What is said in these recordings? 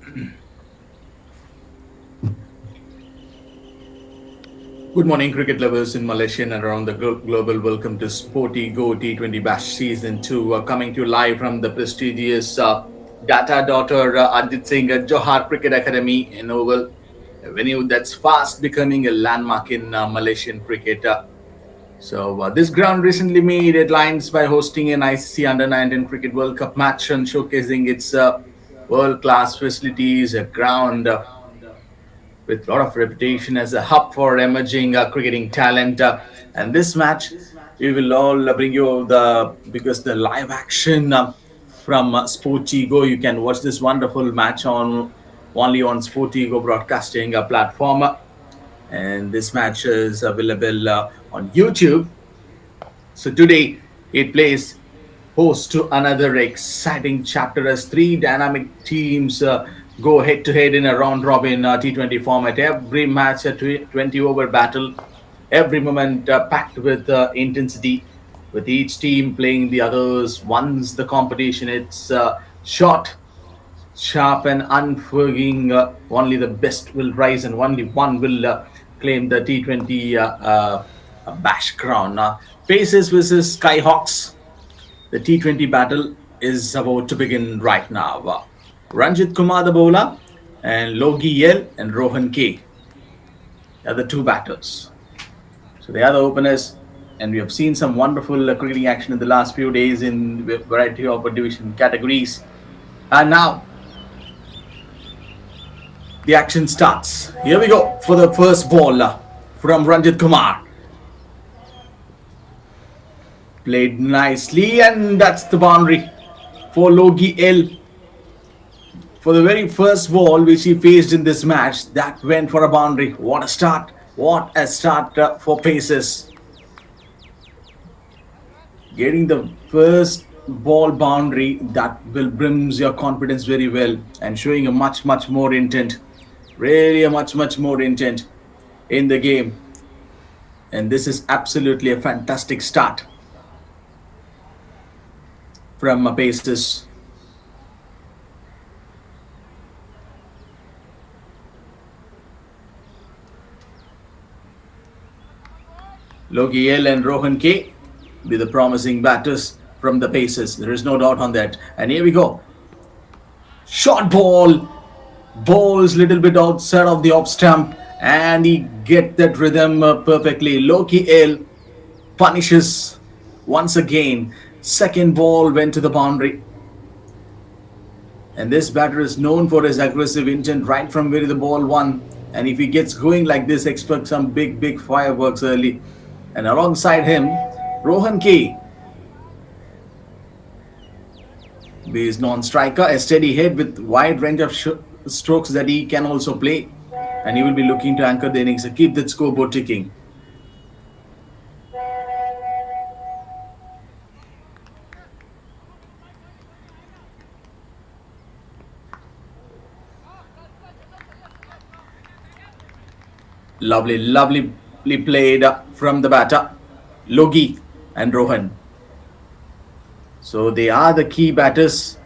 Good morning, cricket lovers in Malaysia and around the global. Welcome to SportyGo T20 Bash Season 2, coming to you live from the prestigious Data Daughter Ajit Singh Johar Cricket Academy in Oval, a venue that's fast becoming a landmark in Malaysian cricket. This ground recently made headlines by hosting an ICC Under 19 Cricket World Cup match and showcasing its world class facilities, a ground with a lot of reputation as a hub for emerging cricketing talent. And this match, we will all bring you the live action from SportyGo. You can watch this wonderful match on only on SportyGo broadcasting platform. And this match is available on YouTube. So today it plays host to another exciting chapter as three dynamic teams go head to head in a round robin T20 format. Every match a 20 over battle, every moment packed with intensity, with each team playing the others. Once the competition it's short, sharp, and unforgiving, only the best will rise and only one will claim the T20 Bash crown. Pacers versus Skyhawks. The T20 battle is about to begin right now. Ranjit Kumar the bowler and Logi L and Rohan K are the two batters. So they are the openers, and we have seen some wonderful cricketing action in the last few days in a variety of division categories. And now the action starts. Here we go for the first ball from Ranjit Kumar. Played nicely, and that's the boundary for Logi L. For the very first ball which he faced in this match, that went for a boundary. What a start! What a start for Pacers. Getting the first ball boundary, that will brims your confidence very well and showing a much more intent. Really a much more intent in the game. And this is absolutely a fantastic start from Pacers. Logi L and Rohan K be the promising batters from the Pacers. There is no doubt on that. And here we go. Short ball. Bowls little bit outside of the off stump. And he get that rhythm perfectly. Logi L punishes once again. Second ball went to the boundary. And this batter is known for his aggressive intent right from where the ball won. And if he gets going like this, expect some big fireworks early. And alongside him, Rohan K. Be his non-striker, a steady head with wide range of strokes that he can also play. And he will be looking to anchor the innings to keep that scoreboard ticking. Lovely played from the batter, Logi and Rohan. So they are the key batters.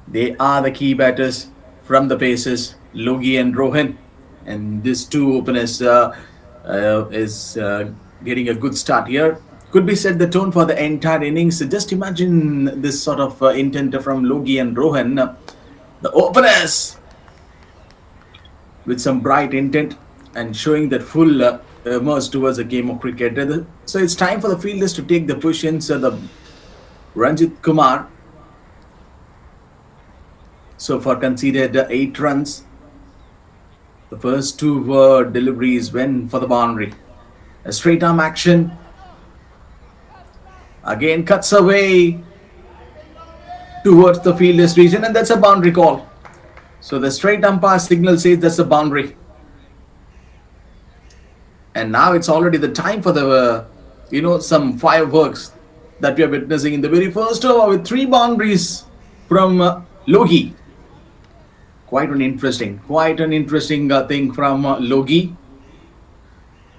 They are the key batters from the Pacers, Logi and Rohan. And these two openers is getting a good start here. Could be set the tone for the entire innings. Just imagine this sort of intent from Logi and Rohan. The openers with some bright intent and showing that full immerse towards a game of cricket. So it's time for the fielders to take the positions. The Ranjit Kumar so far conceded 8 runs. The first two were deliveries went for the boundary. A straight arm action. Again cuts away towards the fielders region, and that's a boundary call. So the straight umpire signal says that's a boundary. And now it's already the time for the, some fireworks that we are witnessing in the very first over with 3 boundaries from Logi. Quite an interesting thing from Logi.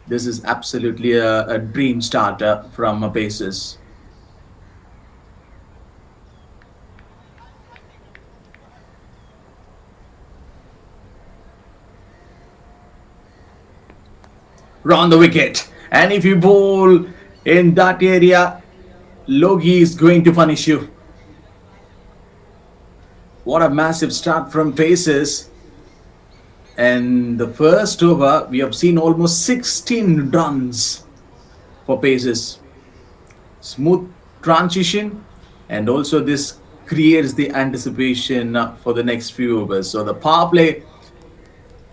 This is absolutely a dream start from Pacers. round the wicket. And if you bowl in that area, Logi is going to punish you. What a massive start from paces. And the first over, we have seen almost 16 runs for paces. Smooth transition, and also this creates the anticipation for the next few overs. So the power play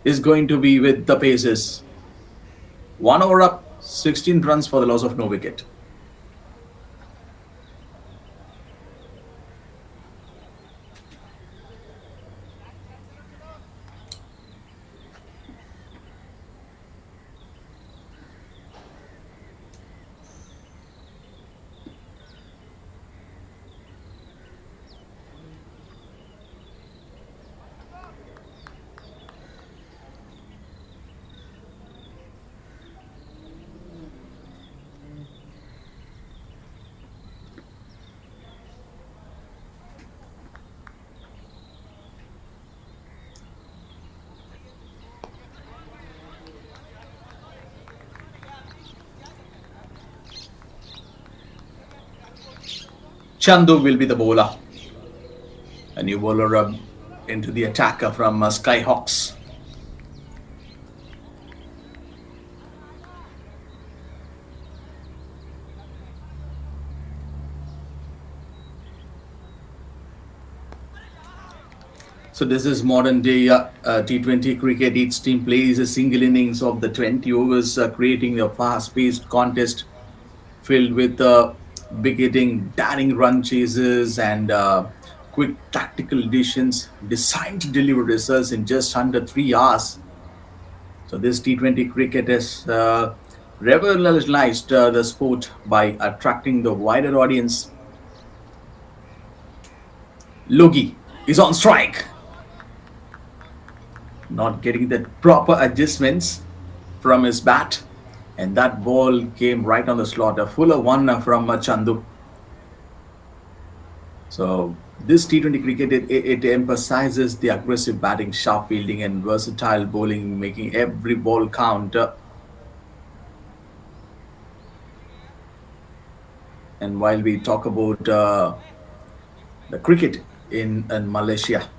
is going to be with the paces. 1 over up, 16 runs for the loss of no wicket. Chandu will be the bowler. A new bowler into the attacker from Skyhawks. So this is modern day T20 cricket. Each team plays a single innings of the 20 overs, creating a fast-paced contest filled with big hitting, daring run chases, and quick tactical decisions designed to deliver results in just under 3 hours. So this T20 cricket has revolutionized the sport by attracting the wider audience. Logi is on strike, not getting the proper adjustments from his bat, and that ball came right on the slot. A fuller one from Chandu. So this T20 cricket, it emphasizes the aggressive batting, sharp fielding, and versatile bowling, making every ball count. And while we talk about the cricket in Malaysia,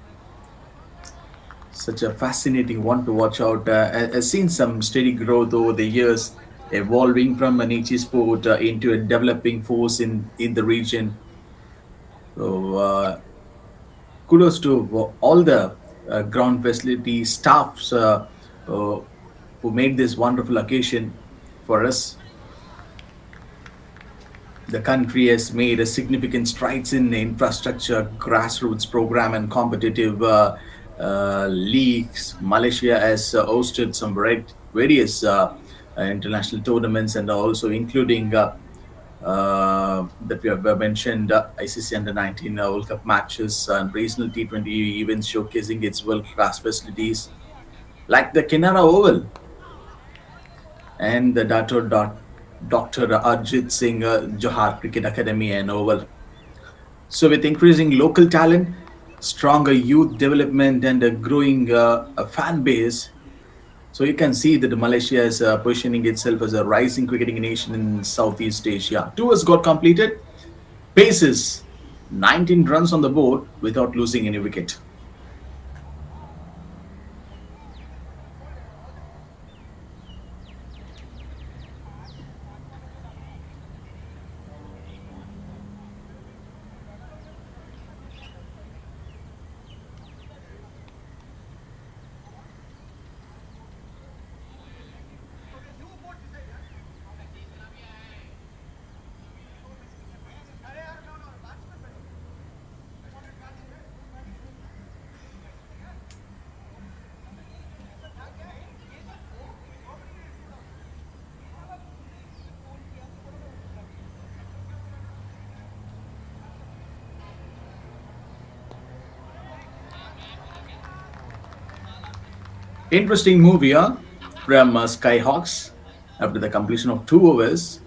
such a fascinating one to watch out. Has seen some steady growth over the years, evolving from a niche sport into a developing force in the region. So kudos to all the ground facility staffs uh, who made this wonderful occasion for us. The country has made a significant strides in infrastructure, grassroots program, and competitive leagues. Malaysia has hosted some various international tournaments, and also including that we have mentioned ICC Under 19 World Cup matches and regional T20 events showcasing its world class facilities, like the Kenara Oval and the Dr. Arjit Singh Johar Cricket Academy and Oval. So, with increasing local talent, stronger youth development, and a growing a fan base, so you can see that Malaysia is positioning itself as a rising cricketing nation in Southeast Asia. Two has got completed. Paces 19 runs on the board without losing any wicket. Interesting move here from Skyhawks after the completion of 2 overs.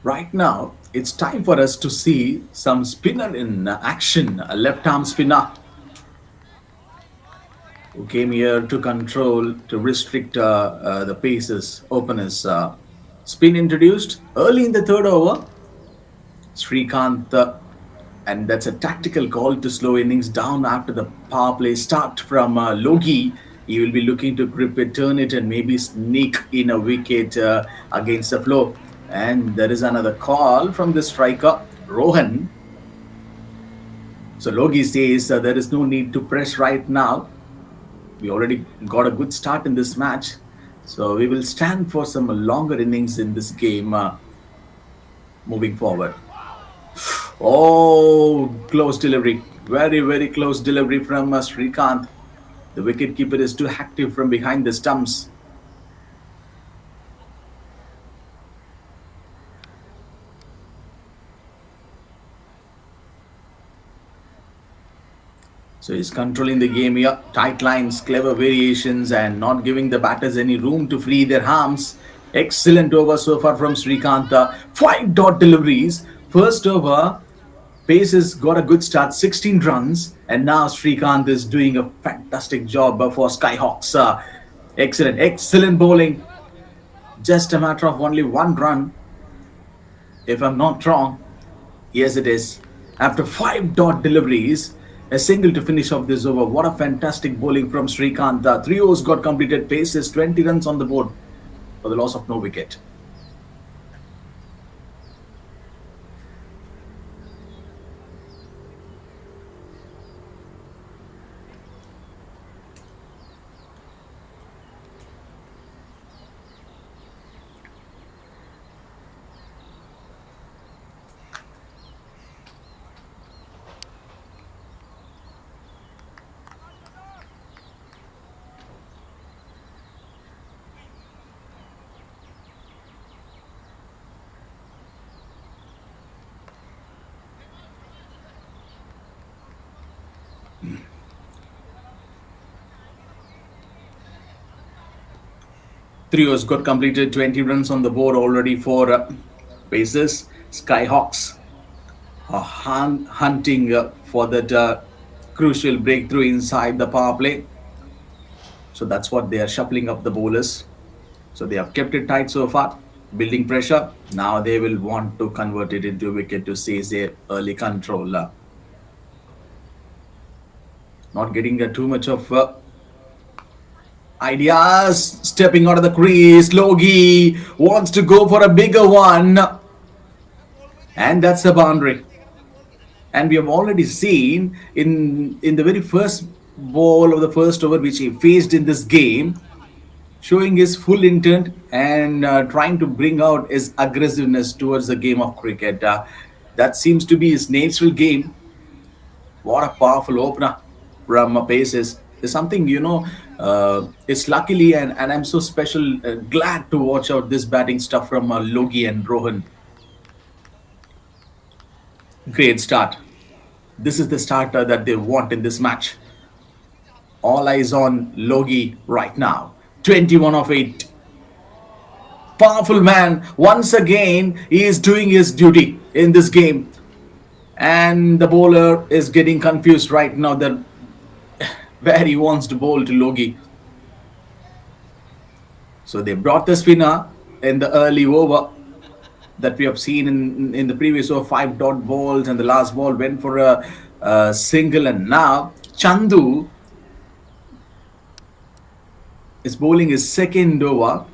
Right now, it's time for us to see some spinner in action, a left arm spinner. who came here to control, to restrict the paces, openers. Spin introduced early in the third over. Srikanth, and that's a tactical call to slow innings down after the power play start from Logi. He will be looking to grip it, turn it, and maybe sneak in a wicket against the flow. And there is another call from the striker, Rohan. So Logi says there is no need to press right now. We already got a good start in this match. So we will stand for some longer innings in this game moving forward. Oh, close delivery. Very, very close delivery from Srikanth. The wicketkeeper is too active from behind the stumps. So he's controlling the game here. Tight lines, clever variations, and not giving the batters any room to free their arms. Excellent over so far from Srikanth. Five dot deliveries. First over, Pace has got a good start, 16 runs, and now Srikanth is doing a fantastic job for Skyhawks. Excellent, excellent bowling. Just a matter of only one run, if I'm not wrong. Yes, it is. After five dot deliveries, a single to finish off this over. What a fantastic bowling from Srikanth. Three overs got completed. Pace is 20 runs on the board for the loss of no wicket. 3 overs got completed. 20 runs on the board already for Pacers. Skyhawks hunting for that crucial breakthrough inside the power play. So that's what they are shuffling up the bowlers. So they have kept it tight so far, building pressure. Now they will want to convert it into a wicket to seize their early control. Not getting too much of ideas. Stepping out of the crease. Logi wants to go for a bigger one. And that's the boundary. And we have already seen in the very first ball of the first over which he faced in this game, showing his full intent and trying to bring out his aggressiveness towards the game of cricket. That seems to be his natural game. What a powerful opener from Paces. There's something, it's luckily, and I'm so special, glad to watch out this batting stuff from Logi and Rohan. Great start. This is the starter that they want in this match. All eyes on Logi right now. 21 of 8. Powerful man. Once again, he is doing his duty in this game. And the bowler is getting confused right now that where he wants to bowl to Logi. So they brought the spinner in the early over that we have seen in the previous over. 5 dot balls, and the last ball went for a single. And now Chandu is bowling his second over.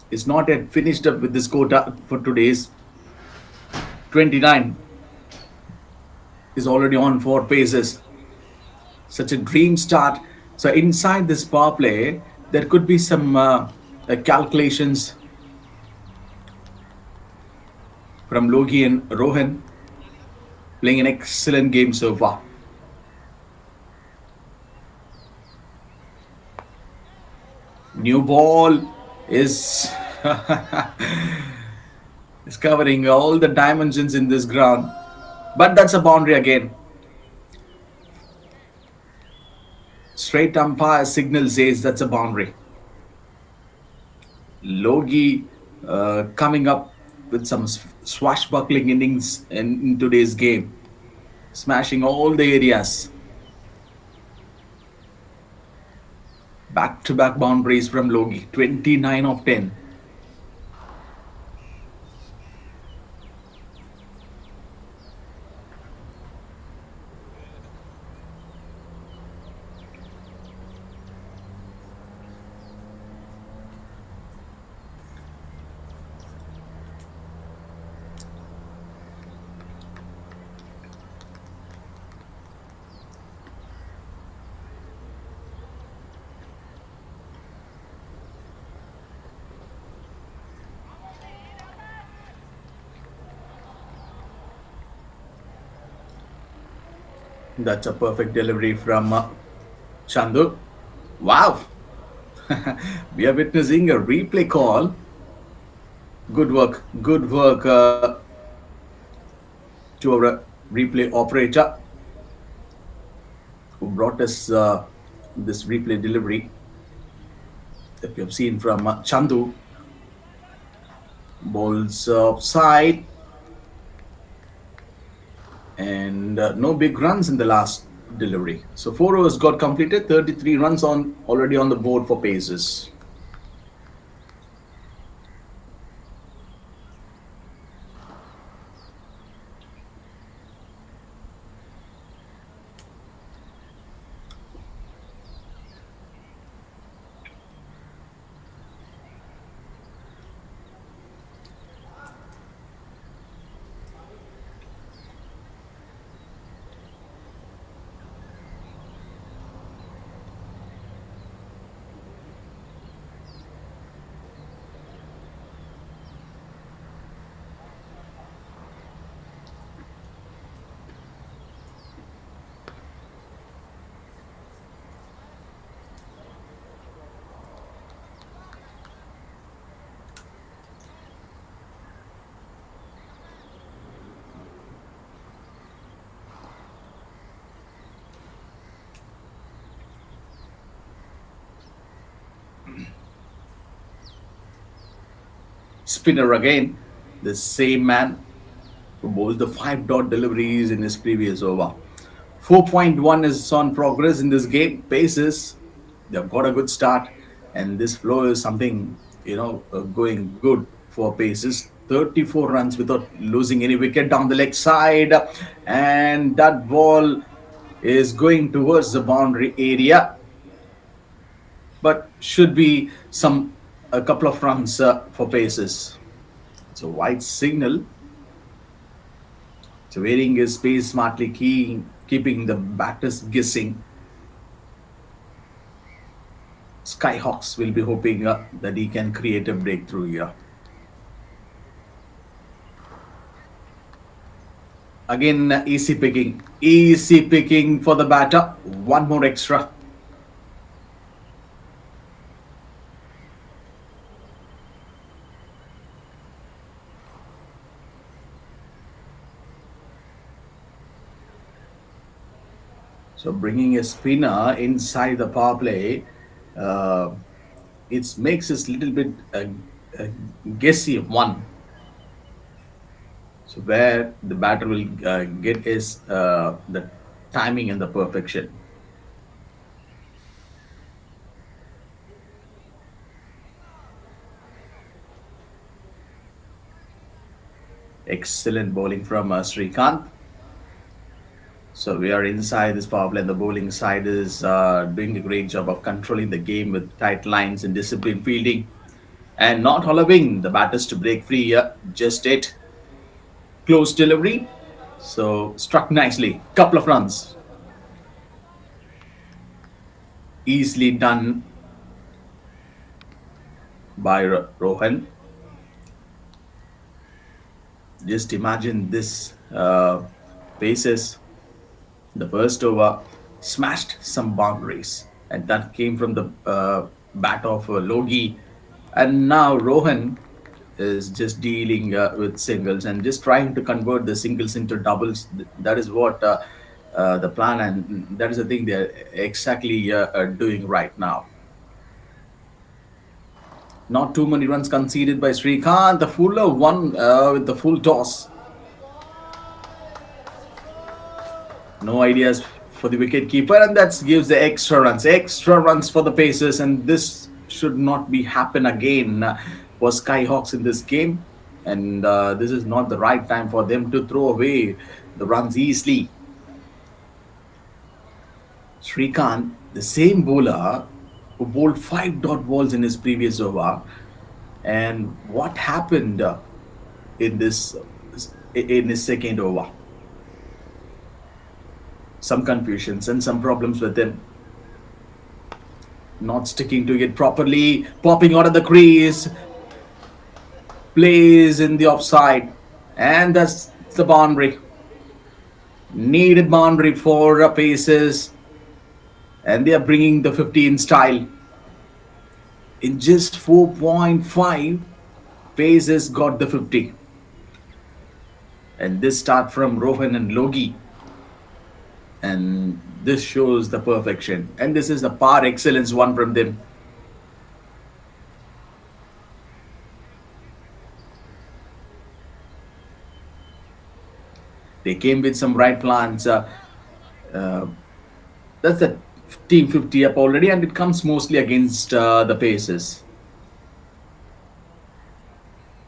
Is not yet finished up with this quota for today's 29. Is already on 4 paces. Such a dream start. So inside this power play, there could be some calculations from Logi and Rohan, playing an excellent game so far. New ball is is covering all the dimensions in this ground, but that's a boundary again. Straight umpire signal says that's a boundary. Logi coming up with some swashbuckling innings in today's game, smashing all the areas. Back to back boundaries from Logie, 29 of 10. That's a perfect delivery from Chandu. Wow, we are witnessing a replay call. Good work to our replay operator who brought us this replay delivery that we have seen from Chandu. Balls offside and no big runs in the last delivery. So 4 overs got completed, 33 runs on already on the board for Pacers. Spinner again, the same man who bowled the 5 dot deliveries in his previous over. 4.1 is on progress in this game. Paces, they've got a good start, and this flow is something going good for Paces. 34 runs without losing any wicket down the leg side, and that ball is going towards the boundary area, but should be some a couple of runs for Paces. It's a wide signal. So varying his pace smartly, keeping the batters guessing. Skyhawks will be hoping that he can create a breakthrough here. Again, easy picking for the batter. One more extra. So bringing a spinner inside the power play, uh, it makes us a little bit guessy one. So where the batter will get is the timing and the perfection. Excellent bowling from Srikanth. So we are inside this power play, and the bowling side is doing a great job of controlling the game with tight lines and disciplined fielding, and not allowing the batters to break free here. Just it. Close delivery. So struck nicely. Couple of runs. Easily done by Rohan. Just imagine this Paces. The first over smashed some boundaries, and that came from the bat of Logie. And now Rohan is just dealing with singles and just trying to convert the singles into doubles. That is what the plan, and that is the thing they're exactly doing right now. Not too many runs conceded by Srikanth. The fuller one with the full toss. No ideas for the wicket keeper, and that gives the extra runs. Extra runs for the Pacers, and this should not be happen again for Skyhawks in this game. And this is not the right time for them to throw away the runs easily. Shrikant, the same bowler who bowled five dot balls in his previous over, and what happened in this in his second over? Some confusions and some problems with him. Not sticking to it properly, popping out of the crease, plays in the offside, and that's the boundary. Needed boundary for Pacers, and they are bringing the 50 in style. In just 4.5, Pacers got the 50. And this start from Rohan and Logi. And this shows the perfection. And this is the par excellence one from them. They came with some right plans. Uh, that's the team 50 up already, and it comes mostly against the Pacers.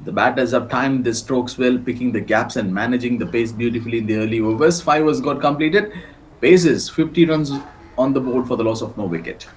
The batters have timed the strokes well, picking the gaps and managing the pace beautifully in the early overs. 5 overs got completed. Pacers 50 runs on the board for the loss of no wicket.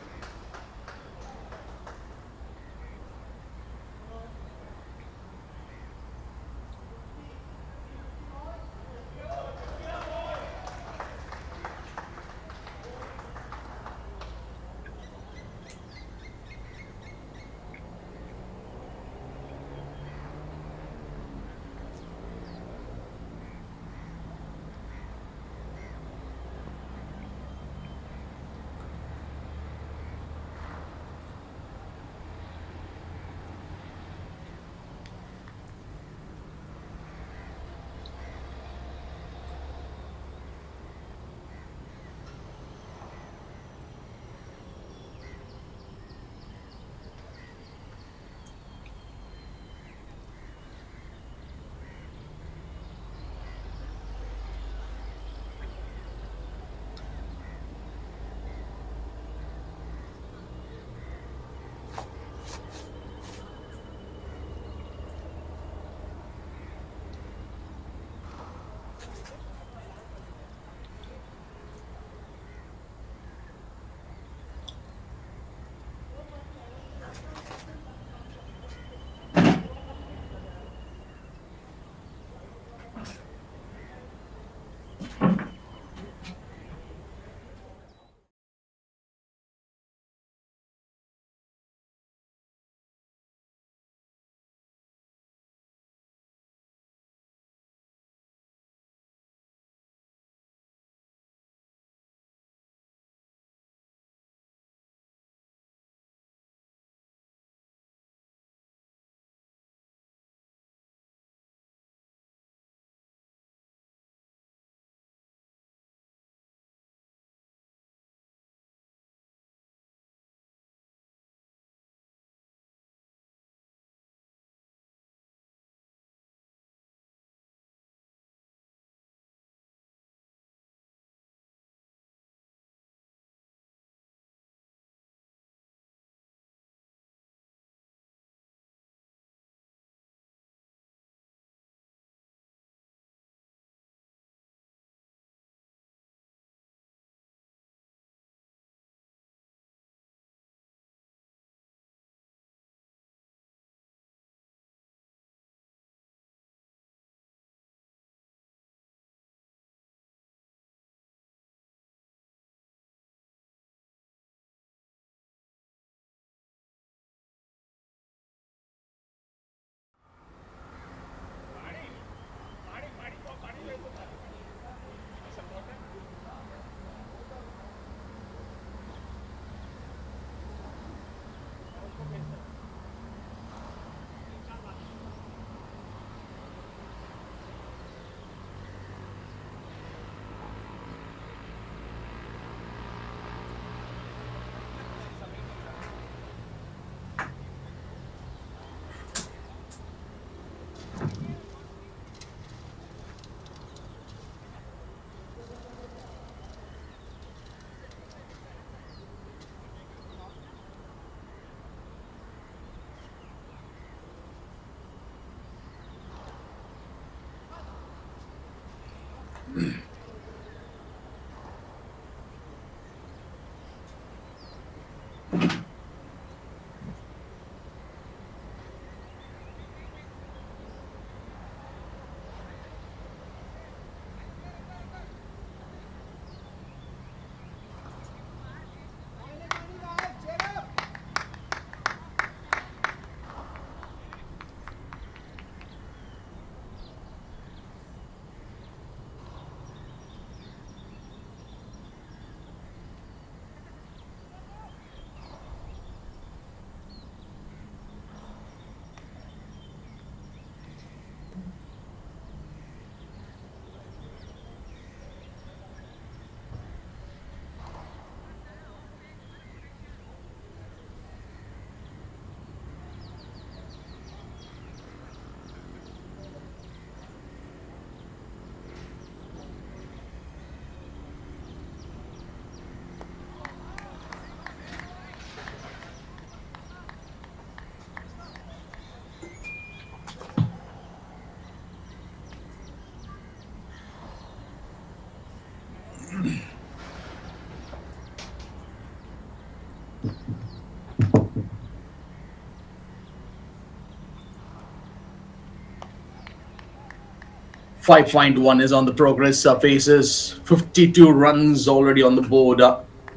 5.1 is on the progress faces. 52 runs already on the board.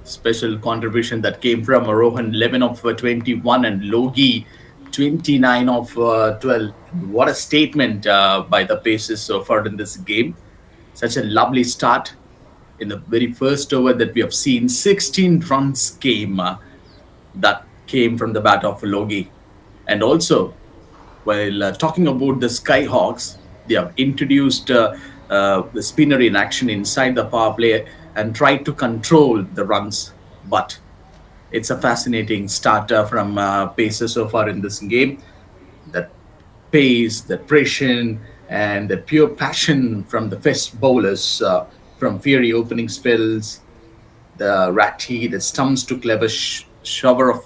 Special contribution that came from Rohan, 11 of 21, and Logi, 29 of 12. What a statement by the paces so far in this game. Such a lovely start in the very first over that we have seen. 16 runs came that came from the bat of Logi. And also, while talking about the Skyhawks, they have introduced the spinner in action inside the power play and tried to control the runs. But it's a fascinating start from Pacers so far in this game. That pace, the pressure, and the pure passion from the fast bowlers, from fiery opening spells, the ratty, the stumps to clever shower of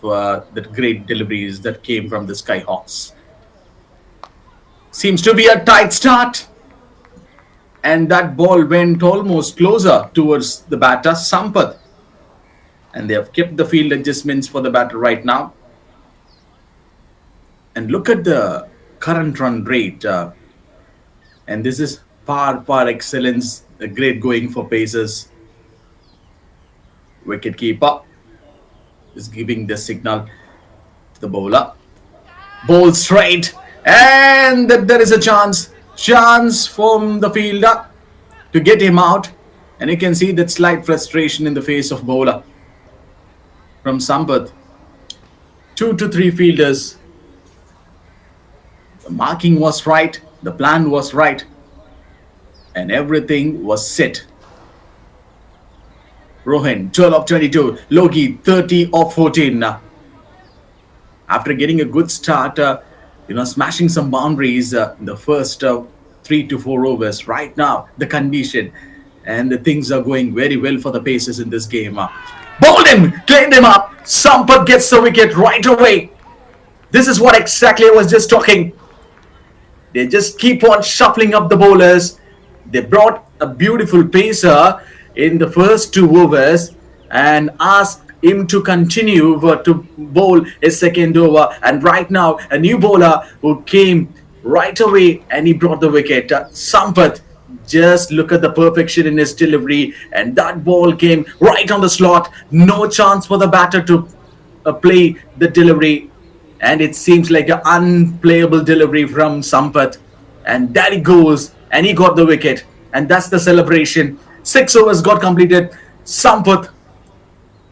the great deliveries that came from the Skyhawks. Seems to be a tight start. And that ball went almost closer towards the batter, Sampath. And they have kept the field adjustments for the batter right now. And look at the current run rate. And this is par excellence, a great going for Pacers. Wicket keeper is giving the signal to the bowler. Ball straight. And there is a chance from the fielder to get him out. And you can see that slight frustration in the face of bowler from Sampath. 2 to 3 fielders. The marking was right. The plan was right. And everything was set. Rohan, 12 of 22. Logi, 30 of 14. After getting a good start, smashing some boundaries in the first 3 to 4 overs. Right now, the condition and the things are going very well for the Pacers in this game. Bowled him, cleaned him up. Sampath gets the wicket right away. This is what exactly I was just talking. They just keep on shuffling up the bowlers. They brought a beautiful pacer in the first 2 overs and asked him to continue to bowl a second over. And right now, a new bowler who came right away and he brought the wicket. Sampath, just look at the perfection in his delivery. And that ball came right on the slot. No chance for the batter to play the delivery. And it seems like an unplayable delivery from Sampath. And there he goes. And he got the wicket. And that's the celebration. 6 overs got completed. Sampath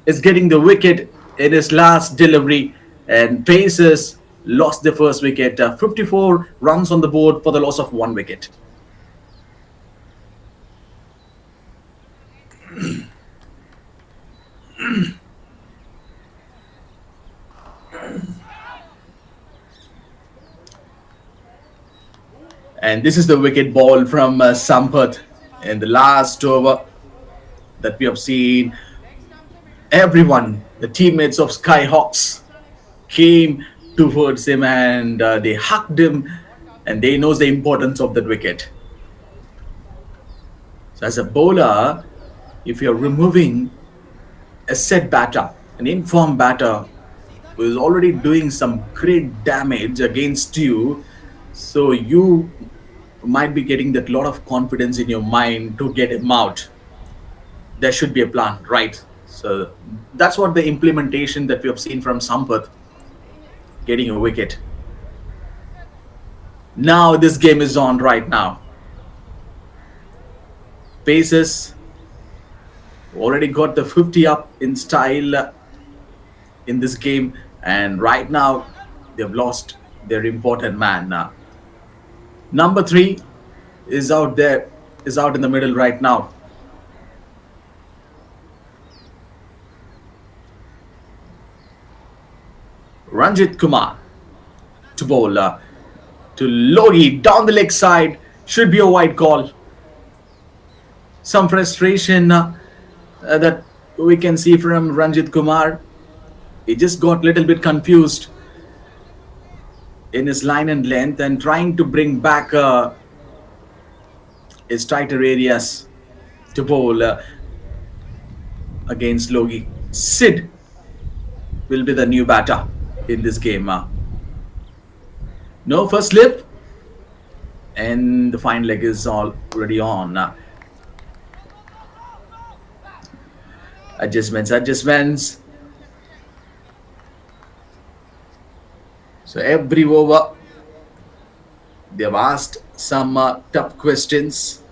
is getting the wicket in his last delivery. And Pacers lost the first wicket. 54 runs on the board for the loss of 1 wicket. And this is the wicket ball from Sampath in the last over that we have seen. Everyone, the teammates of Skyhawks, came towards him and they hugged him, and they knows the importance of that wicket. So as a bowler, if you're removing a set batter, an informed batter who is already doing some great damage against you, so you might be getting that lot of confidence in your mind to get him out. There should be a plan, right? So that's what the implementation that we have seen from Sampath getting a wicket. Now this game is on right now. Paces already got the 50 up in style in this game, and right now they've lost their important man. Number three is out there, is out in the middle right now. Ranjit Kumar to bowl to Logi down the leg side. Should be a wide call. Some frustration that we can see from Ranjit Kumar. He just got a little bit confused in his line and length and trying to bring back his tighter areas to bowl against Logi. Sid will be the new batter in this game. No first slip, and the fine leg is already on. Adjustments. So every over, they've asked some tough questions.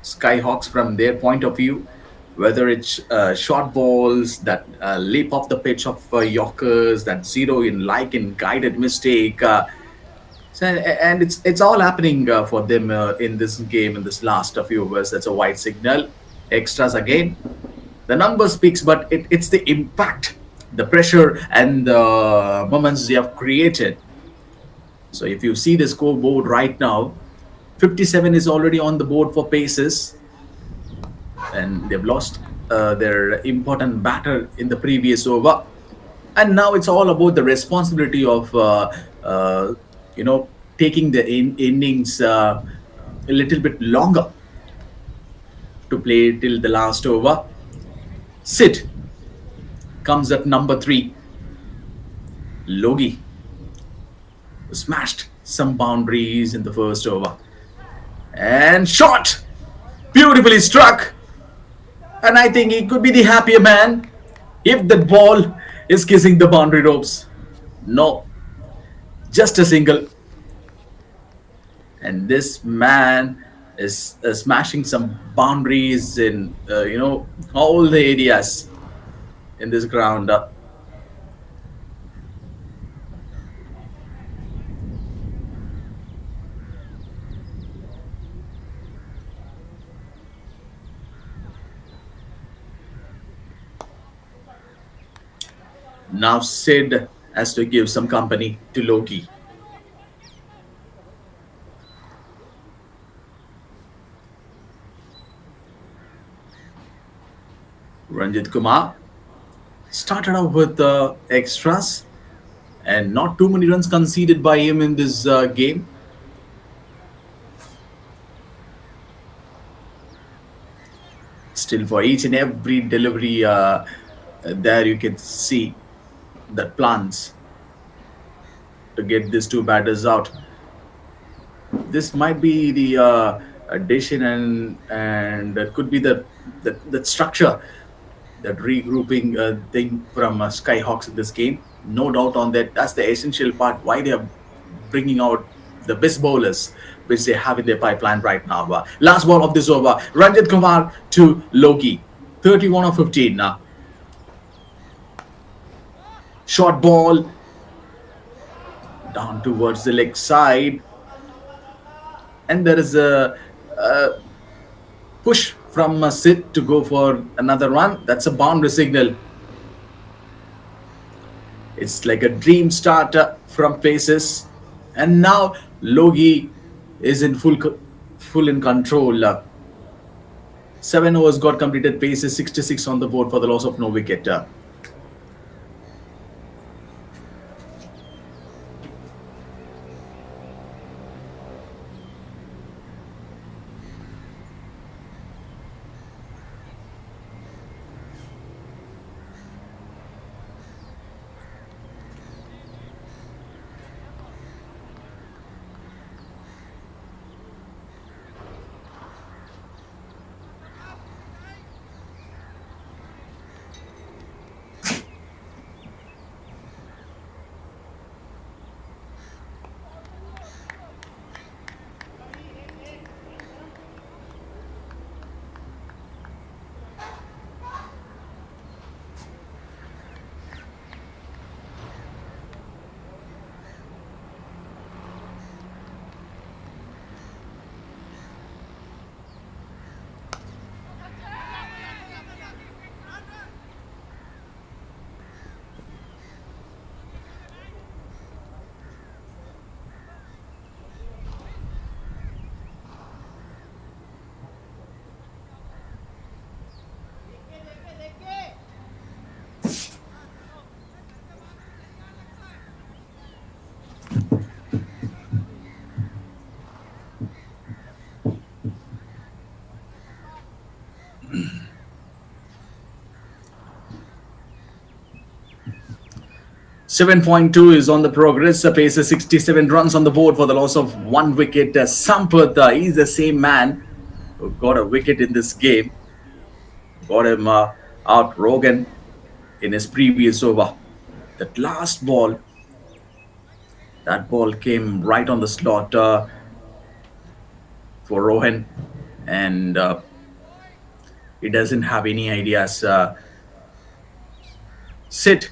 Skyhawks, from their point of view, whether it's short balls that leap off the pitch of Yorkers, that zero in like in guided mistake. And it's all happening for them in this game in this last few overs. That's a wide signal. Extras again. The number speaks, but it's the impact, the pressure, and the moments they have created. So if you see the scoreboard right now, 57 is already on the board for Paces, and they've lost their important batter in the previous over. And now it's all about the responsibility of taking the innings a little bit longer to play till the last over. Sid comes at number 3. Logi smashed some boundaries in the first over and shot, beautifully struck. And I think he could be the happier man if that ball is kissing the boundary ropes. No, just a single. And this man is smashing some boundaries in all the areas in this ground. Now Sid has to give some company to Loki. Ranjit Kumar started out with the extras, and not too many runs conceded by him in this game. Still, for each and every delivery, there you can see that plans to get these two batters out. This might be the addition, and that could be the structure, that regrouping thing from Skyhawks in this game. No doubt on that. That's the essential part why they are bringing out the best bowlers which they have in their pipeline right now. Last ball of this over, Ranjit Kumar to Loki, 31 of 15 now. Short ball down towards the leg side, and there is a push from Sid to go for another run. That's a boundary signal. It's like a dream start from Paces, and now Logi is in full in control. 7 overs got completed. Paces 66 on the board for the loss of no wicket. 7.2 is on the progress. Pace is 67 runs on the board for the loss of one wicket. Sampath, he's the same man who got a wicket in this game. Got him out Rogan in his previous over. That last ball, that ball came right on the slot for Rohan, and he doesn't have any ideas. Sit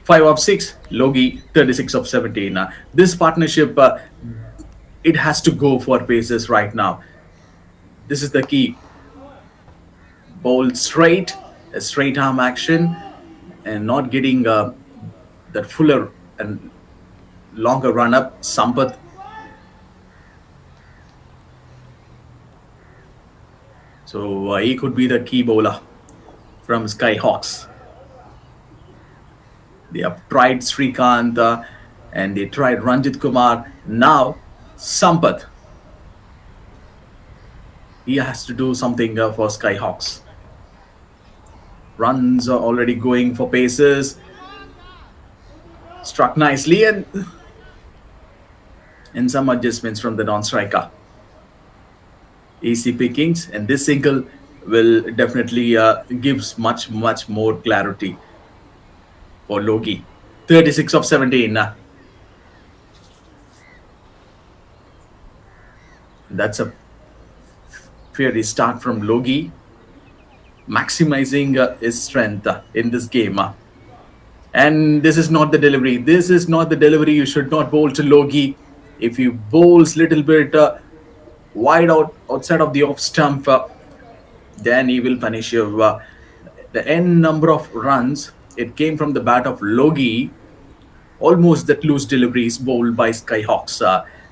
5 of 6, Logi 36 of 17. This partnership, it has to go for paces right now. This is the key. Bowl straight, a straight arm action, and not getting that fuller and longer run up. Sampath. So he could be the key bowler from Skyhawks. They have tried Srikanth and they tried Ranjit Kumar. Now, Sampath. He has to do something for Skyhawks. Runs are already going for paces. Struck nicely and some adjustments from the non-striker. Easy pickings, and this single will definitely gives much more clarity for Logi. 36 of 17. That's a fair start from Logi, maximizing his strength in this game. And this is not the delivery. This is not the delivery. You should not bowl to Logi. If you bowls little bit wide outside of the off stump, then he will punish you. The n number of runs, it came from the bat of Logi. Almost that loose deliveries bowled by Skyhawks.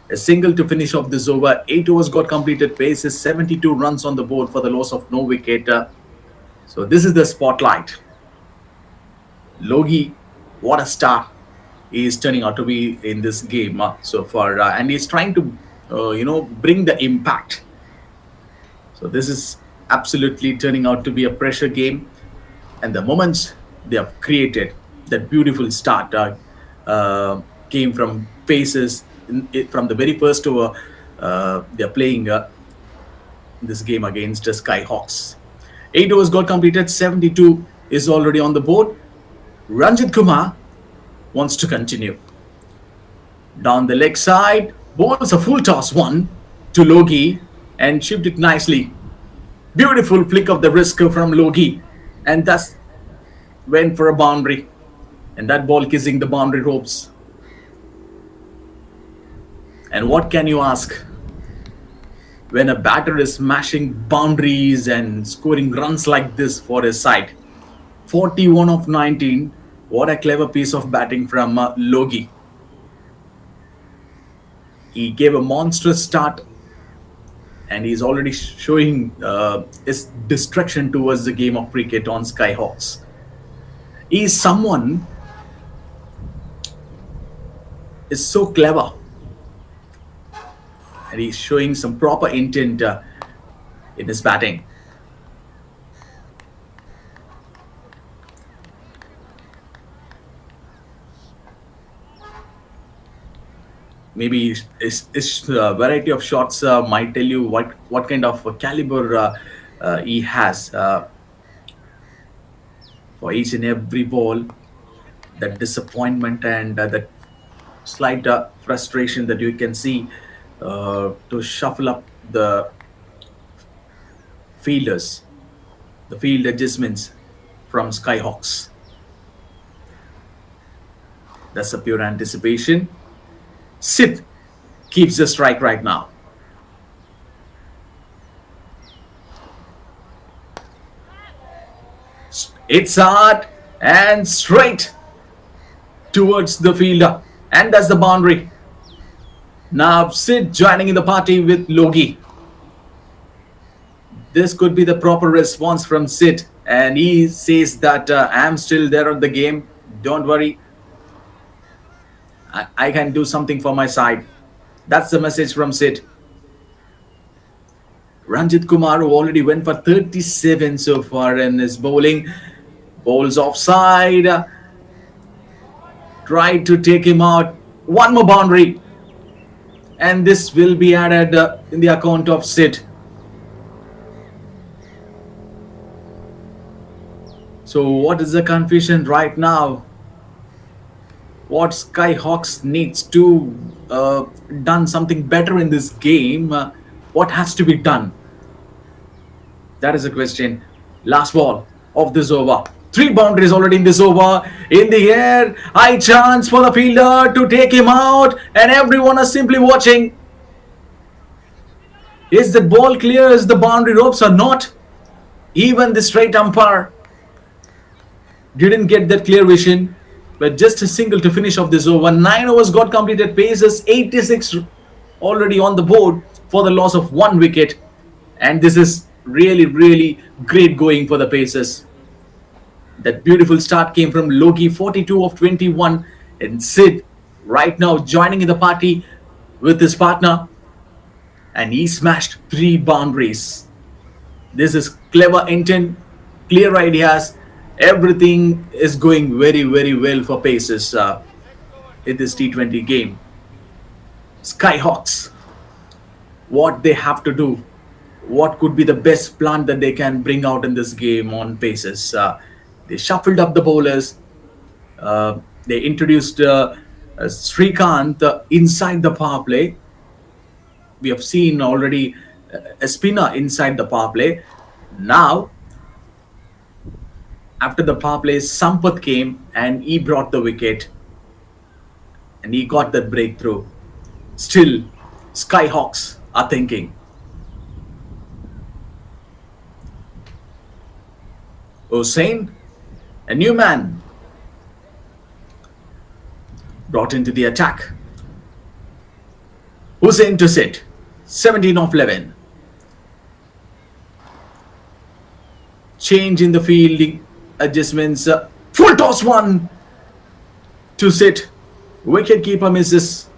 A single to finish off this over. 8 overs got completed. Pace is 72 runs on the board for the loss of no wicket. So this is the spotlight. Logi, what a star he is turning out to be in this game so far, and he's trying to bring the impact. So this is absolutely turning out to be a pressure game, and the moments they have created, that beautiful start came from paces from the very first over. They're playing this game against the Skyhawks. 8 overs got completed. 72 is already on the board. Ranjit Kumar wants to continue. Down the leg side, bowls a full toss one to Logi and chipped it nicely. Beautiful flick of the wrist from Logi, and thus went for a boundary. And that ball kissing the boundary ropes. And what can you ask when a batter is smashing boundaries and scoring runs like this for his side? 41 of 19. What a clever piece of batting from Logi. He gave a monstrous start, and he's already showing his distraction towards the game of cricket on Skyhawks. He's someone is so clever, and he's showing some proper intent in his batting. Maybe his variety of shots might tell you what kind of caliber he has for each and every ball. That disappointment and that slight frustration that you can see to shuffle up the fielders, the field adjustments from Skyhawks. That's a pure anticipation. Sid keeps the strike right now. It's hard and straight towards the fielder, and that's the boundary. Now Sid joining in the party with Logi. This could be the proper response from Sid, and he says that I'm still there on the game. Don't worry. I can do something for my side. That's the message from Sid. Ranjit Kumar, who already went for 37 so far in his bowling, bowls offside. Tried to take him out. One more boundary. And this will be added in the account of Sid. So what is the confusion right now? What Skyhawks needs to done something better in this game? What has to be done? That is a question. Last ball of this over. Three boundaries already in this over. In the air, high chance for the fielder to take him out, and everyone is simply watching. Is the ball clear? Is the boundary ropes or not? Even the straight umpire didn't get that clear vision. But just a single to finish off this over. 9 overs got completed. Paces 86 already on the board for the loss of 1 wicket. And this is really, really great going for the Pacers. That beautiful start came from Loki, 42 of 21, and Sid right now joining in the party with his partner, and he smashed 3 boundaries. This is clever intent, clear ideas. Everything is going very, very well for Pacers in this T20 game. Skyhawks, what they have to do, what could be the best plan that they can bring out in this game on Pacers. They shuffled up the bowlers. They introduced Srikanth inside the power play. We have seen already a spinner inside the power play. Now, after the power play, Sampath came and he brought the wicket and he got that breakthrough. Still, Skyhawks are thinking. Hussain, a new man, brought into the attack. Hussain to sit, 17 of 11. Change in the fielding adjustments. Full toss one to sit. Wicket keeper misses.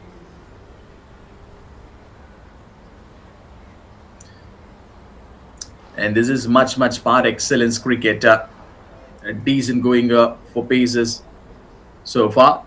And this is much, much par excellence cricket. Decent going for Pacers so far.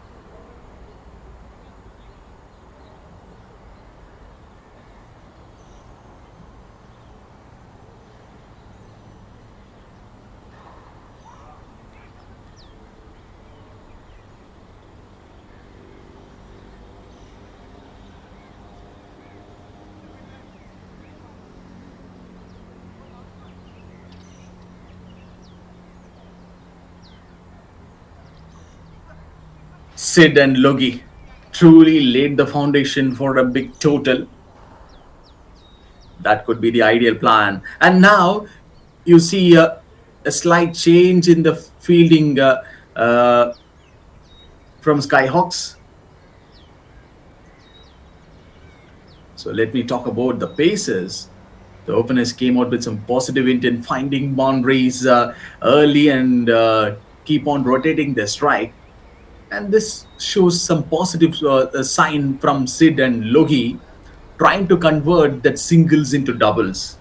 Sid and Logie truly laid the foundation for a big total. That could be the ideal plan. And now you see a slight change in the fielding from Skyhawks. So let me talk about the Pacers. The openers came out with some positive intent, finding boundaries early and keep on rotating their strike. And this shows some positive sign from Sid and Logie trying to convert that singles into doubles.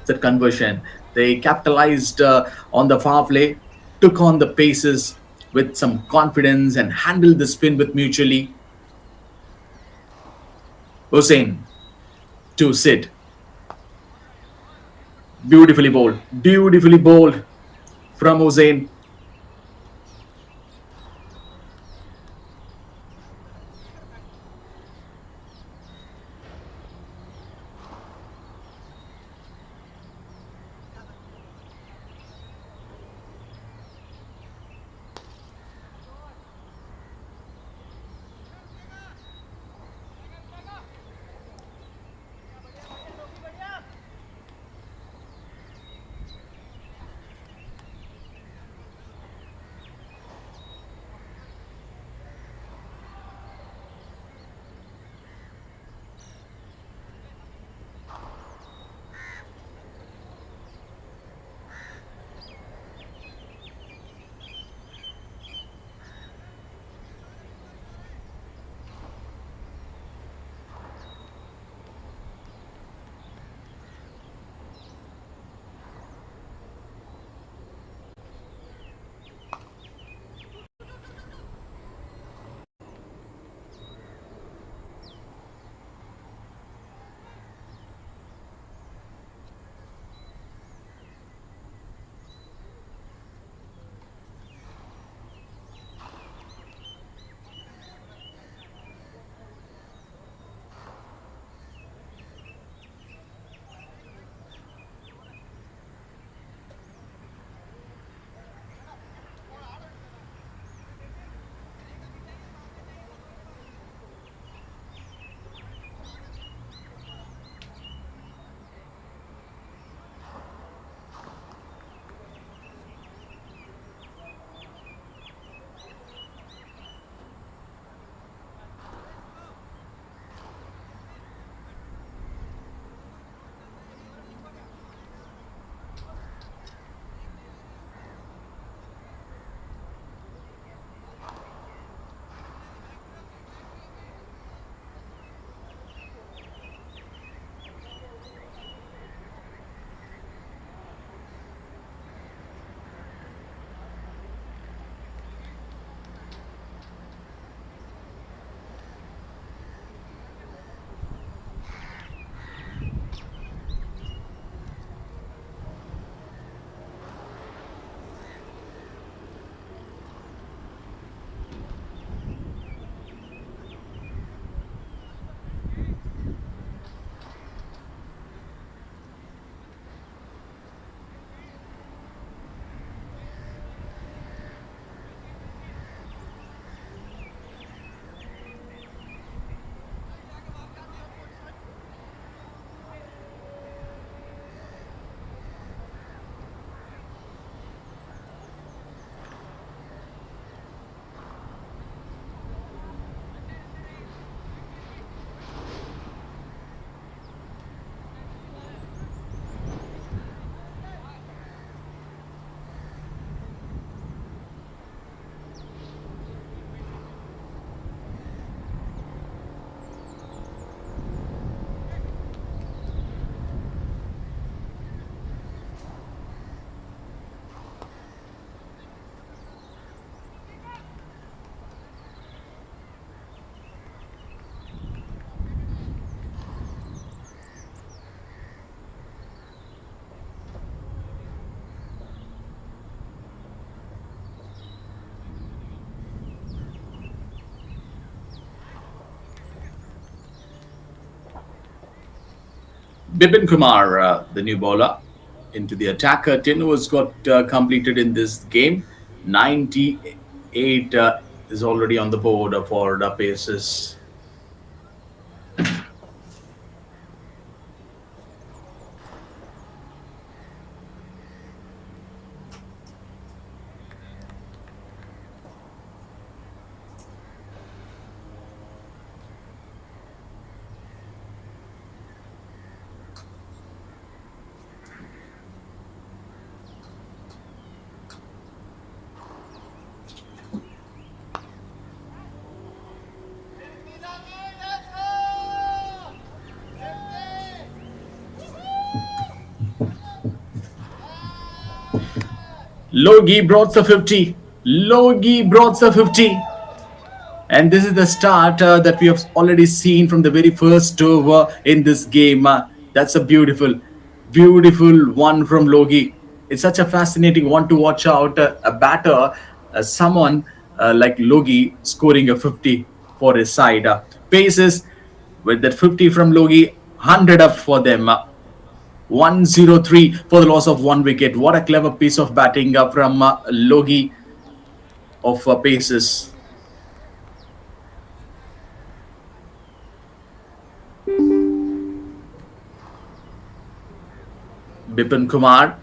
That conversion, they capitalized on the power play, took on the Pacers with some confidence and handled the spin with mutually. Hussain to Sid. Beautifully bowled from Hussain. Bipin Kumar, the new bowler, into the attacker. 10 overs got completed in this game. 98 is already on the board for the Pacers. Logie brought the 50. Logie brought the 50. And this is the start that we have already seen from the very first over in this game. That's a beautiful, beautiful one from Logie. It's such a fascinating one to watch out. A batter, someone like Logie scoring a 50 for his side. Paces with that 50 from Logie, 100 up for them. 103 for the loss of one wicket. What a clever piece of batting from Logie of Paces. Bipin Kumar,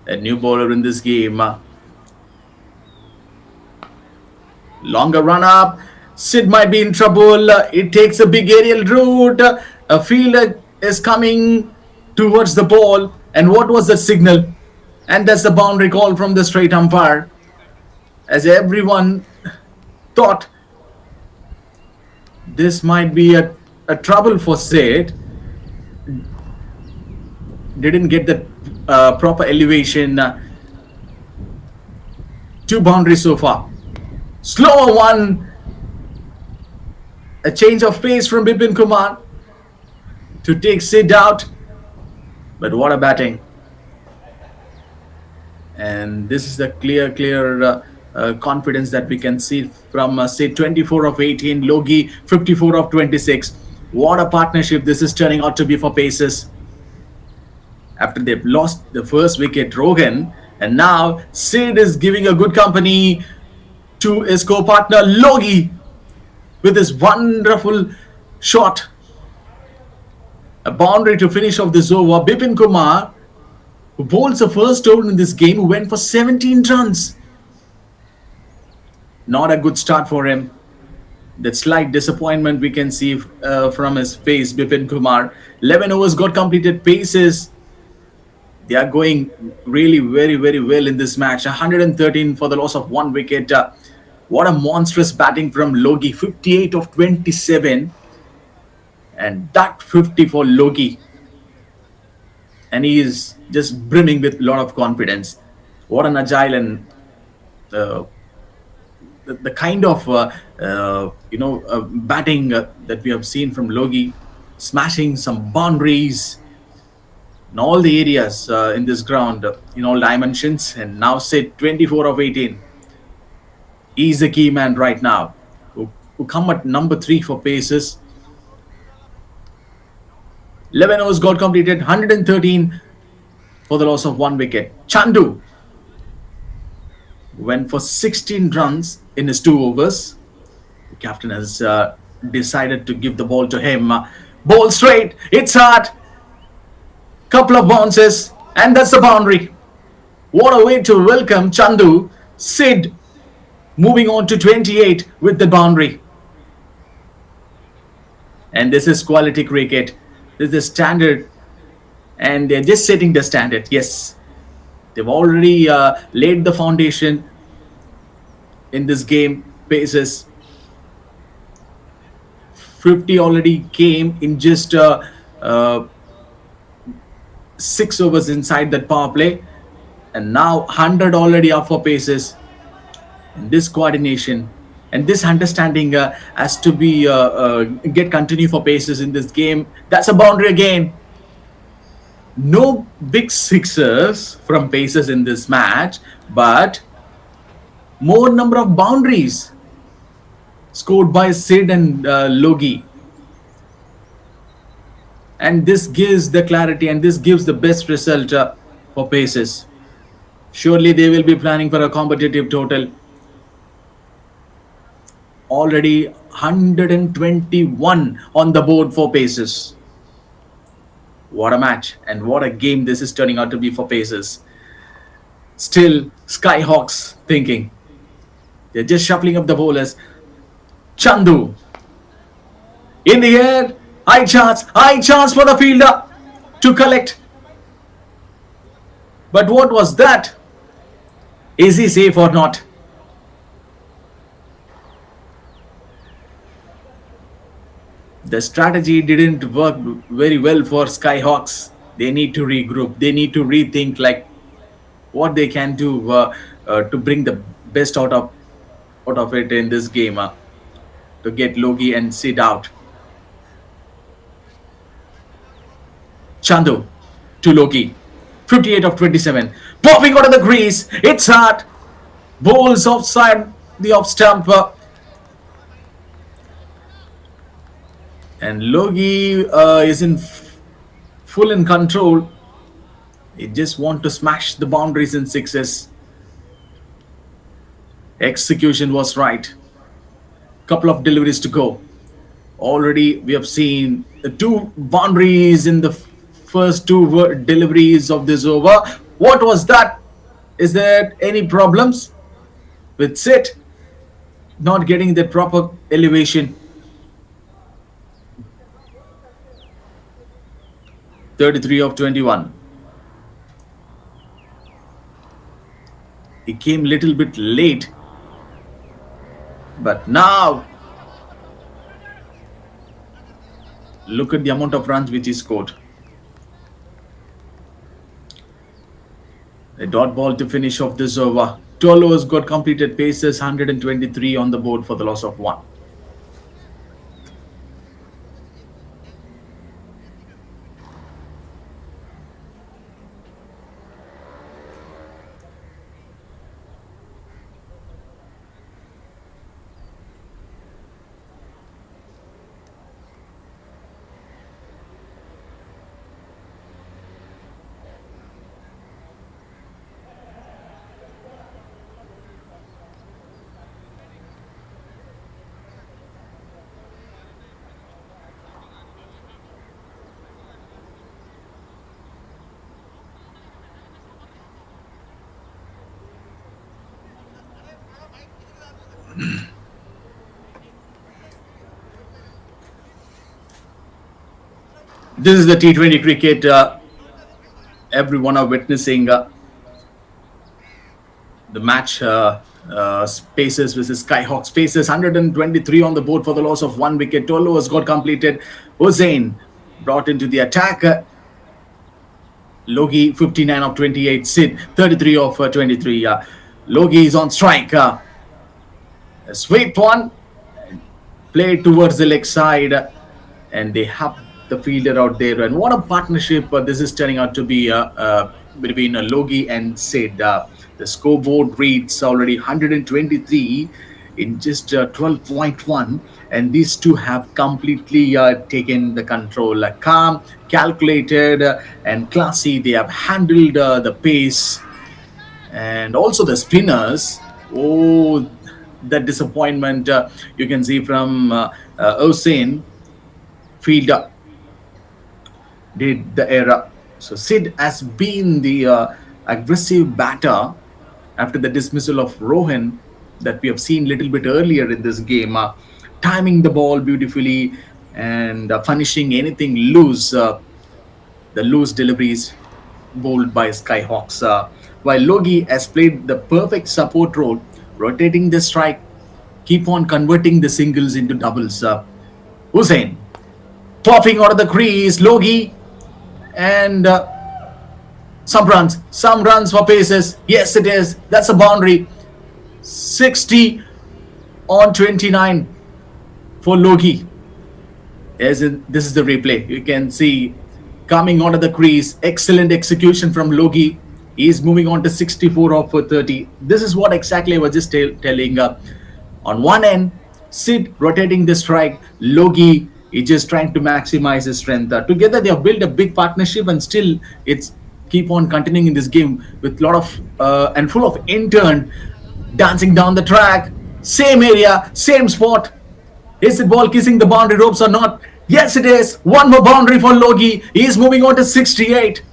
a new bowler in this game. Longer run up. Sid might be in trouble. It takes a big aerial route. A fielder is coming towards the ball. And what was the signal? And that's the boundary call from the straight umpire. As everyone thought this might be a trouble for Sid. Didn't get the proper elevation. Two boundaries so far. Slower one. A change of pace from Bipin Kumar to take Sid out. But what a batting. And this is the clear confidence that we can see from Sid. 24 of 18. Logie 54 of 26. What a partnership this is turning out to be for Pacers. After they've lost the first wicket, Rogan, and now Sid is giving a good company to his co-partner Logie with his wonderful shot. A boundary to finish off this over. Bipin Kumar, who bowls the first over in this game, who went for 17 runs. Not a good start for him. That slight disappointment we can see from his face, Bipin Kumar. 11 overs got completed. Paces, they are going really very, very well in this match. 113 for the loss of one wicket. What a monstrous batting from Logie. 58 of 27. And that 50 for Logie. And he is just brimming with a lot of confidence. What an agile and the kind of batting that we have seen from Logie. Smashing some boundaries in all the areas in this ground, in all dimensions. And now Sid, 24 of 18. He's the key man right now, who come at number 3 for Paces. 11 overs got completed, 113 for the loss of one wicket. Chandu went for 16 runs in his 2 overs. The captain has decided to give the ball to him. Ball straight, it's hard. Couple of bounces, and that's the boundary. What a way to welcome Chandu. Sid moving on to 28 with the boundary. And this is quality cricket. This is the standard, and they're just setting the standard. Yes, they've already laid the foundation in this game. Paces 50 already came in just 6 overs inside that power play, and now 100 already up for Paces. And this coordination and this understanding has to be get continue for Paces in this game. That's a boundary again. No big sixers from Paces in this match, but more number of boundaries scored by Sid and Logie. And this gives the clarity and this gives the best result for paces. Surely they will be planning for a competitive total. Already 121 on the board for paces. What a match and what a game this is turning out to be for paces. Still, Skyhawks thinking. They're just shuffling up the bowlers. Chandu in the air. High chance for the fielder to collect. But what was that? Is he safe or not? The strategy didn't work very well for Skyhawks. They need to regroup. They need to rethink like what they can do to bring the best out of it in this game to get Logi and Sid out. Chandu to Loki. 58 of 27. Popping out of the crease. It's hard. Bowls offside the off stump. And Logi is in full in control. He just want to smash the boundaries in sixes. Execution was right. Couple of deliveries to go. Already we have seen the two boundaries in the first two deliveries of this over. What was that? Is there any problems with Sid not getting the proper elevation? 33 of 21. He came a little bit late, but now look at the amount of runs which he scored. A dot ball to finish off this over. 12 overs got completed. Paces 123 on the board for the loss of 1. This is the T20 cricket. Everyone are witnessing the match. Pacers versus Skyhawks. Pacers 123 on the board for the loss of 1 wicket. 12 overs got completed. Hussain brought into the attack. Logi 59 of 28. Sid 33 of 23. Logi is on strike. A sweep one. Played towards the leg side. And they have the fielder out there. And what a partnership this is turning out to be between Logi and Sid. The scoreboard reads already 123 in just 12.1. And these two have completely taken the control. Calm, calculated, and classy. They have handled the pace. And also the spinners. Oh, that disappointment you can see from Hussain. Fielder did the error. So Sid has been the aggressive batter after the dismissal of Rohan that we have seen a little bit earlier in this game, timing the ball beautifully and punishing anything loose, the loose deliveries bowled by Skyhawks. While Logi has played the perfect support role, rotating the strike, keep on converting the singles into doubles. Hussain popping out of the crease. Logi and some runs for paces. Yes, it is. That's a boundary. 60 on 29 for Logi. This is the replay. You can see coming out of the crease. Excellent execution from Logi. He's moving on to 64 off for 30. This is what exactly I was just telling. On one end, Sid rotating the strike. Logi He's just trying to maximize his strength. Together, they have built a big partnership, and still, it's keep on continuing in this game with lot of and full of intern dancing down the track, same area, same spot. Is the ball kissing the boundary ropes or not? Yes, it is. One more boundary for Logi. He is moving on to 68.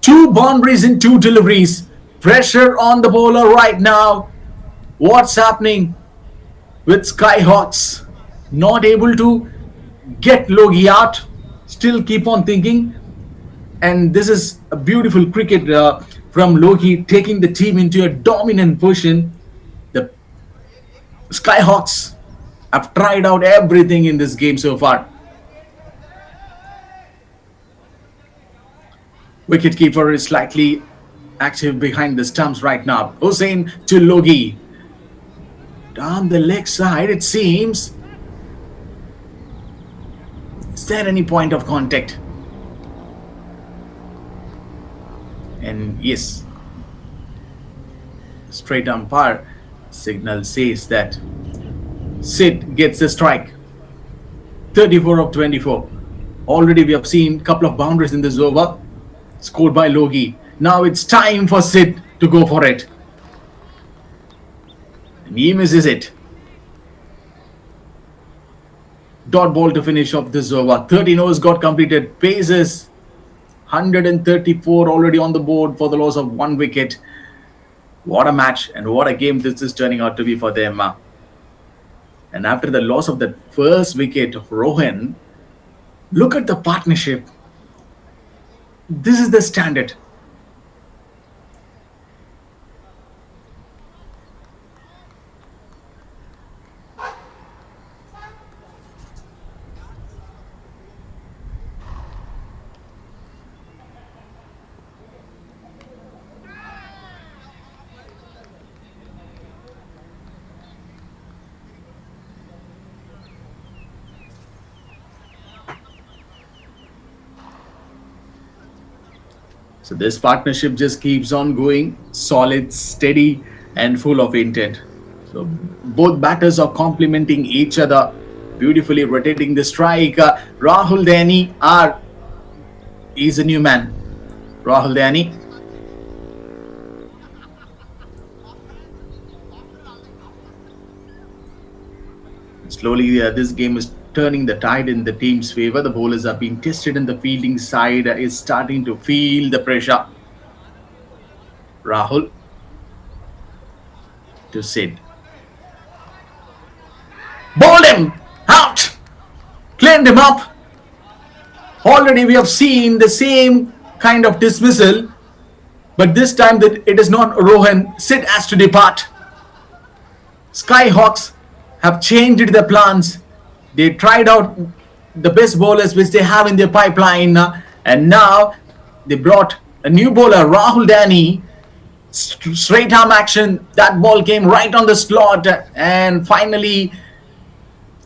Two boundaries in two deliveries. Pressure on the bowler right now. What's happening with Skyhawks? Not able to get Logi out. Still keep on thinking. And this is a beautiful cricket from Logi taking the team into a dominant position. The Skyhawks have tried out everything in this game so far. Wicketkeeper is slightly active behind the stumps right now. Hussain to Logi. Down the leg side, it seems. Is there any point of contact? And yes, straight umpire signal says that Sid gets the strike. 34 of 24. Already we have seen a couple of boundaries in this over scored by Logi. Now it's time for Sid to go for it. And he misses it. Dot ball to finish off this over. 13 overs got completed. Paces 134 already on the board for the loss of one wicket. What a match and what a game this is turning out to be for them. And after the loss of the first wicket of Rohan, look at the partnership. This is the standard. So this partnership just keeps on going, solid, steady, and full of intent. So both batters are complementing each other, beautifully rotating the strike. Rahul Dani is a new man. Rahul Dani. Slowly, this game is turning the tide in the team's favor. The bowlers are being tested, and the fielding side is starting to feel the pressure. Rahul to Sid. Bowled him out, cleaned him up. Already we have seen the same kind of dismissal, but this time that it is not Rohan. Sid has to depart. Skyhawks have changed their plans. They tried out the best bowlers which they have in their pipeline, and now they brought a new bowler, Rahul Dani. Straight arm action. That ball came right on the slot, and finally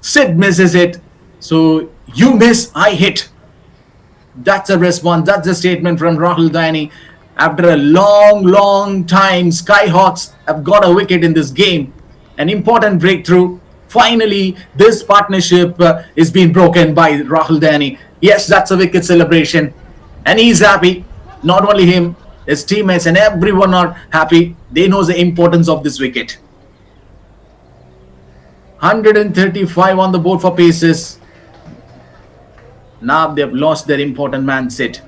Sid misses it. So you miss, I hit. That's a response. That's a statement from Rahul Dani. After a long time, Skyhawks have got a wicket in this game. An important breakthrough. Finally, this partnership is being broken by Rahul Dani. Yes, that's a wicket celebration. And he's happy. Not only him, his teammates and everyone are happy. They know the importance of this wicket. 135 on the board for paces. Now they've lost their important man, Sid.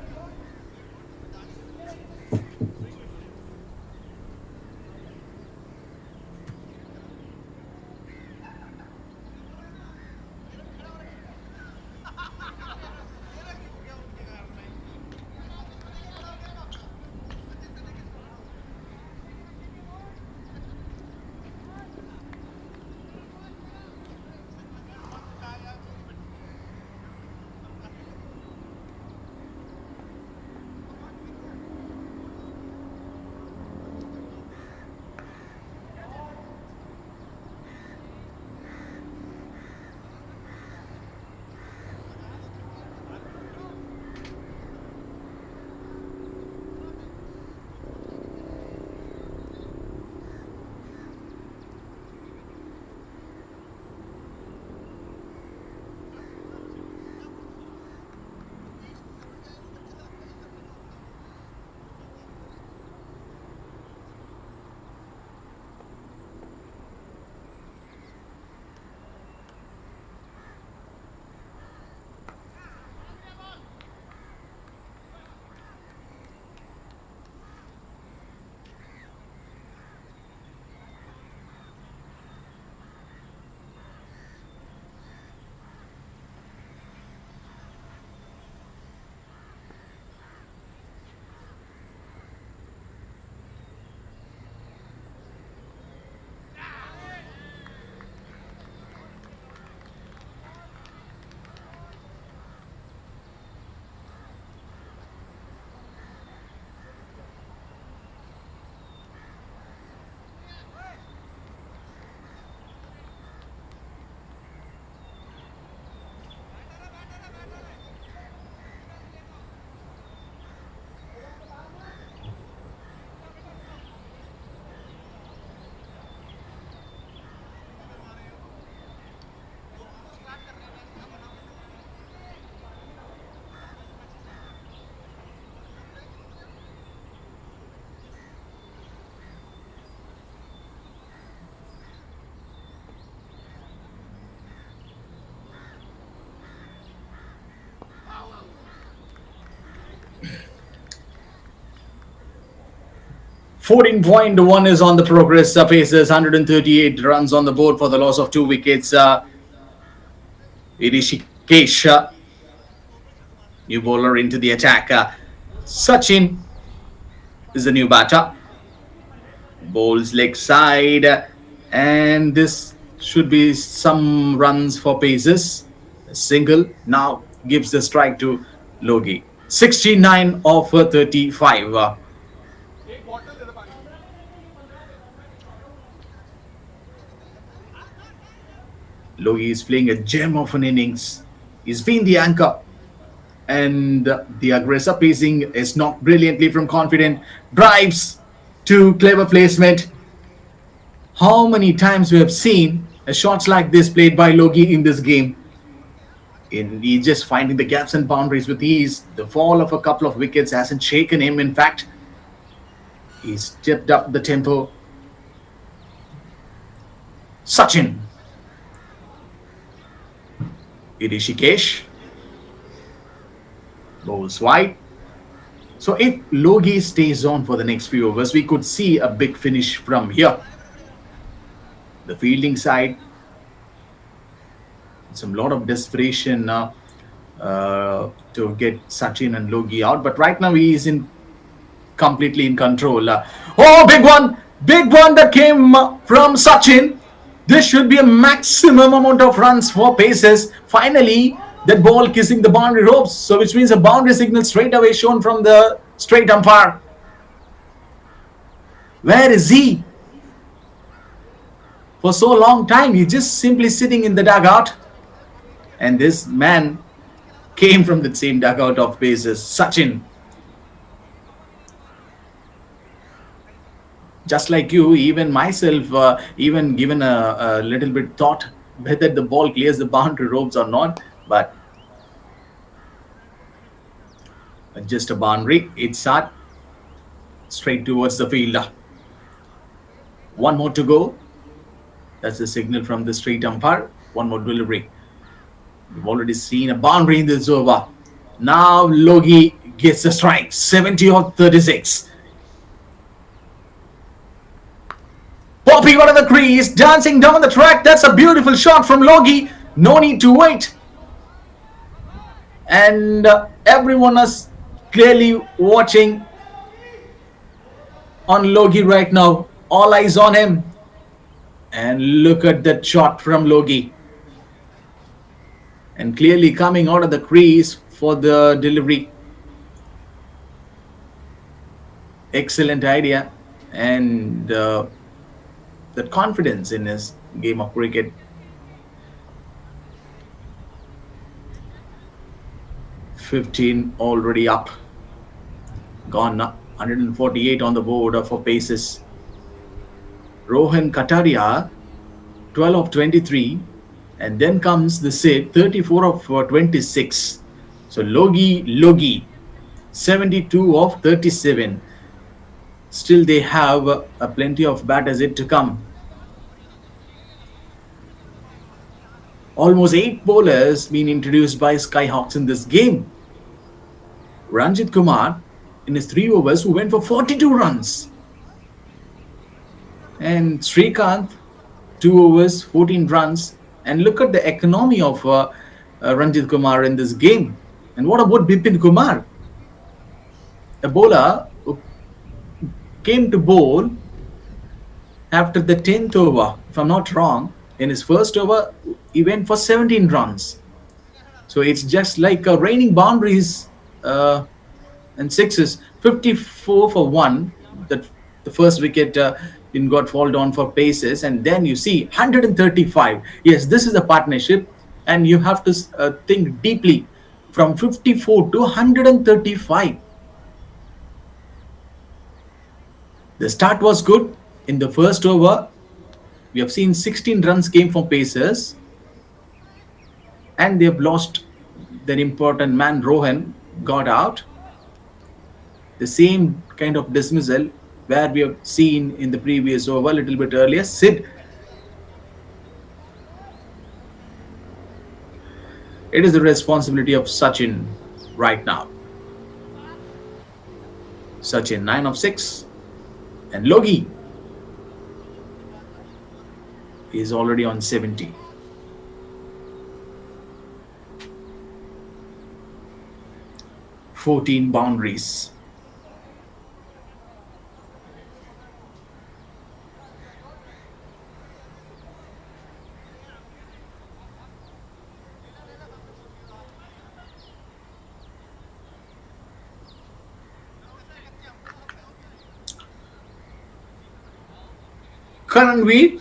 14.1 is on the progress. Pacers 138 runs on the board for the loss of 2 wickets. Irishikesh, new bowler into the attack. Sachin is the new batter. Bowls leg side, and this should be some runs for Pacers. A single now gives the strike to Logie. 69 of 35. Logie is playing a gem of an innings. He's been the anchor, and the aggressor pacing is knocked brilliantly from confident drives to clever placement. How many times we have seen shots like this played by Logie in this game? He's just finding the gaps and boundaries with ease. The fall of a couple of wickets hasn't shaken him. In fact, he's stepped up the tempo. Sachin. Irishikesh. Bowls wide. So if Logie stays on for the next few overs, we could see a big finish from here. The fielding side, some lot of desperation to get Sachin and Logie out, but right now he is completely in control. Oh, big one that came from Sachin. This should be a maximum amount of runs for Pacers. Finally, that ball kissing the boundary ropes, so which means a boundary signal straight away shown from the straight umpire. Where is he? For so long time, he's just simply sitting in the dugout. And this man came from the same dugout of Pacers, Sachin. Just like you, even myself, even given a little bit thought whether the ball clears the boundary ropes or not, but just a boundary. It's shot straight towards the fielder. One more to go. That's the signal from the straight umpire. One more delivery. We've already seen a boundary in this over. Now Logie gets the strike. 70 of 36. Popping out of the crease, dancing down the track. That's a beautiful shot from Logie. No need to wait. And everyone is clearly watching on Logie right now. All eyes on him. And look at that shot from Logie. And clearly coming out of the crease for the delivery. Excellent idea. And that confidence in his game of cricket. $15 already up. Gone up. 148 on the board for Pacers. Rohan Kataria, 12 of 23. And then comes the Sid, 34 of 26. So Logie, 72 of 37. Still they have plenty of batters yet to come. Almost 8 bowlers being introduced by Skyhawks in this game. Ranjit Kumar in his 3 overs who went for 42 runs. And Srikanth, 2 overs, 14 runs. And look at the economy of Ranjit Kumar in this game. And what about Bipin Kumar? A bowler who came to bowl after the 10th over, if I'm not wrong. In his first over, he went for 17 runs. So it's just like raining boundaries and sixes. 54 for 1. That the first wicket got fall down for Pacers, and then you see 135. Yes, this is a partnership, and you have to think deeply. From 54 to 135. The start was good. In the first over, we have seen 16 runs came from Pacers, and they have lost their important man. Rohan got out. The same kind of dismissal where we have seen in the previous over a little bit earlier. Sid. It is the responsibility of Sachin right now. Sachin, 9 of 6. And Logi is already on 70. 14 boundaries. Karanveer,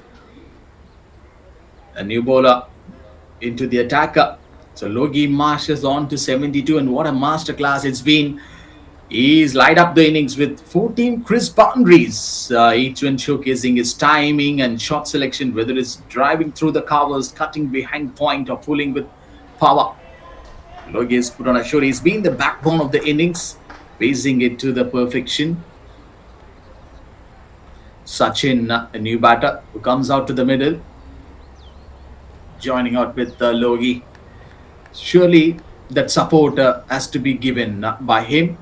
a new bowler into the attacker. So Logi marches on to 72, and what a masterclass it's been. He's light up the innings with 14 crisp boundaries, each one showcasing his timing and shot selection, whether it's driving through the covers, cutting behind point, or pulling with power. Logi has put on a show. He's been the backbone of the innings, pacing it to the perfection. Sachin, a new batter who comes out to the middle, joining out with Logi. Surely that support has to be given by him.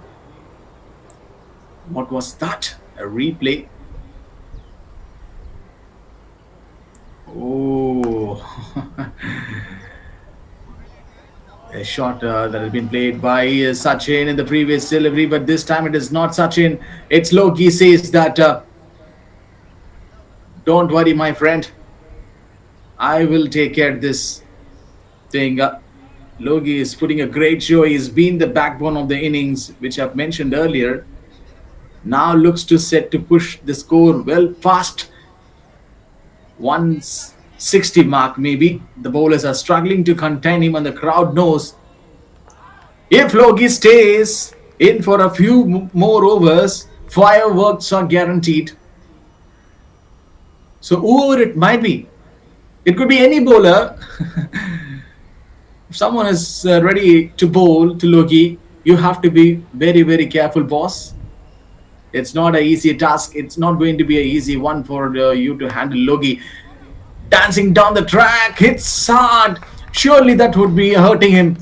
What was that? A replay. Oh, a shot that has been played by Sachin in the previous delivery, but this time it is not Sachin. It's Logi says that, don't worry, my friend. I will take care of this thing. Logi is putting a great show. He's been the backbone of the innings, which I've mentioned earlier. Now looks to set to push the score well past 160 mark maybe. The bowlers are struggling to contain him, and the crowd knows if Logi stays in for a few more overs, fireworks are guaranteed. So whoever it might be, it could be any bowler. If someone is ready to bowl to Logi, you have to be very, very careful, boss. It's not an easy task. It's not going to be an easy one for you to handle. Logi dancing down the track, hits hard. Surely that would be hurting him.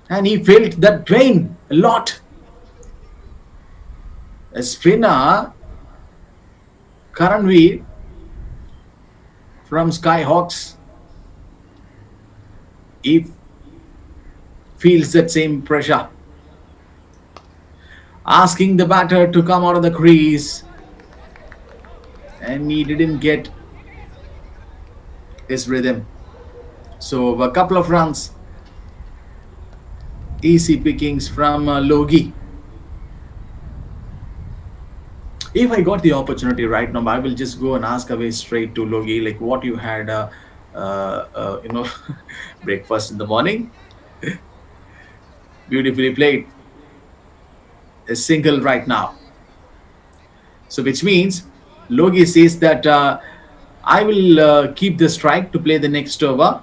And he felt that pain a lot. A spinner, Karanveer from Skyhawks, he feels that same pressure. Asking the batter to come out of the crease, and he didn't get his rhythm. So a couple of runs, easy pickings from Logi. If I got the opportunity right now, I will just go and ask away straight to Logi, like what you had, breakfast in the morning. Beautifully played. A single right now. So which means Logi says that I will keep the strike to play the next over.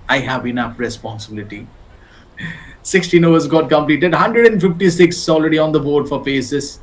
I have enough responsibility. 16 overs got completed. 156 already on the board for paces.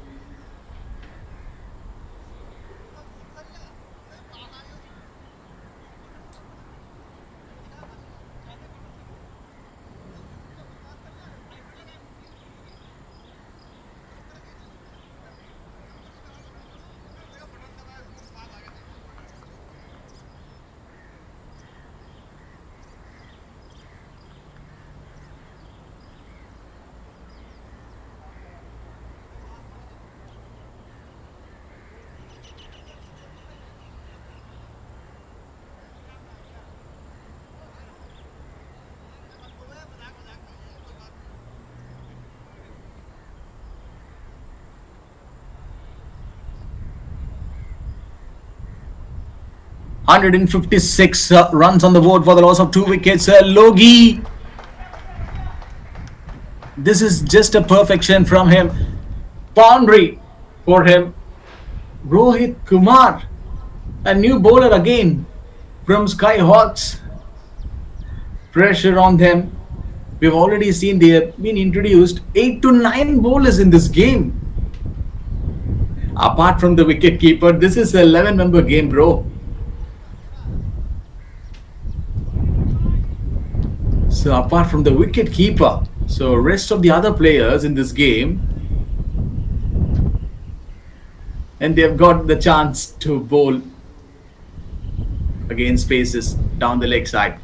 Hundred and 56 runs on the board for the loss of 2 wickets. Logi, this is just a perfection from him. Boundary for him. Rohit Kumar, a new bowler again from Skyhawks. Pressure on them. We've already seen they have been introduced 8 to 9 bowlers in this game. Apart from the wicket keeper, this is an 11-member game, bro. So apart from the wicket keeper, so rest of the other players in this game and they've got the chance to bowl against paces down the leg side.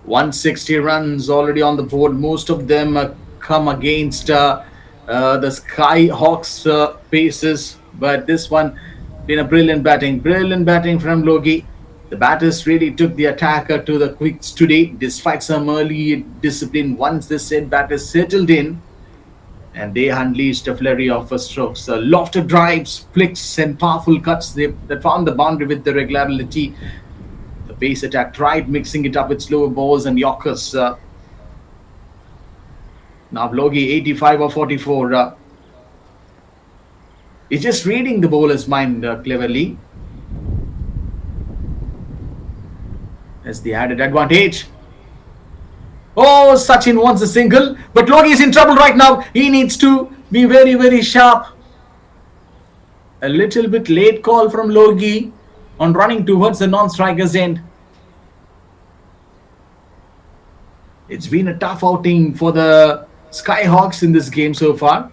160 runs already on the board. Most of them come against the Skyhawks paces, but this one been a brilliant batting from Logie. The batters really took the attacker to the quicks today, despite some early discipline. Once the said batters settled in, and they unleashed a flurry of strokes. Lofted drives, flicks, and powerful cuts that found the boundary with the regularity. The pace attack tried mixing it up with slower balls and Yorkers. Now Logie 85 or 44. He's just reading the bowler's mind cleverly as the added advantage. Oh, Sachin wants a single, but Logie is in trouble right now. He needs to be very, very sharp. A little bit late call from Logie on running towards the non-striker's end. It's been a tough outing for the Skyhawks in this game so far,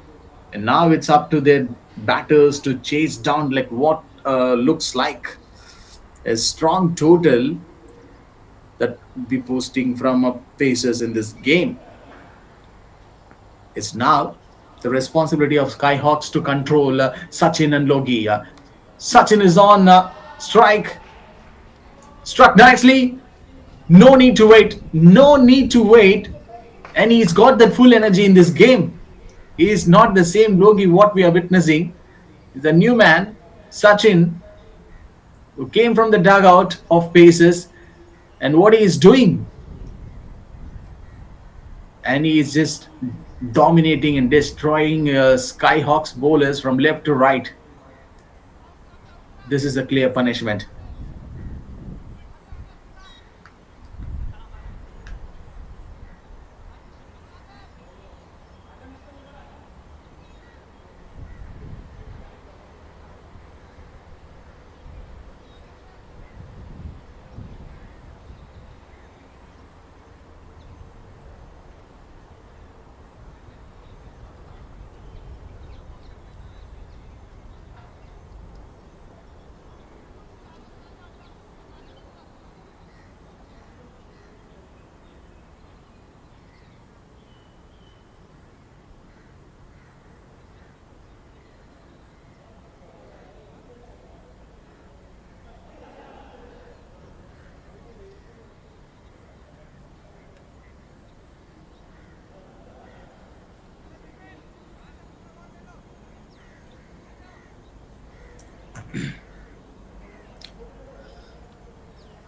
and now it's up to their batters to chase down like what looks like a strong total that be posting from Pacers in this game. It's now the responsibility of Skyhawks to control Sachin and Logie. Sachin is on strike, struck nicely. No need to wait. No need to wait. And he's got that full energy in this game. He is not the same Logie what we are witnessing. He's a new man, Sachin, who came from the dugout of Pacers, and what he is doing. And he is just dominating and destroying Skyhawks bowlers from left to right. This is a clear punishment.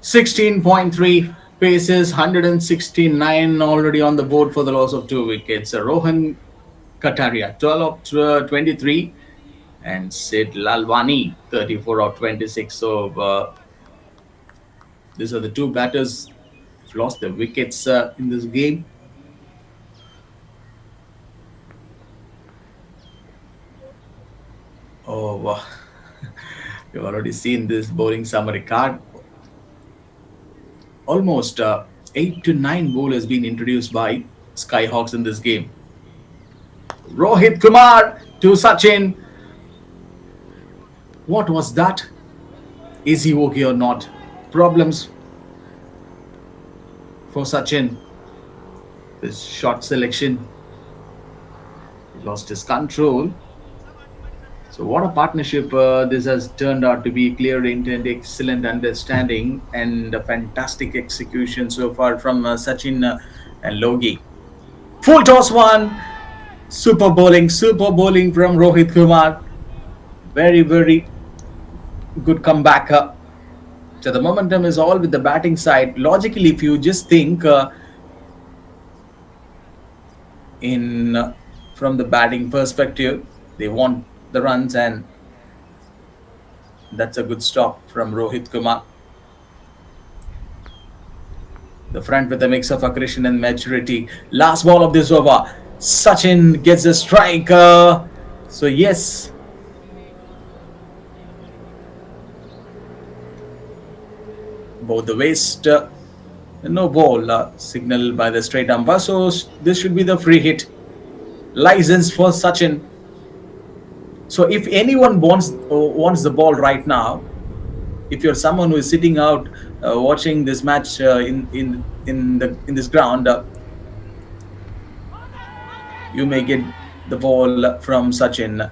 (16.3 paces, 169 already on the board for the loss of 2 wickets. Rohan Kataria 12 of 23, and Sid Lalwani 34 of 26. So these are the two batters who've lost their wickets in this game. Oh, wow. You've already seen this bowling summary card. Almost 8 to 9 bowlers being introduced by Skyhawks in this game. Rohit Kumar to Sachin. What was that? Is he okay or not? Problems for Sachin. This shot selection. He lost his control. So what a partnership this has turned out to be. Clear intent, excellent understanding, and a fantastic execution so far from Sachin and Logie. Full toss one. Super bowling from Rohit Kumar. Very, very good comeback. So the momentum is all with the batting side. Logically, if you just think from the batting perspective, they want the runs, and that's a good stop from Rohit Kumar. The front with a mix of aggression and maturity. Last ball of this over. Sachin gets a strike. So yes, both the waist. No ball signal by the straight umpire. So this should be the free hit license for Sachin. So if anyone wants the ball right now, if you're someone who is sitting out watching this match in this ground, you may get the ball from Sachin.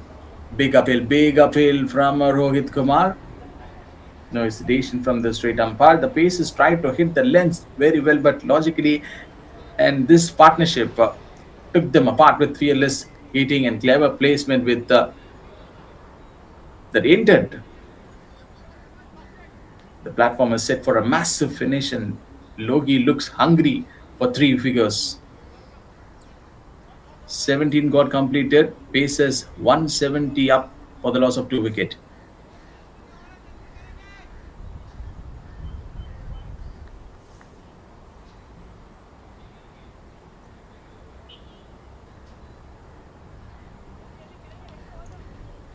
Big uphill from Rohit Kumar. No hesitation from the straight umpire. The pace is tried to hit the length very well, but logically, and this partnership took them apart with fearless hitting and clever placement with the intent. The platform is set for a massive finish, and Logi looks hungry for three figures. 17 got completed, paces 170 up for the loss of 2 wicket.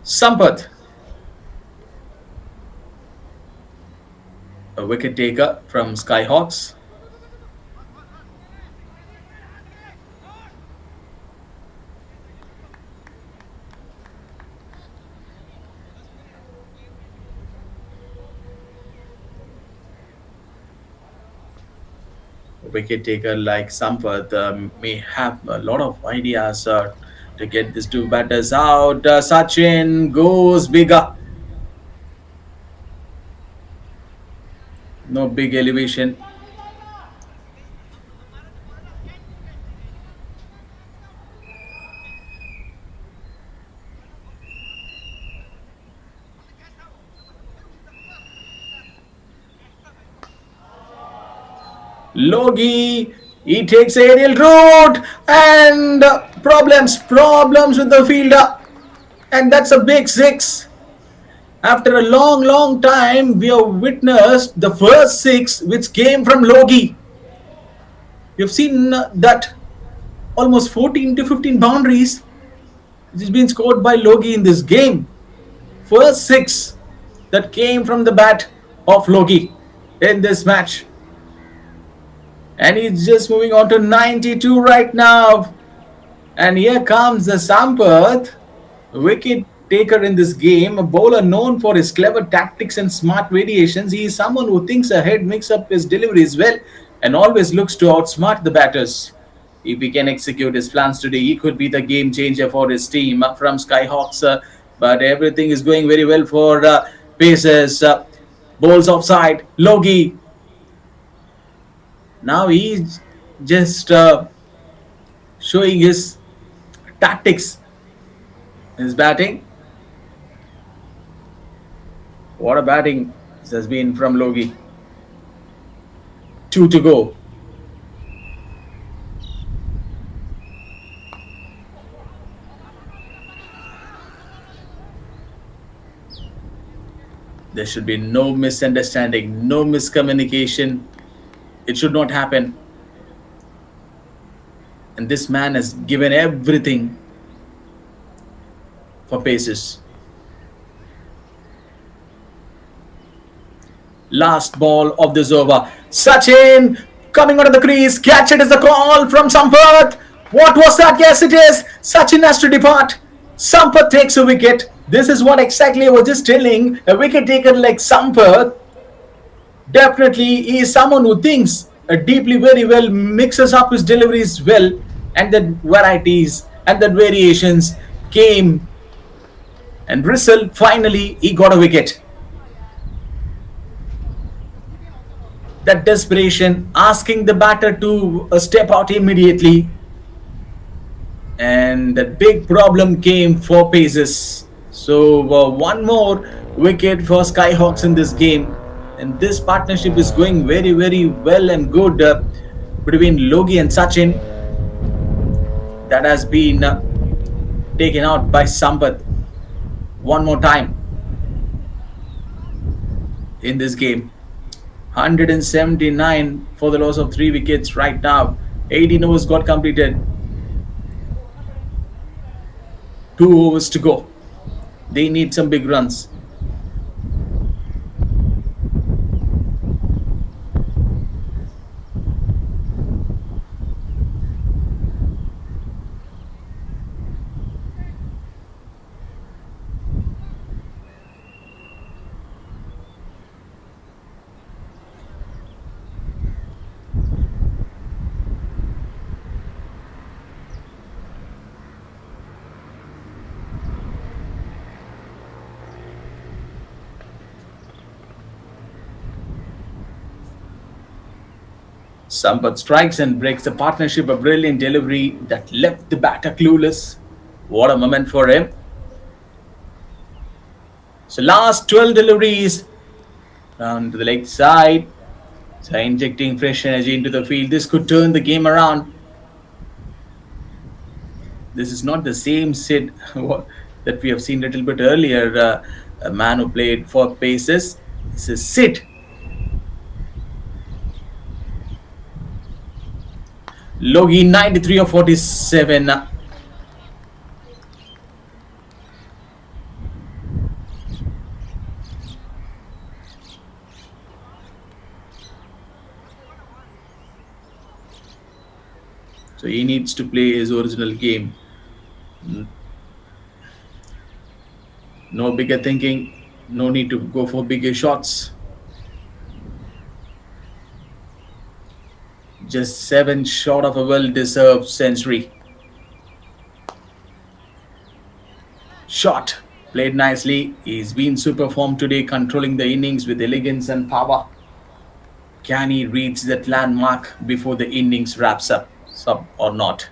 Sampath, a wicket taker from Skyhawks. A wicket taker like Sampath may have a lot of ideas to get these two batters out. Sachin goes bigger. No big elevation. Logi, he takes aerial route and problems with the fielder. And that's a big six. After a long time, we have witnessed the first six which came from Logi. We've seen that almost 14 to 15 boundaries which has been scored by Logi in this game. First six that came from the bat of Logi in this match. And he's just moving on to 92 right now. And here comes the Sampath, wicket taker in this game, a bowler known for his clever tactics and smart variations. He is someone who thinks ahead, mix up his deliveries well, and always looks to outsmart the batters. If he can execute his plans today, he could be the game changer for his team from Skyhawks. But everything is going very well for Pacers. Bowls offside. Logi. Now he's just showing his tactics. His batting. What a batting this has been from Logi. 2 to go. There should be no misunderstanding, no miscommunication. It should not happen. And this man has given everything for Pacers. Last ball of this over. Sachin coming out of the crease. Catch it is a call from Sampath. What was that? Yes, it is. Sachin has to depart. Sampath takes a wicket. This is what exactly I was just telling. A wicket taker like Sampath definitely is someone who thinks deeply very well, mixes up his deliveries well, and that varieties and that variations came and bristled. Finally, he got a wicket. That desperation, asking the batter to step out immediately. And that big problem came for Pacers. So one more wicket for Skyhawks in this game. And this partnership is going very well and good between Logi and Sachin. That has been taken out by Sampath one more time in this game. 179 for the loss of 3 wickets right now. 18 overs got completed. Two overs to go. They need some big runs. Sampath strikes and breaks the partnership. A brilliant delivery that left the batter clueless. What a moment for him. So last 12 deliveries down to the leg side. So injecting fresh energy into the field. This could turn the game around. This is not the same Sid that we have seen a little bit earlier. A man who played for paces. This is Sid. Logi 93 of 47. So he needs to play his original game. No bigger thinking. No need to go for bigger shots. Just 7 short of a well-deserved century. Shot. Played nicely. He's been super form today, controlling the innings with elegance and power. Can he reach that landmark before the innings wraps up? Sub or not?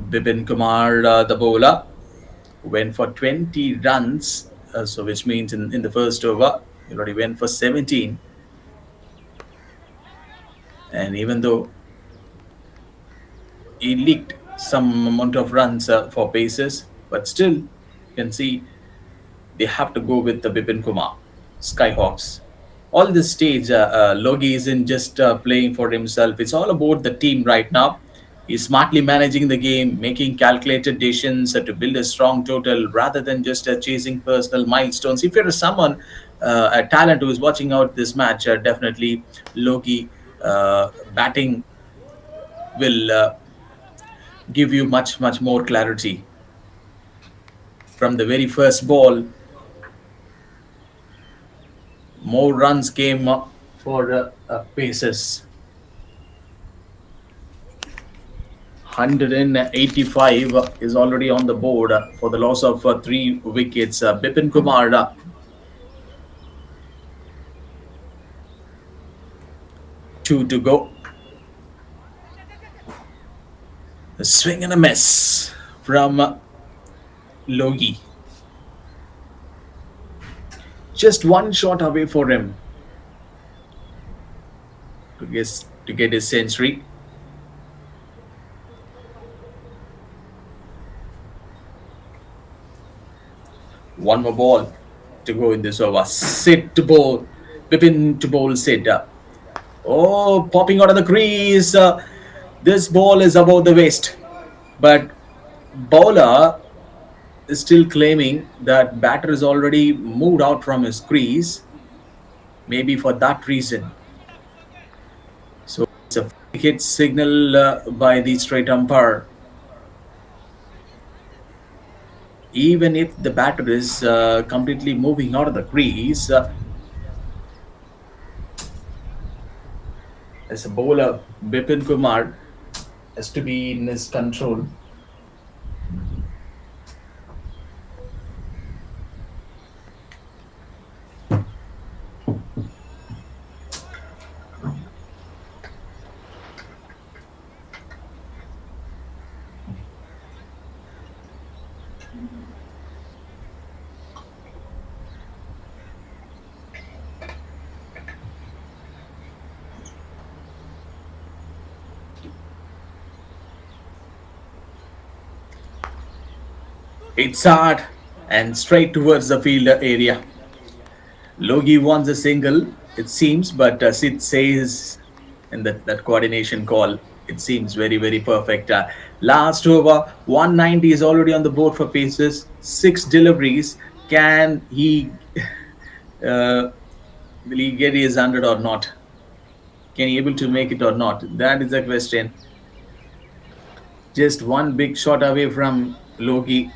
Bipin Kumar, the bowler, went for 20 runs, so which means in the first over, he already went for 17. And even though he leaked some amount of runs for paces, but still, you can see they have to go with the Bipin Kumar, Skyhawks. All this stage, Logi isn't just playing for himself. It's all about the team right now. He's smartly managing the game, making calculated decisions to build a strong total rather than just chasing personal milestones. If you're someone, a talent who is watching out this match, definitely Logi batting will give you much more clarity. From the very first ball, more runs came for paces. 185 is already on the board for the loss of 3 wickets. Bipin Kumar, 2 to go. A swing and a miss from Logi. Just one shot away for him to get his century. One more ball to go in this over. Sid to bowl. Bipin to bowl Sid. Oh, popping out of the crease. This ball is above the waist. But bowler is still claiming that batter is already moved out from his crease. Maybe for that reason. So it's a hit signal by the straight umpire. Even if the batter is completely moving out of the crease, as a bowler, Bipin Kumar has to be in his control. It's hard and straight towards the fielder area. Logie wants a single, it seems, but Sid says in that coordination call, it seems very, very perfect. Last over, 190 is already on the board for paces, six deliveries. Can he, uh, will he get his 100 or not? Can he able to make it or not? That is the question. Just one big shot away from Logie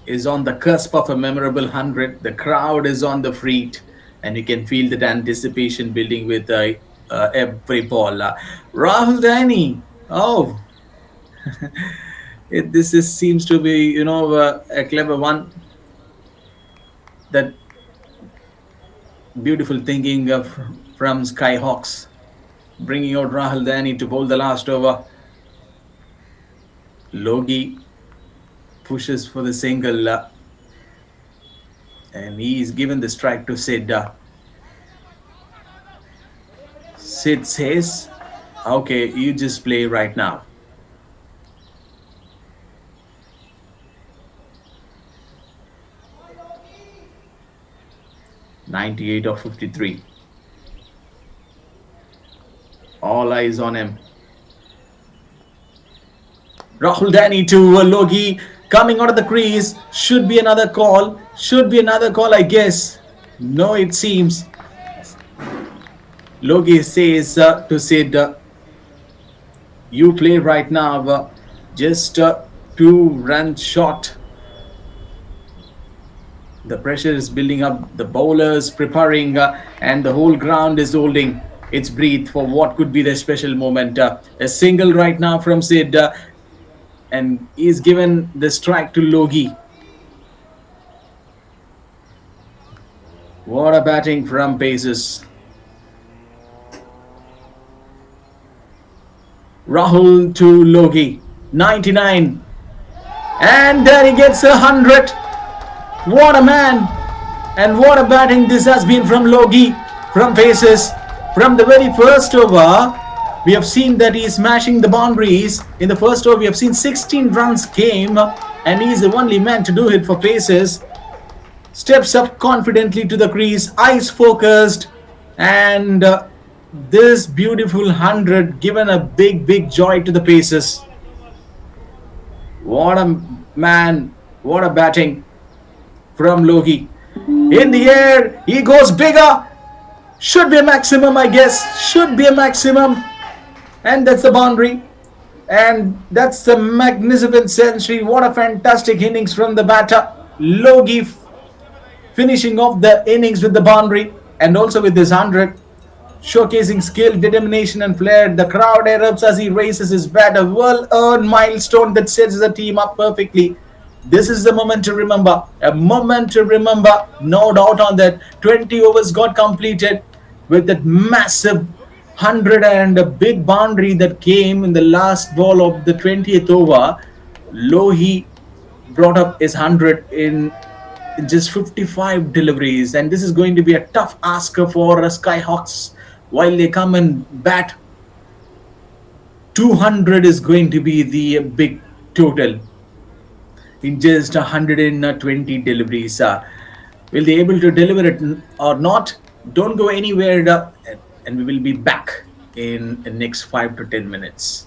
is on the cusp of a memorable 100. The crowd is on the feet, and you can feel that anticipation building with every ball. Rahul Dani, oh, seems to be a clever one. That beautiful thinking from Skyhawks, bringing out Rahul Dani to bowl the last over. Logie pushes for the single, and he is given the strike to Sid. Sid says, "Okay, you just play right now." 98 of 53. All eyes on him. Rahul Dani to Logie coming out of the crease. Should be another call. Should be another call, I guess. No, it seems. Logie says to Sid, you play right now. Just 2 runs short. The pressure is building up. The bowlers preparing, and the whole ground is holding its breath for what could be the special moment. A single right now from Sid, and he's given the strike to Logie. What a batting from paces. Rahul to Logie, 99. And there he gets 100. What a man. And what a batting this has been from Logie, from paces. From the very first over, we have seen that he is smashing the boundaries. In the first over, we have seen 16 runs came, and he is the only man to do it for paces. Steps up confidently to the crease, eyes focused, and this beautiful 100 given a big joy to the paces. What a man, what a batting from Logie. In the air, he goes bigger. Should be a maximum, I guess. Should be a maximum. And that's the boundary. And that's the magnificent century. What a fantastic innings from the batter. Logie finishing off the innings with the boundary and also with this 100. Showcasing skill, determination, and flair. The crowd erupts as he raises his bat. A well-earned milestone that sets the team up perfectly. This is the moment to remember. A moment to remember. No doubt on that. 20 overs got completed with that massive 100 and a big boundary that came in the last ball of the 20th over. Logie brought up his 100 in just 55 deliveries, and this is going to be a tough ask for Skyhawks while they come and bat. 200 is going to be the big total in just 120 deliveries. Will they able to deliver it or not? Don't go anywhere, and we will be back in the next 5 to 10 minutes.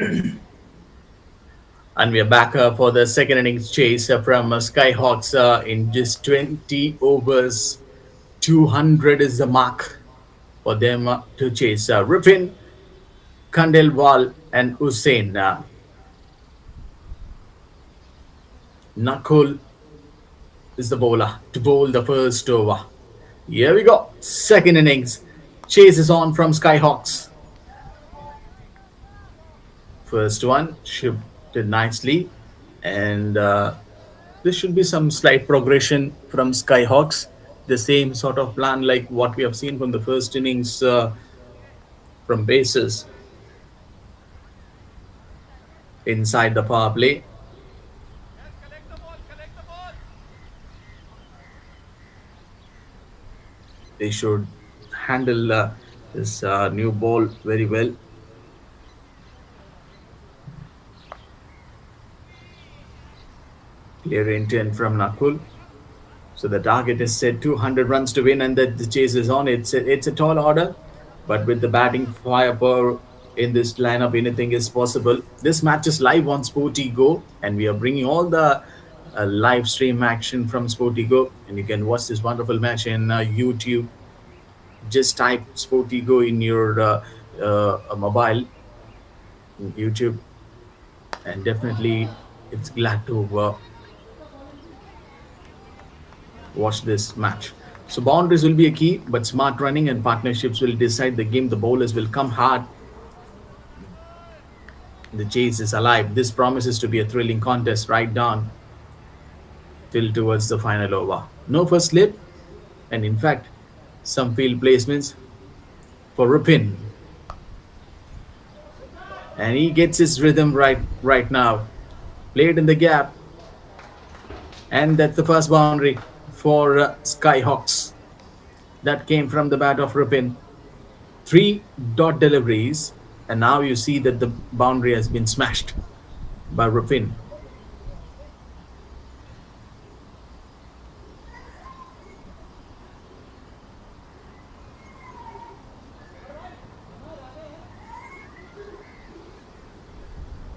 And we are back for the second innings chase from Skyhawks in just 20 overs. 200 is the mark for them to chase. Ripin, Kandelwal, and Hussein. Nakul is the bowler to bowl the first over. Here we go. Second innings. Chase is on from Skyhawks. First one shifted nicely. And there should be some slight progression from Skyhawks. The same sort of plan like what we have seen from the first innings from bases inside the power play. They should handle this new ball very well. Clear intent from Nakul. So the target is set 200 runs to win, and that the chase is on. It's a tall order, but with the batting firepower in this lineup, anything is possible. This match is live on SportyGo, and we are bringing all the live stream action from SportyGo, and you can watch this wonderful match in YouTube. Just type SportyGo in your mobile in YouTube, and definitely it's glad to watch this match. So boundaries will be a key, but smart running and partnerships will decide the game. The bowlers will come hard. The chase is alive. This promises to be a thrilling contest right down till towards the final over. No first slip, and in fact, some field placements for Rupin. And he gets his rhythm right now. Played in the gap, and that's the first boundary for Skyhawks. That came from the bat of Rupin. Three dot deliveries, and now you see that the boundary has been smashed by Rupin.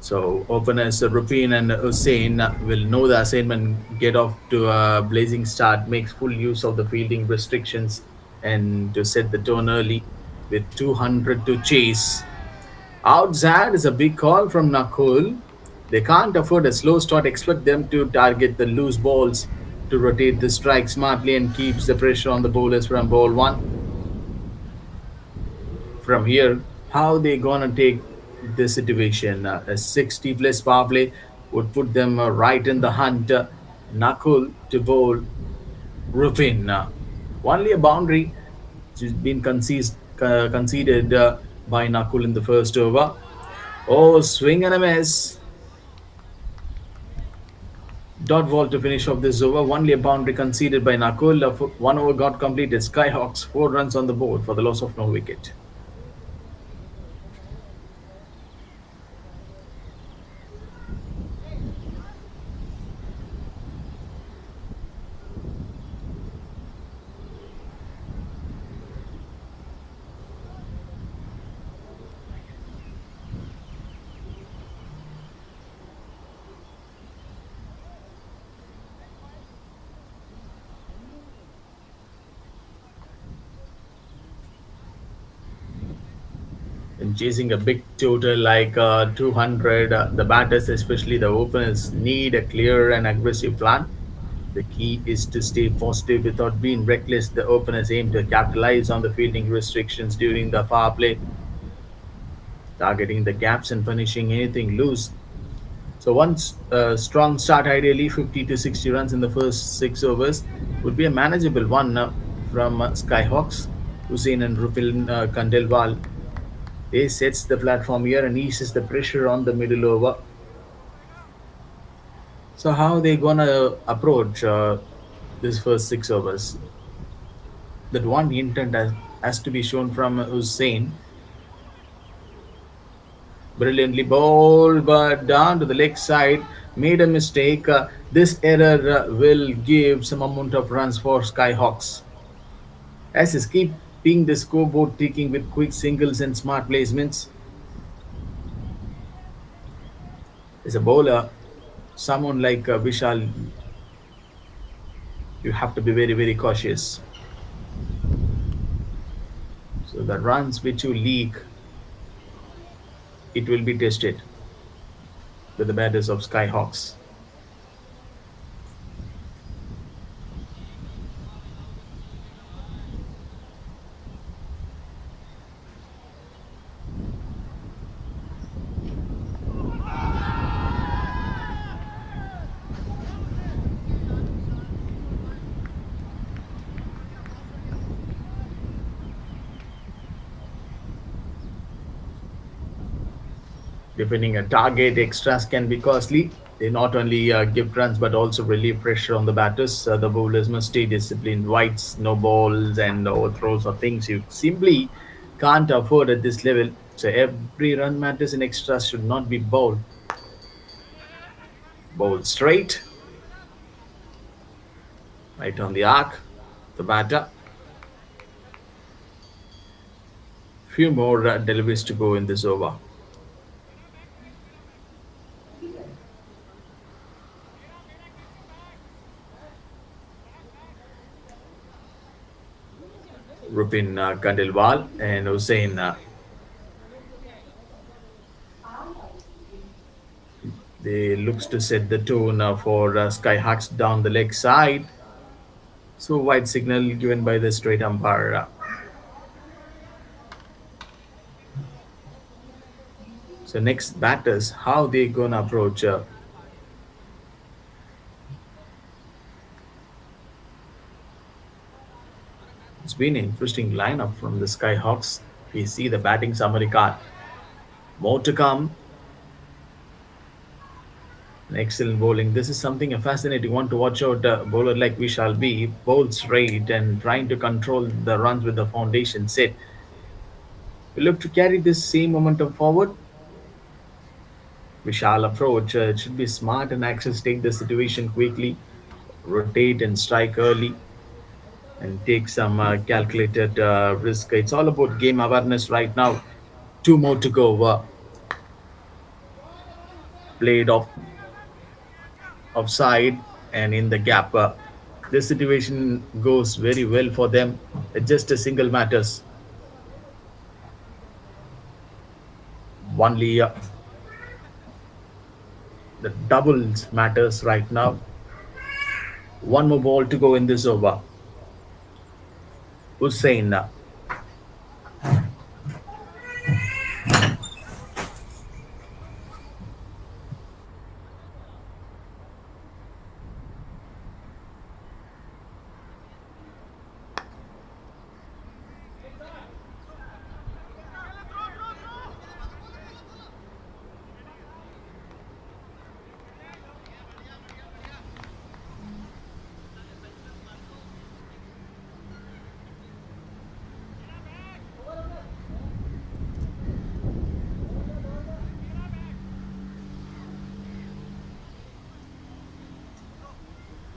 So openers Rupin and Hussein will know the assignment, get off to a blazing start, makes full use of the fielding restrictions, and to set the tone early with 200 to chase. Outside is a big call from Nakul. They can't afford a slow start. Expect them to target the loose balls to rotate the strike smartly and keeps the pressure on the bowlers from ball one. From here, how they gonna take this situation? A 60 plus power play would put them right in the hunt. Nakul to bowl Rupin. Only a boundary which has been conceded by Nakul in the first over. Oh, swing and a miss. Dot ball to finish off this over. Only a boundary conceded by Nakul. One over got completed. Skyhawks 4 runs on the board for the loss of no wicket. And chasing a big total like 200, the batters, especially the openers, need a clear and aggressive plan. The key is to stay positive without being reckless. The openers aim to capitalize on the fielding restrictions during the power play, targeting the gaps and punishing anything loose. So once a strong start, ideally 50 to 60 runs in the first 6 overs, would be a manageable one from Skyhawks. Hussein and Rupil Kandelwal. They sets the platform here and eases the pressure on the middle over. So how they gonna approach this first 6 overs? That one intent has to be shown from Hussein. Brilliantly bowled, but down to the leg side. Made a mistake. This error will give some amount of runs for Skyhawks. As is keeping the scoreboard ticking with quick singles and smart placements. As a bowler, someone like Vishal, you have to be very, very cautious. So the runs which you leak, it will be tested with the batters of Skyhawks. Defending a target, extras can be costly. They not only give runs but also relieve pressure on the batters. The bowlers must stay disciplined. Wides, no balls, and overthrows are things you simply can't afford at this level. So every run matters in extras should not be bowled. Bowled straight, right on the arc. The batter. Few more deliveries to go in this over. Rupin Kandelwal and Hussein. They looks to set the tone for Skyhawks down the leg side. So wide signal given by the straight umpire. So next batters, how they gonna approach? It's been an interesting lineup from the Skyhawks. We see the batting summary card. More to come. An excellent bowling. This is something a fascinating one to watch out. Bowler like we shall be bowls straight and trying to control the runs with the foundation set. We look to carry this same momentum forward. Vishal approach. It should be smart and access take the situation quickly, rotate and strike early, and take some calculated risk. It's all about game awareness right now. Two more to go. Played offside and in the gap. This situation goes very well for them. Just a single matters. Only the doubles matters right now. One more ball to go in this over. Hussein.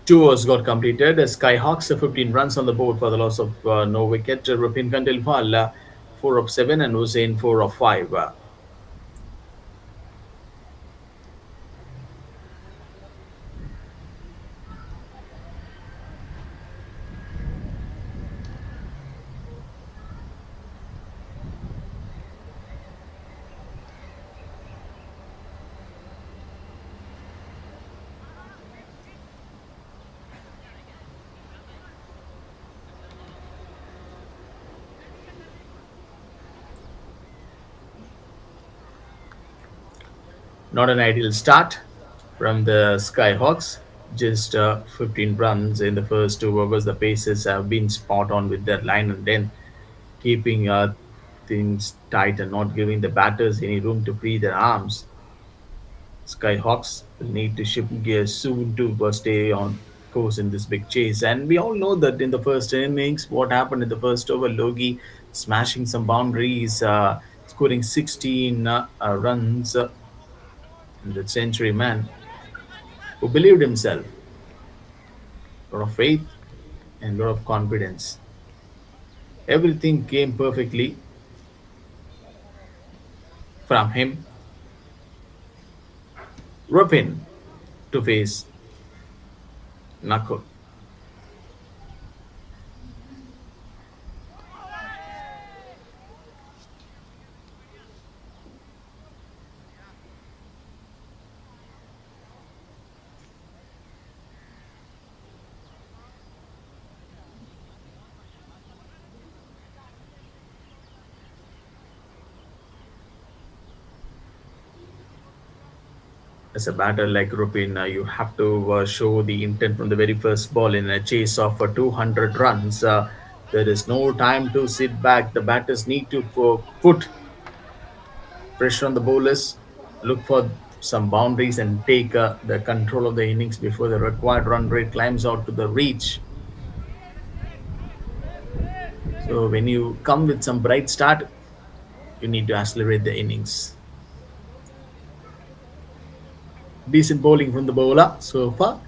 Two overs got completed. Skyhawks 15 runs on the board for the loss of no wicket. Rupin Kandilwal 4 of 7 and Hussein 4 of 5. Not an ideal start from the Skyhawks. Just 15 runs in the first two overs. The paces have been spot on with their line and then keeping things tight and not giving the batters any room to free their arms. Skyhawks will need to shift gears soon to stay on course in this big chase. And we all know that in the first innings, what happened in the first over, Logie smashing some boundaries, scoring 16 runs, and the century man who believed himself, a lot of faith and a lot of confidence. Everything came perfectly from him. Rupin to face Nakul. As a batter like Rupin, you have to show the intent from the very first ball in a chase of 200 runs. There is no time to sit back. The batters need to put pressure on the bowlers, look for some boundaries, and take the control of the innings before the required run rate climbs out to the reach. So when you come with some bright start, you need to accelerate the innings. Decent bowling from the bowler so far.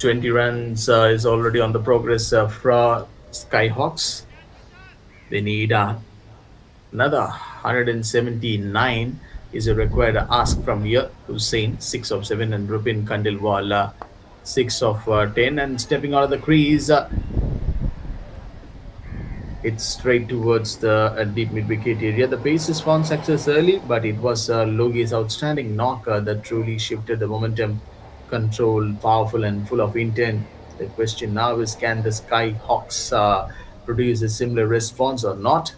20 runs is already on the progress for Skyhawks. They need another 179 is a required ask from here. Hussein, 6 of 7, and Rupin Kandilwal, 6 of 10. And stepping out of the crease, it's straight towards the deep mid wicket area. The pace is found success early, but it was Logi's outstanding knocker that truly shifted the momentum. Controlled, powerful, and full of intent. The question now is, can the Skyhawks produce a similar response or not?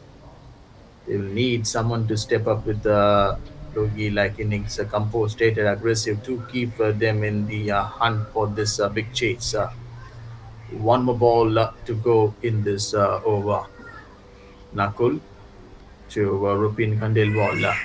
They will need someone to step up with the Logi like innings, composed, stated, aggressive to keep them in the hunt for this big chase. One more ball to go in this over. Nakul to Rupin Khandelwal.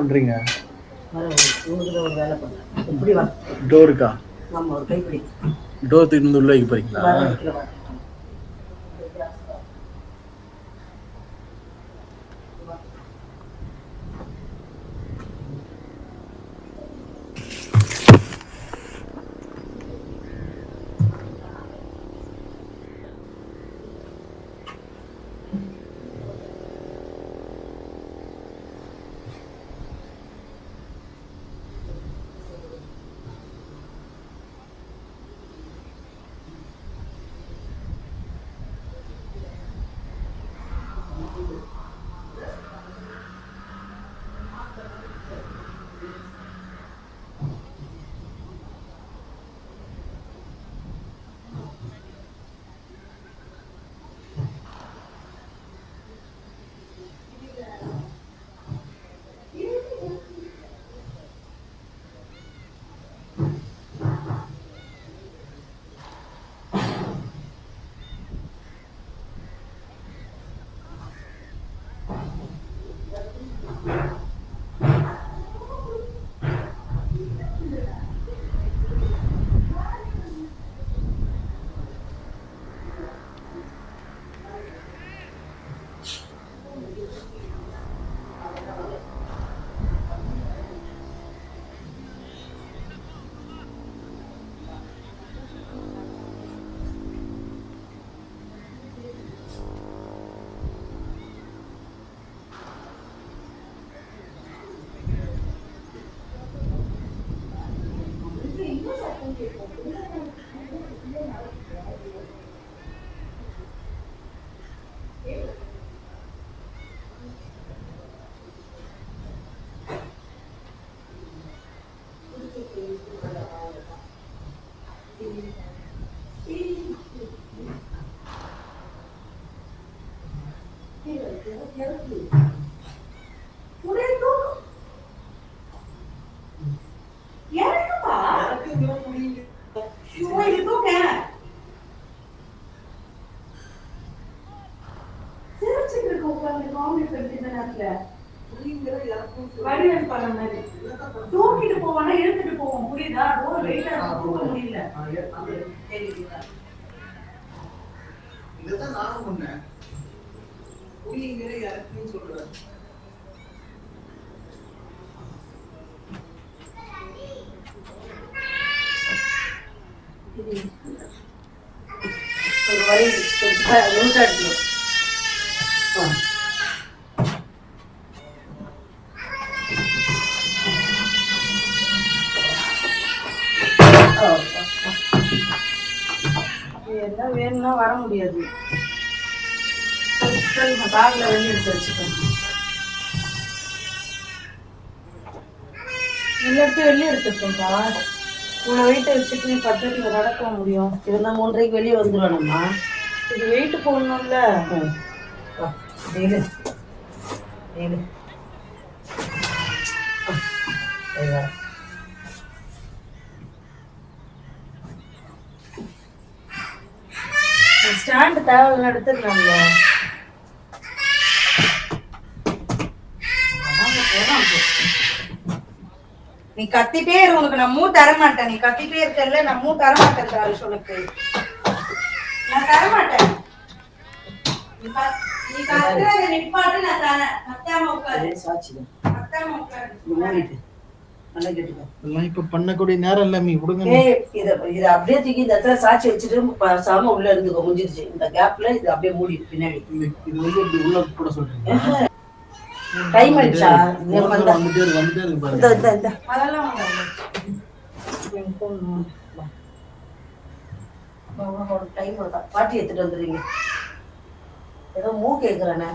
பண்றீங்க? ஒரு வேலை பண்றேன். எப்படி வா? டோருக்கா? நம்ம ஒரு கைப்பிடி door திறந்து உள்ள வைக்க போறீங்களா? தூக்கிட்டு போவானா எடுத்துட்டு போவோம். புரியுதா? தூக்க முடியல. இதுதான் நானும் சொன்னேன். புரியுங்கிற யாருக்குன்னு சொல்றேன். ஒரு வழி என்ன வேணும்னா வர முடியாது. பேக்ல வெளியே எடுத்து வச்சுக்கேன். வெளியே எடுத்துருக்கோம்ப்பா. உன்னை வெயிட்டை வச்சுட்டு நீ 10 நடக்க முடியும். இருந்தா 3:30 வெளியே வந்துடணும்மா. இது வெயிட் போடணும்ல. ஸ்டாண்ட் தேவையான எடுத்துக்கலாம்ல. நீ கத்திட்டே இரு. உனக்கு நான் தர மாட்டேன். நீ கத்திட்டே இருக்கல, நான் தர மாட்டேன். தாரிஷ் உனக்கு நான் தர மாட்டேன். நீ கத்துறத நிப்பாட்டு, நான் தரேன். கத்தாம உட்காரு. சாட்சிதான். கத்தாம உட்காரு. நல்லா கேட்டுக்கோ. எல்லாம் இப்ப பண்ணக்கூடிய நேரம் இல்ல. மீ விடுங்க. இத அப்படியே தூக்கி இந்த இடத்துல சாட்சி வச்சுட்டு சாம உள்ள இருந்துக்கோ. முடிஞ்சிருச்சு. இந்த கேப்ல இது அப்படியே மூடி பின்னாடி. இது வந்து இப்படி உள்ள கூட சொல்றீங்க. டைம் ஆயிடுச்சா? வந்துட்டே இருக்கு பாருங்க. அதெல்லாம் டைம் பாட்டி எடுத்துட்டு வந்துடுறீங்க. ஏதோ கேக்குறானே.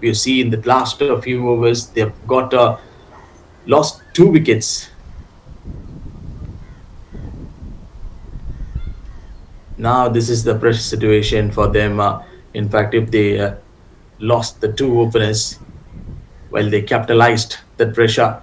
You see, in the last few overs, they've got lost 2 wickets. Now this is the pressure situation for them. In fact, if they lost the 2 openers, well, they capitalized that pressure.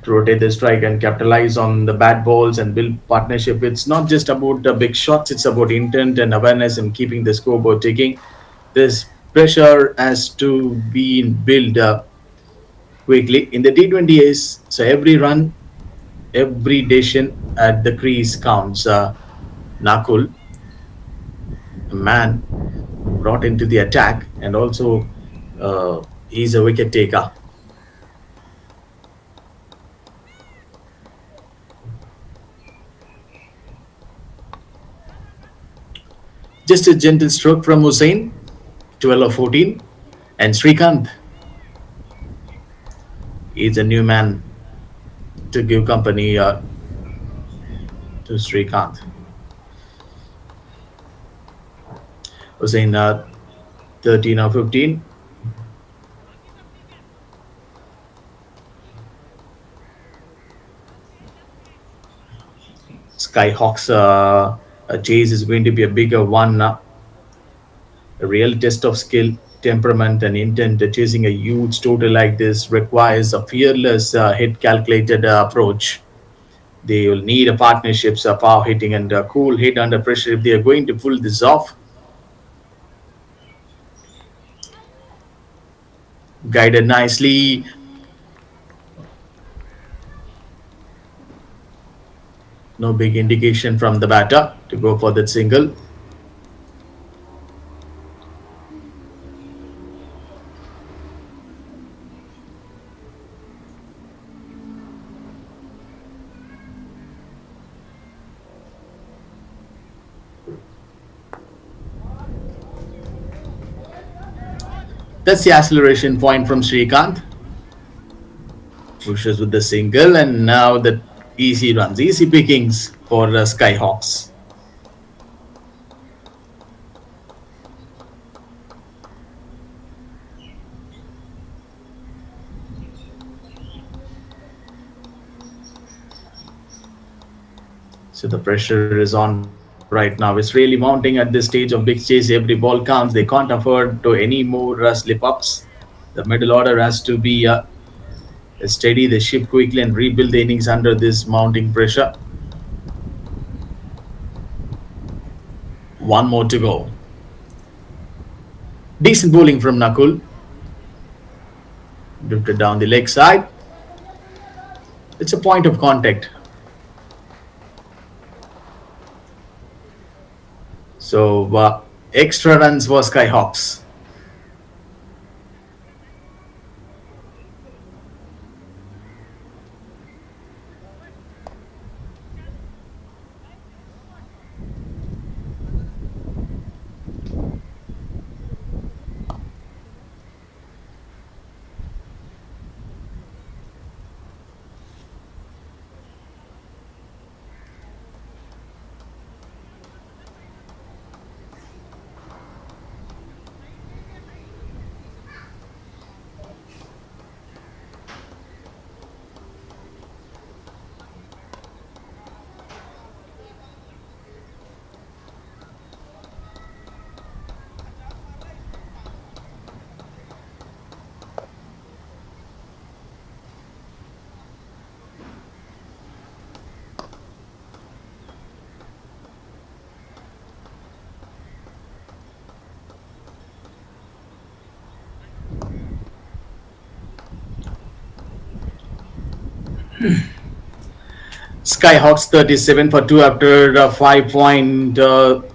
To rotate the strike and capitalize on the bad balls and build partnership. It's not just about the big shots, it's about intent and awareness and keeping the scoreboard ticking. This pressure has to be built quickly. In the T20 is so every run, every decision at the crease counts. Nakul, a man brought into the attack, and also he's a wicket taker. Just a gentle stroke from Hussain, 12 or 14. And Srikanth is a new man to give company to Srikanth. Hussain, 13 or 15. Skyhawks chase is going to be a bigger one. A real test of skill, temperament, and intent. Chasing a huge total like this requires a fearless, hit calculated approach. They will need a partnerships, a power hitting, and a cool hit under pressure if they are going to pull this off. Guided nicely. No big indication from the batter to go for that single. That's the acceleration point from Srikanth. Pushes with the single, and now the easy runs, easy pickings for Skyhawks. So the pressure is on right now. It's really mounting at this stage of big chase. Every ball counts. They can't afford to any more slip ups. The middle order has to be steady the ship quickly and rebuild the innings under this mounting pressure. One more to go. Decent bowling from Nakul. Drifted down the leg side. It's a point of contact. So extra runs for Skyhawks. Skyhawks 37 for 2 after 5.3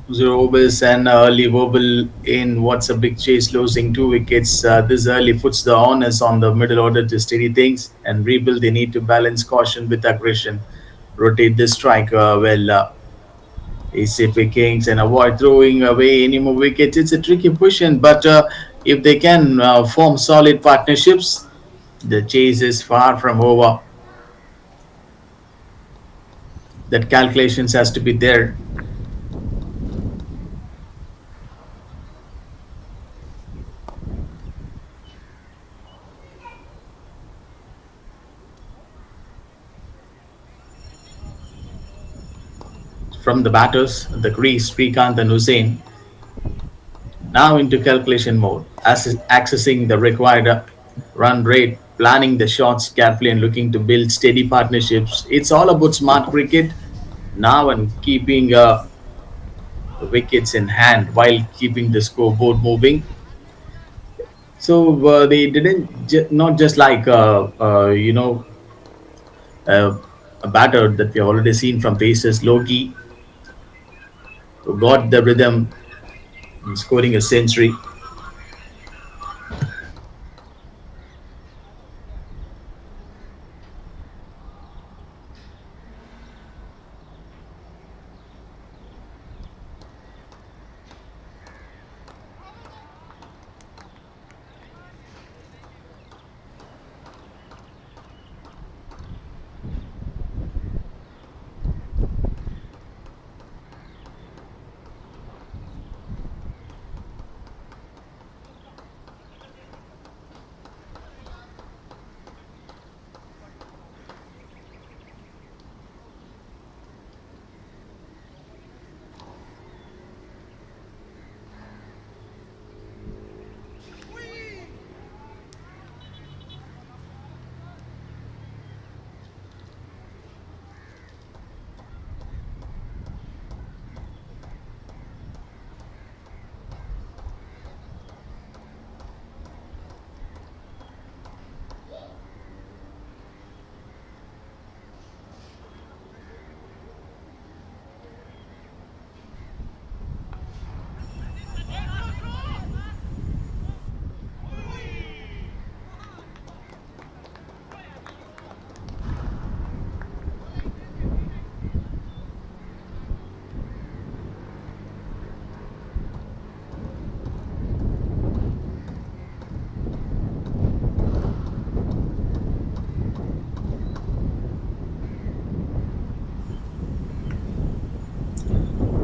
Zero overs and early wobble in what's a big chase, losing two wickets. This early puts the onus on the middle order to steady things and rebuild. They need to balance caution with aggression, rotate the striker is if Kings and avoid throwing away any more wickets. It's a tricky position, but if they can form solid partnerships, the chase is far from over. That calculations has to be there. From the batters, the Greece, Srikanth and Hussain, now into calculation mode, accessing the required run rate, planning the shots carefully, and looking to build steady partnerships. It's all about smart cricket now and keeping wickets in hand while keeping the scoreboard moving. So they didn't not just like uh, a batter that we have already seen from Pacers, Loki, who got the rhythm, scoring a century.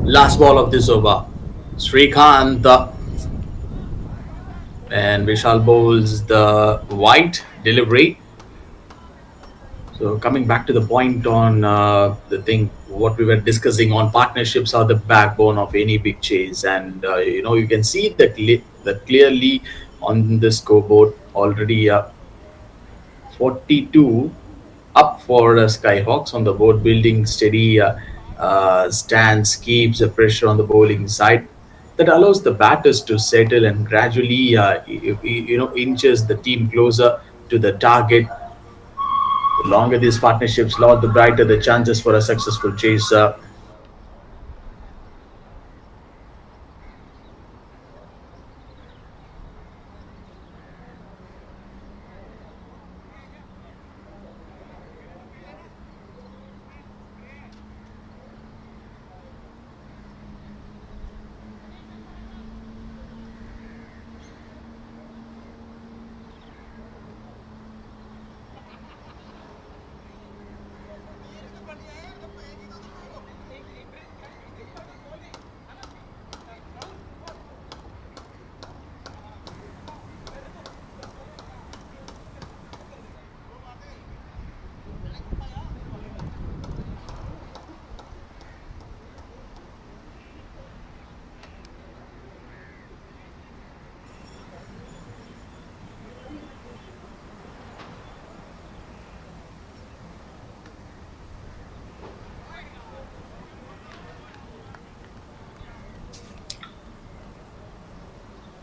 Last ball of this over. Srikanth and Vishal bowls the white delivery. So coming back to the point on the thing, what we were discussing on partnerships are the backbone of any big chase, and you can see that clearly on the scoreboard already. 42 up for the Skyhawks on the board, building steady stance, keeps the pressure on the bowling side. That allows the batters to settle and gradually, inches the team closer to the target. The longer these partnerships last, the brighter the chances for a successful chase.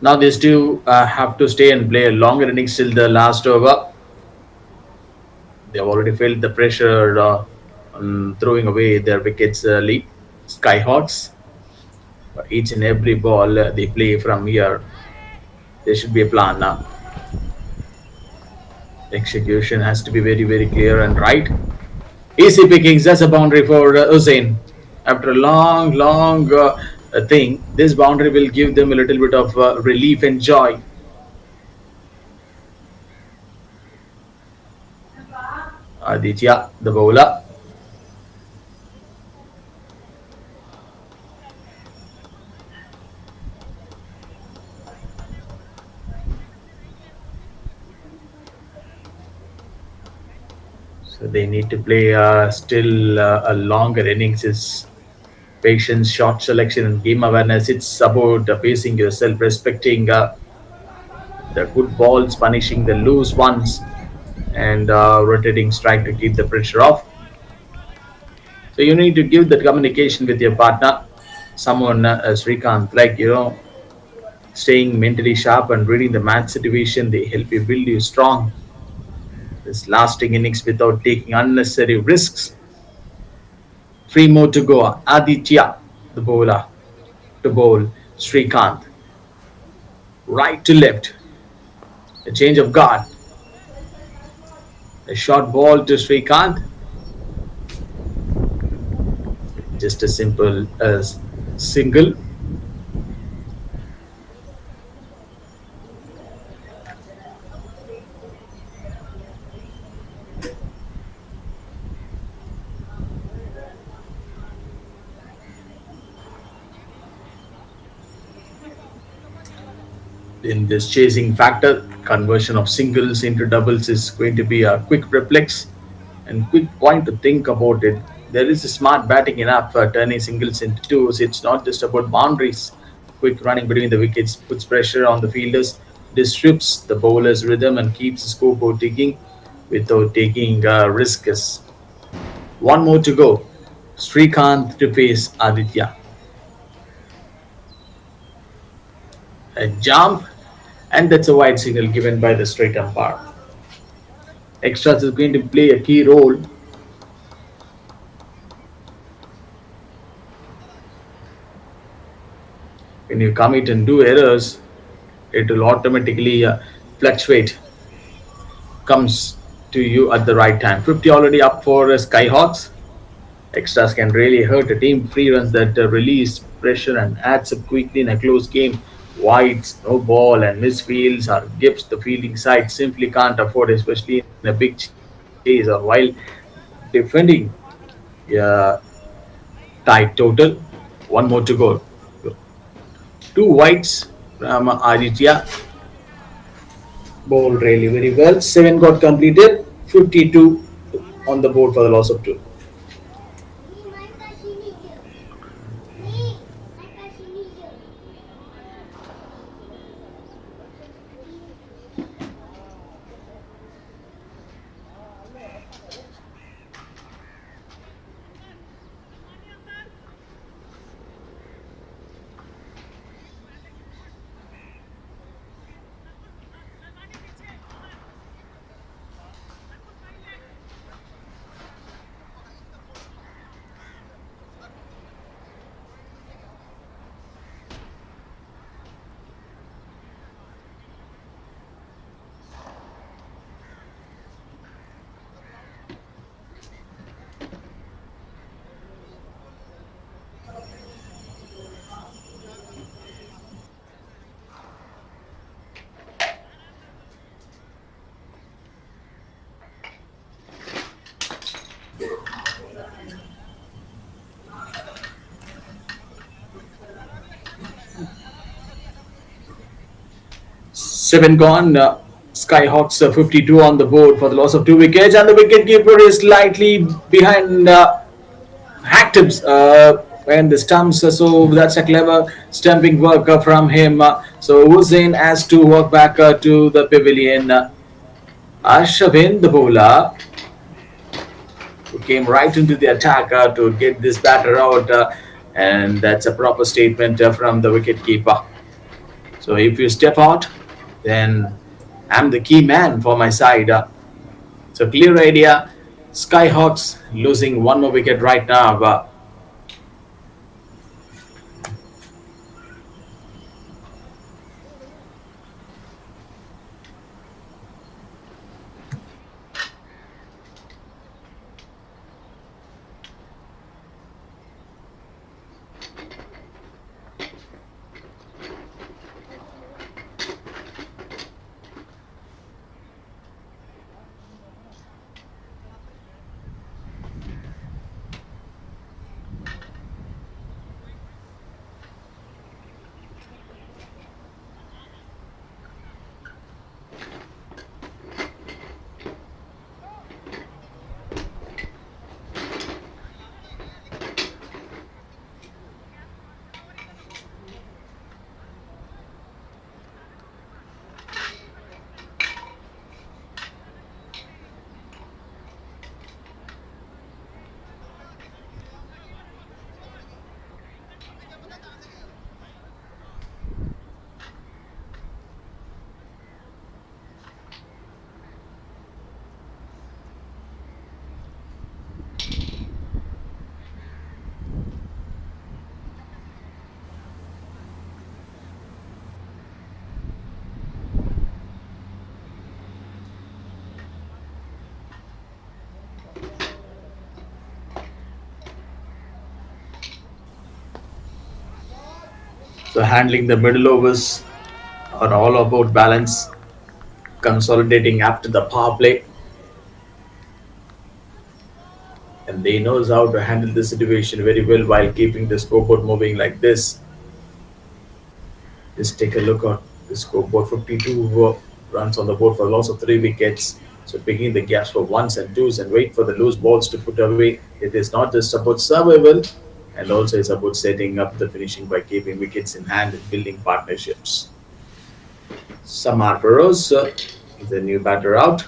Now these two have to stay and play a longer innings till the last over. They have already felt the pressure on throwing away their wickets early. Skyhawks. Each and every ball they play from here, there should be a plan now. Execution has to be very, very clear and right. Easy pickings, that's a boundary for Hussein. After a long, long thing, this boundary will give them a little bit of relief and joy. Aditya, the bowler. So they need to play still a longer innings. Is patience, shot selection, and game awareness. It's about pacing yourself, respecting the good balls, punishing the loose ones, and rotating strike to keep the pressure off. So you need to give that communication with your partner, someone Srikanth, like staying mentally sharp and reading the match situation. They help you build you strong. This lasting innings without taking unnecessary risks. Three more to go. Aditya, the bowler, to bowl. Srikanth, right to left. A change of guard. A short ball to Srikanth. Just as simple as single. In this chasing factor, conversion of singles into doubles is going to be a quick reflex and quick point to think about it. There is a smart batting enough for turning singles into twos. It's not just about boundaries. Quick running between the wickets puts pressure on the fielders, disrupts the bowler's rhythm, and keeps the scoreboard ticking without taking risks. One more to go. Srikanth to face Aditya. A jump, and that's a wide signal given by the straight umpire. Extras is going to play a key role. When you commit and do errors, it will automatically fluctuate, comes to you at the right time. 50 already up for Skyhawks. Extras can really hurt a team. Free runs that release pressure and adds up quickly in a close game. Wides, no ball, and misfields are gifts the fielding side simply can't afford, especially in a big chase or while defending. Yeah, tight total. One more to go. Two wides from Aditya. Bowled really very well. Seven got completed. 52 on the board for the loss of two. Seven gone. Skyhawks 52 on the board for the loss of two wickets, and the wicketkeeper is slightly behind Hacktips and the stumps. So that's a clever stumping work from him. So Hussein has to walk back to the pavilion. Ashavin, the bowler, who came right into the attack to get this batter out, and that's a proper statement from the wicketkeeper. So if you step out, then I'm the key man for my side. So clear idea. Skyhawks losing one more wicket right now. So handling the middle overs are all about balance, consolidating after the power play, and they knows how to handle the situation very well while keeping the scoreboard moving like this. Just take a look at the scoreboard: 52 runs on the board for a loss of 3 wickets. So picking the gaps for ones and twos and wait for the loose balls to put away. It is not just about survival, and also it's about setting up the finishing by keeping wickets in hand and building partnerships. Samar Feroz is the new batter out.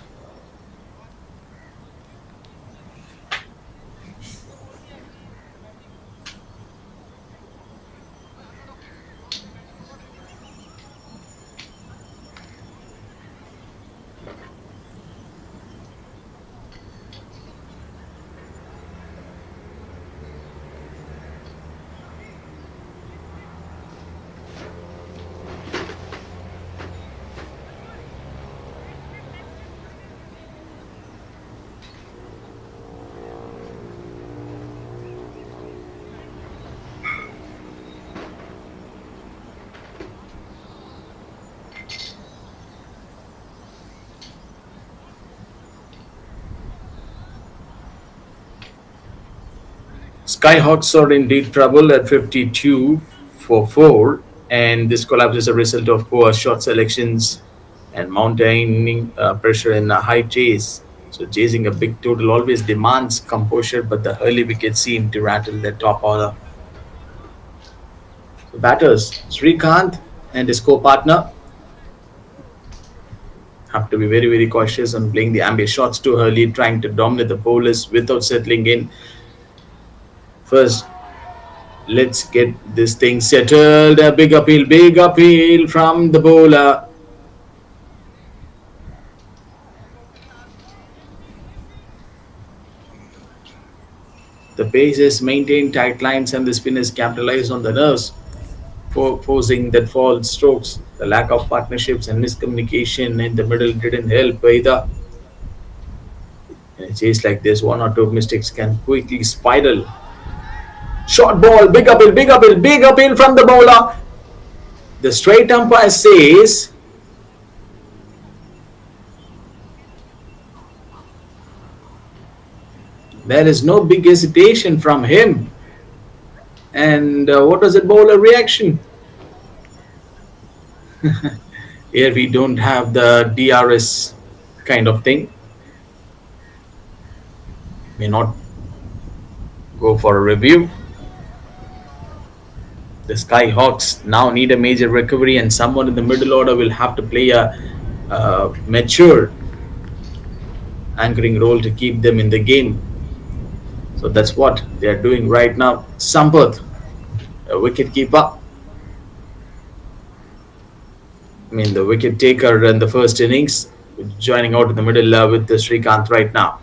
Skyhawks are in deep trouble at 52 for 4, and this collapse is a result of poor shot selections and mounting pressure in a high chase. So, chasing a big total always demands composure, but the early wickets seem to rattle the top order. So batters Srikanth and his co partner have to be very, very cautious on playing the ambient shots too early, trying to dominate the bowlers without settling in. First, let's get this thing settled. A big appeal from the bowler. The paces maintain tight lines and the spinners capitalize on the nerves, forcing that fall strokes. The lack of partnerships and miscommunication in the middle didn't help either. In a chase like this, one or two mistakes can quickly spiral. Short ball, big appeal from the bowler. The straight umpire says there is no big hesitation from him. And what was the bowler reaction? Here we don't have the DRS kind of thing. May not go for a review. The Skyhawks now need a major recovery, and someone in the middle order will have to play a mature anchoring role to keep them in the game. So that's what they are doing right now. Sampath, a wicket keeper. I mean, the wicket taker in the first innings, joining out in the middle with the Srikanth right now.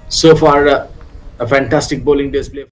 So far, a fantastic bowling display.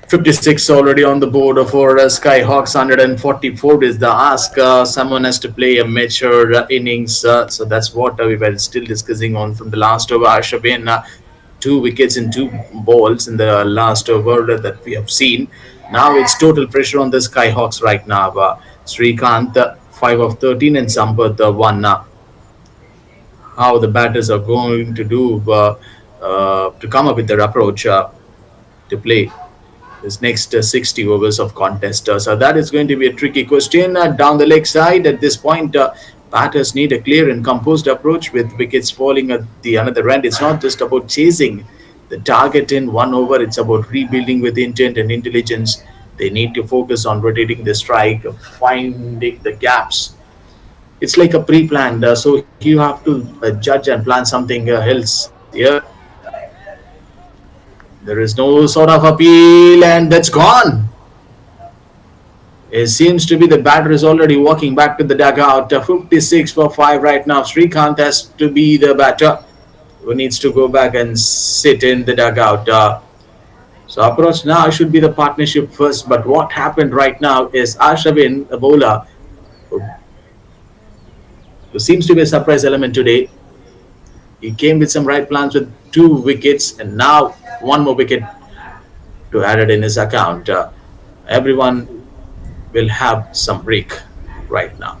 56 already on the board for Skyhawks. 144 is the ask. Someone has to play a mature innings. So that's what we were still discussing on from the last over. Ashabin, two wickets in two balls in the last over that we have seen. Now it's total pressure on the Skyhawks right now. Srikanth, 5 of 13, and Sampath, 1. How the batters are going to do to come up with their approach to play this next 60 overs of contest. So that is going to be a tricky question. Down the leg side, at this point, batters need a clear and composed approach with wickets falling at the another end. It's not just about chasing the target in one over, it's about rebuilding with intent and intelligence. They need to focus on rotating the strike, finding the gaps. It's like a pre-planned, so you have to judge and plan something else here. There is no sort of appeal, and that's gone. It seems to be the batter is already walking back to the dugout. 56 for 5 right now. Srikanth has to be the batter who needs to go back and sit in the dugout. So approach now should be the partnership first. But what happened right now is Ashavin, a bowler, who seems to be a surprise element today. He came with some right plans with 2 wickets, and now one more wicket to add it in his account. Everyone will have some break right now.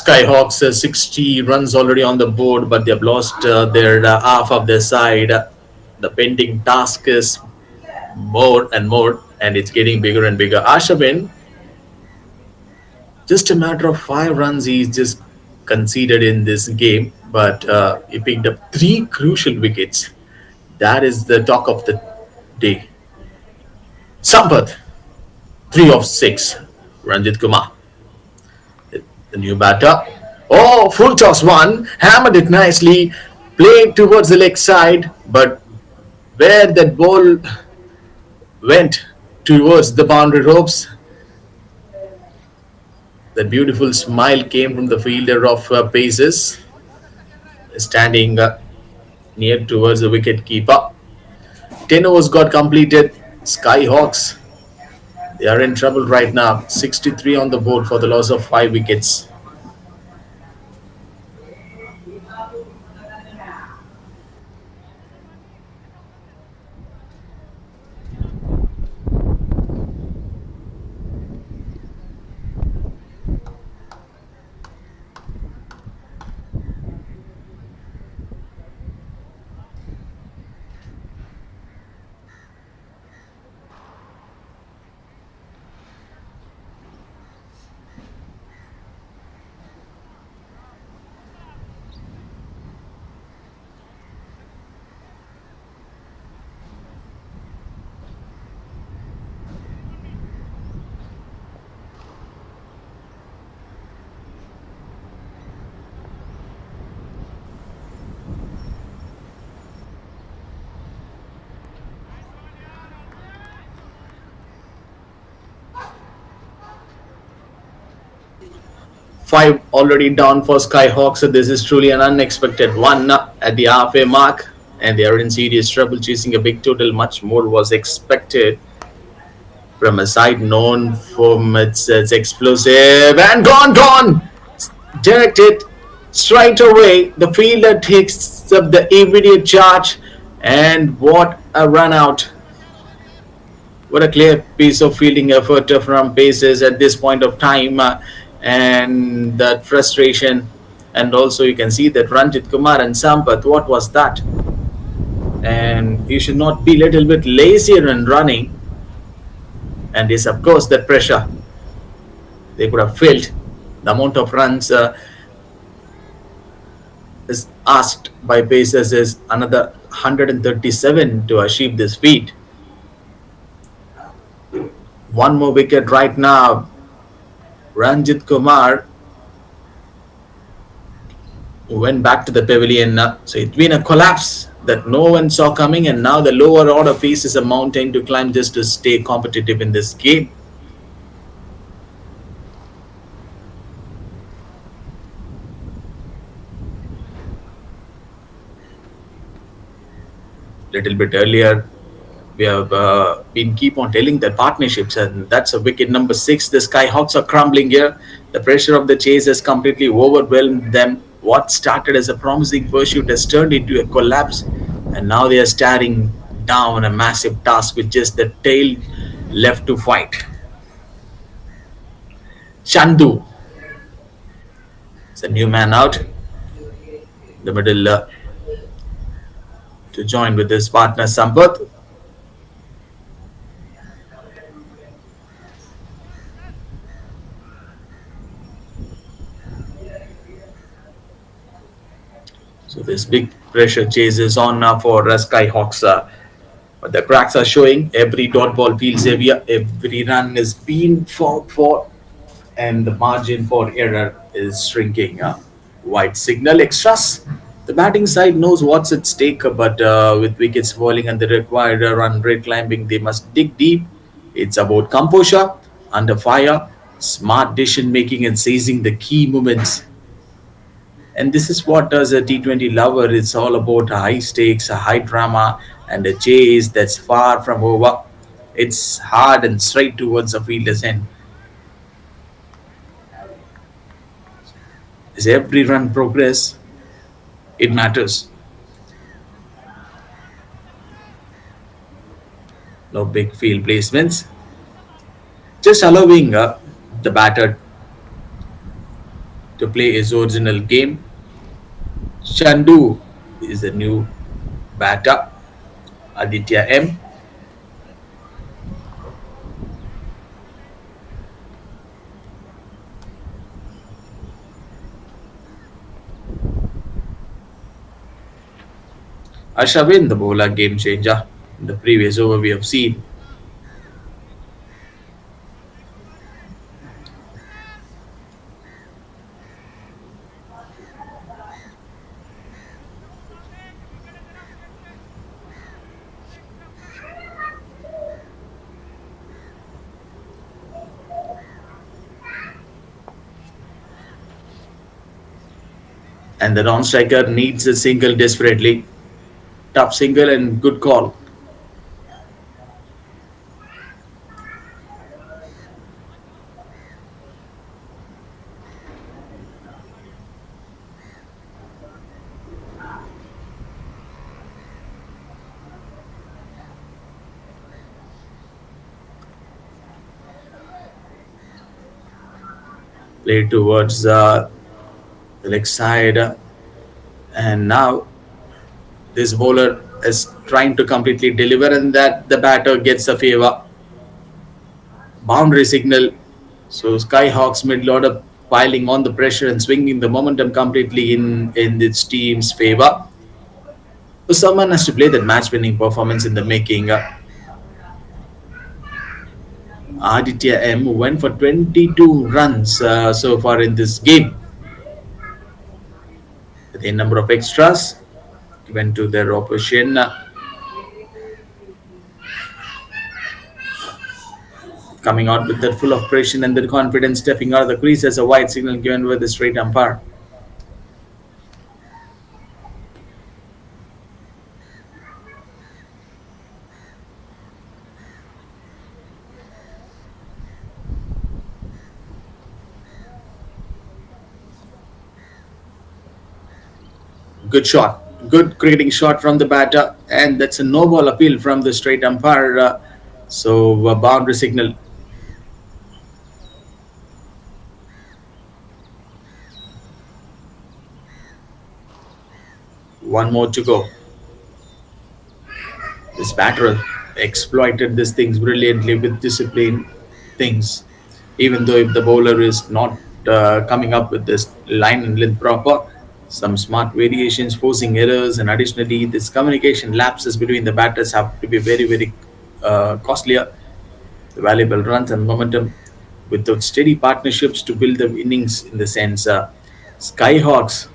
Skyhawks 60 runs already on the board, but they've lost their half of their side. The pending task is more and more, and it's getting bigger and bigger. Ashavin, just a matter of 5 runs, he's just conceded in this game, but he picked up 3 crucial wickets. That is the talk of the day. Sampath, 3 of 6. Ranjit Kumar, the new batter. Oh, full toss one, hammered it nicely, played towards the leg side, but where that ball went towards the boundary ropes, that beautiful smile came from the fielder of paces, standing near towards the wicket keeper. 10 overs got completed. Skyhawks, they are in trouble right now. 63 on the board for the loss of 5 wickets. Five already down for Skyhawks. So this is truly an unexpected one at the halfway mark, and they are in serious trouble chasing a big total. Much more was expected from a side known for its explosive and gone. Directed straight away. The fielder takes up the immediate charge, and what a run out. What a clear piece of fielding effort from Paces at this point of time, and that frustration. And also, you can see that Ranjit Kumar and Sampath, what was that? And you should not be a little bit lazier in running. And this, of course, that pressure they could have felt. The amount of runs is asked by Pacers is another 137 to achieve this feat. One more wicket right now. Ranjit Kumar went back to the pavilion. So it's been a collapse that no one saw coming, and now the lower order faces a mountain to climb just to stay competitive in this game. Little bit earlier, we have been keep on telling that partnerships, and that's a wicket number 6. The Skyhawks are crumbling here. The pressure of the chase has completely overwhelmed them. What started as a promising pursuit has turned into a collapse, and now they are staring down a massive task with just the tail left to fight. Chandu is a new man out the middle to join with his partner Sampath. So this big pressure chase is on now for Skyhawks. But the cracks are showing. Every dot ball feels heavier. Every run is being fought for. And the margin for error is shrinking. White signal extras. The batting side knows what's at stake, but with wickets falling and the required run rate climbing, they must dig deep. It's about composure, under fire, smart decision making, and seizing the key moments. And this is what, as a T20 lover, it's all about high stakes, a high drama, and a chase that's far from over. It's hard and straight towards a fielder's end. As every run progress, it matters. No big field placements. Just allowing the batter to play his original game. Chandu is the new batter. Aditya M. Ashwin, the bowler game changer. In the previous over, we have seen and the non-striker needs a single desperately. Tough single and good call. Played towards the leg side, and now this bowler is trying to completely deliver, and that the batter gets a favor. Boundary signal. So Skyhawks middle order piling on the pressure and swinging the momentum completely in its team's favor. So someone has to play that match-winning performance in the making. Aditya M went for 22 runs so far in this game. The number of extras went to their opposition. Coming out with that full of pressure and the confidence, stepping out of the crease as a wide signal given by the straight umpire. Good shot, good cricketing shot from the batter, and that's a no ball appeal from the straight umpire. So a boundary signal. One more to go. This batter exploited these things brilliantly with discipline. Things, even though if the bowler is not coming up with this line and length proper, some smart variations, forcing errors, and additionally, this communication lapses between the batters have to be very, very costlier. The valuable runs and momentum without steady partnerships to build the innings in the sense. Skyhawks,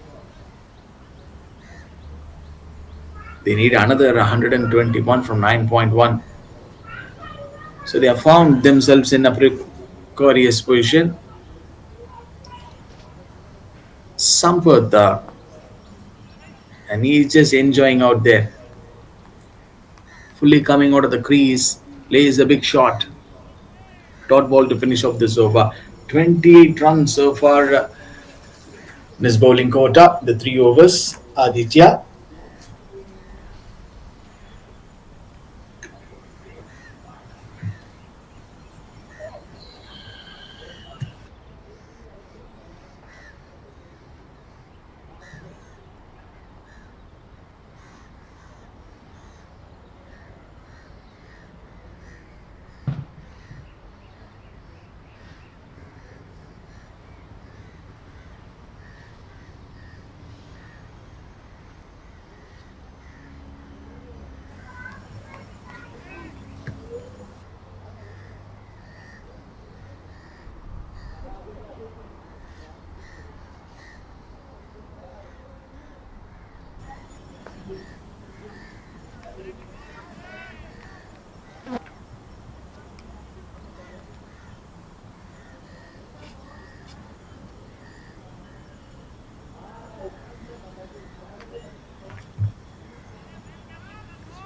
they need another 121 from 9.1. So they have found themselves in a precarious position. Sampath, and he's just enjoying out there. Fully coming out of the crease, plays a big shot. Dot ball to finish off this over. 28 runs so far in his bowling quota, the 3 overs. Aditya.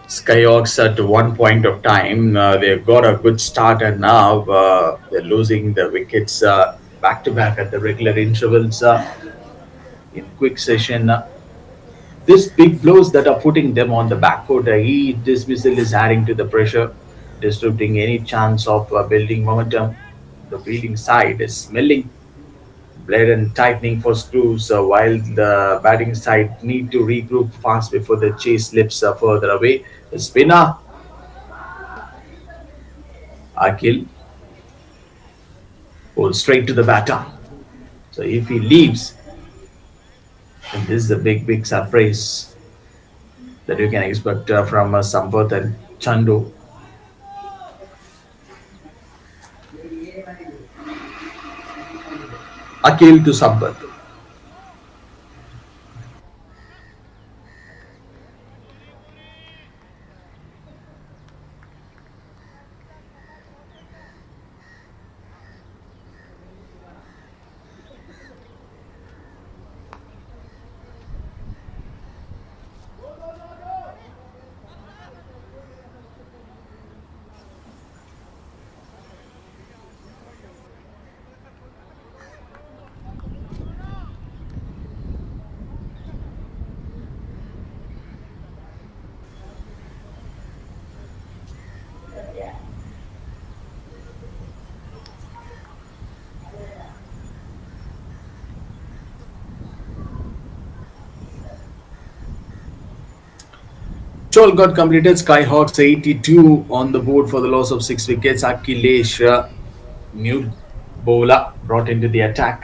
Skyhawks at one point of time, they've got a good start, and now they're losing the wickets back to back at the regular intervals in quick session. These big blows that are putting them on the back foot, each dismissal is adding to the pressure, disrupting any chance of building momentum. The fielding side is smelling blade and tightening for screws, while the batting side need to regroup fast before the chase slips further away. The spinner, Akil, goes straight to the batter. So if he leaves, then this is a big surprise that you can expect from Sampath and Chandu. Akil to Sampath. Chol got completed. Skyhawks 82 on the board for the loss of 6 wickets. Akhilesh, new bowler, brought into the attack.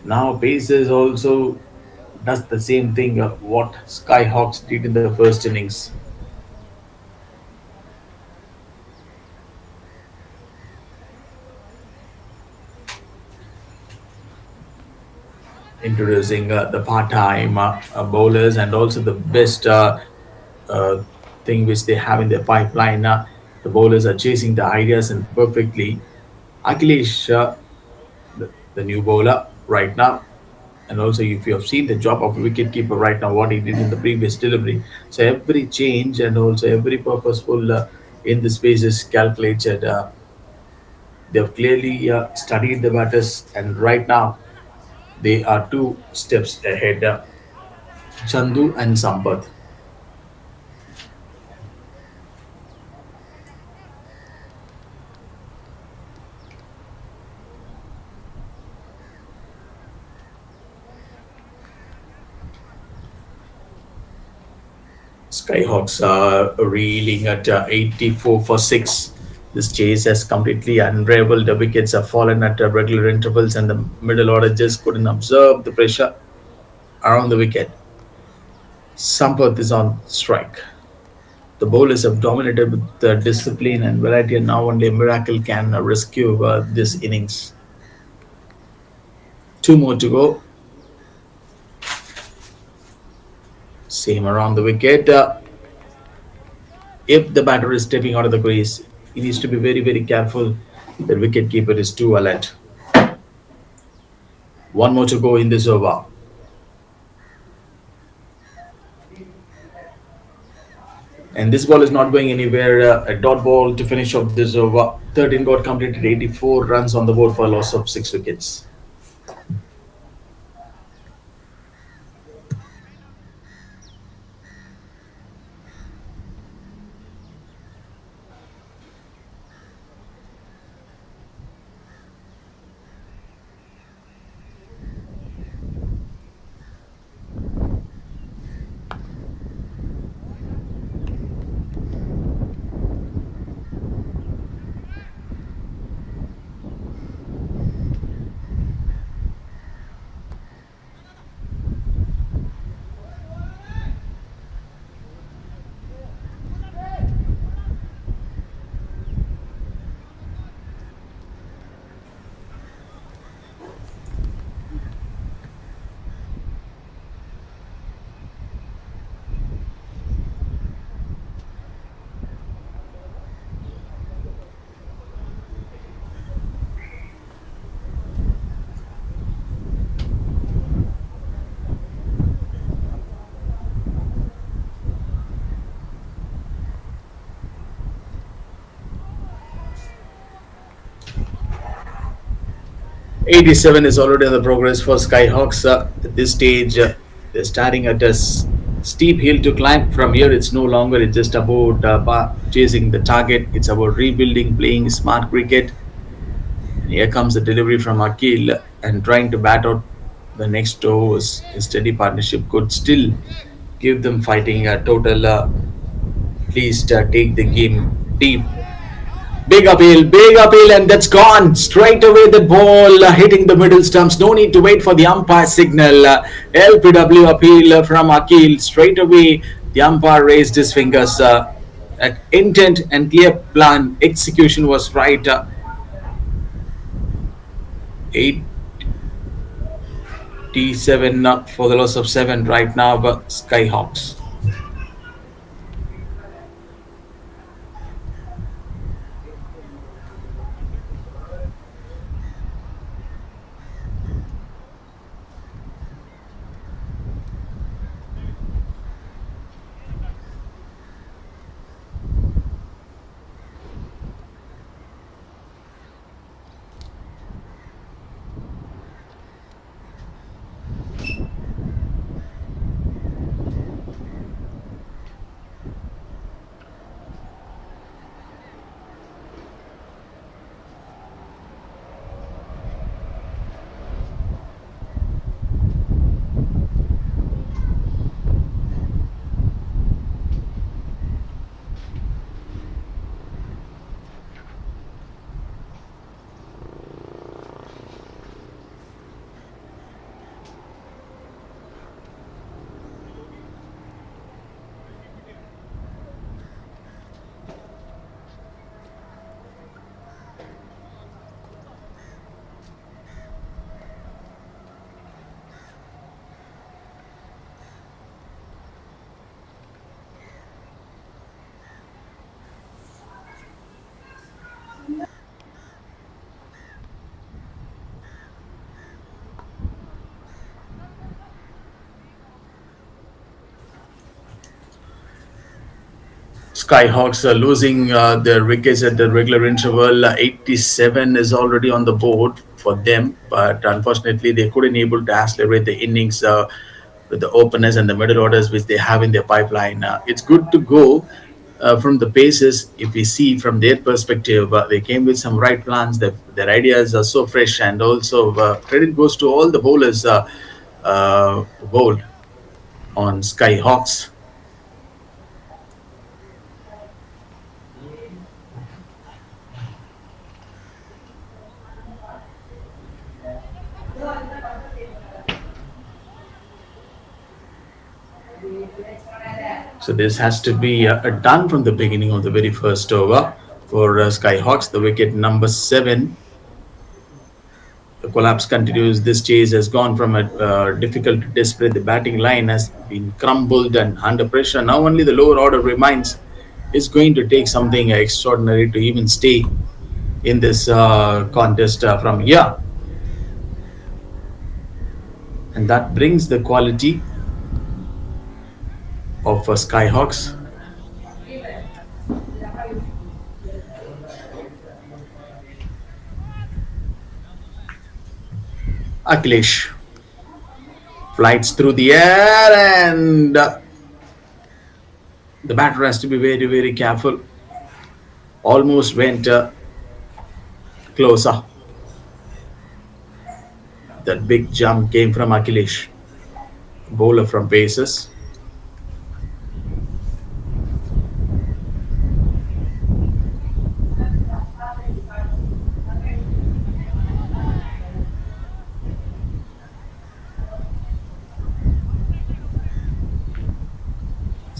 Now Pacers also does the same thing what Skyhawks did in the first innings. Introducing the part-time bowlers and also the best uh, thing which they have in their pipeline. The bowlers are chasing the ideas and perfectly. Akhilesh, the new bowler right now, and also if you have seen the job of wicketkeeper right now, what he did in the previous delivery. So every change and also every purposeful in the space is calculated. They have clearly studied the batters, and right now they are 2 steps ahead. Chandu and Sampath. Skyhawks are reeling at 84 for 6. This chase has completely unraveled. The wickets have fallen at regular intervals, and the middle order just couldn't observe the pressure around the wicket. Sampath is on strike. The bowlers have dominated with discipline and variety, and now only a miracle can rescue this innings. 2 more to go. Same around the wicket. If the batter is stepping out of the crease, he needs to be very careful. The wicket keeper is too alert. 1 more to go in this over. And this ball is not going anywhere. A dot ball to finish off this over. 13 got completed, 84 runs on the board for a loss of 6 wickets. '87 is already in the progress for Skyhawks. At this stage, they're starting at a steep hill to climb. From here, it's no longer it's just about chasing the target. It's about rebuilding, playing smart cricket. Here comes the delivery from Akil and trying to bat out the next overs. A steady partnership could still give them fighting a total. At least take the game deep. Big appeal, and that's gone straight away. The ball hitting the middle stumps. No need to wait for the umpire signal. LPW appeal from Akil straight away. The umpire raised his fingers. Intent and clear plan execution was right. 87 for the loss of 7 right now. Skyhawks. Skyhawks are losing their wickets at the regular interval. 87 is already on the board for them, but unfortunately they couldn't able to accelerate the innings with the openers and the middle orders which they have in their pipeline. It's good to go from the bases. If we see from their perspective, they came with some right plans. Their ideas are so fresh, and also credit goes to all the bowlers bowled on Skyhawks. So this has to be done from the beginning of the very first over for Skyhawks. The wicket number 7. The collapse continues. This chase has gone from a difficult to desperate. The batting line has been crumbled and under pressure. Now only the lower order remains. It's going to take something extraordinary to even stay in this contest from here. And that brings the quality of Skyhawks. Akhilesh flights through the air, and the batter has to be very, very careful. Almost went closer. That big jump came from Akhilesh, bowler from bases.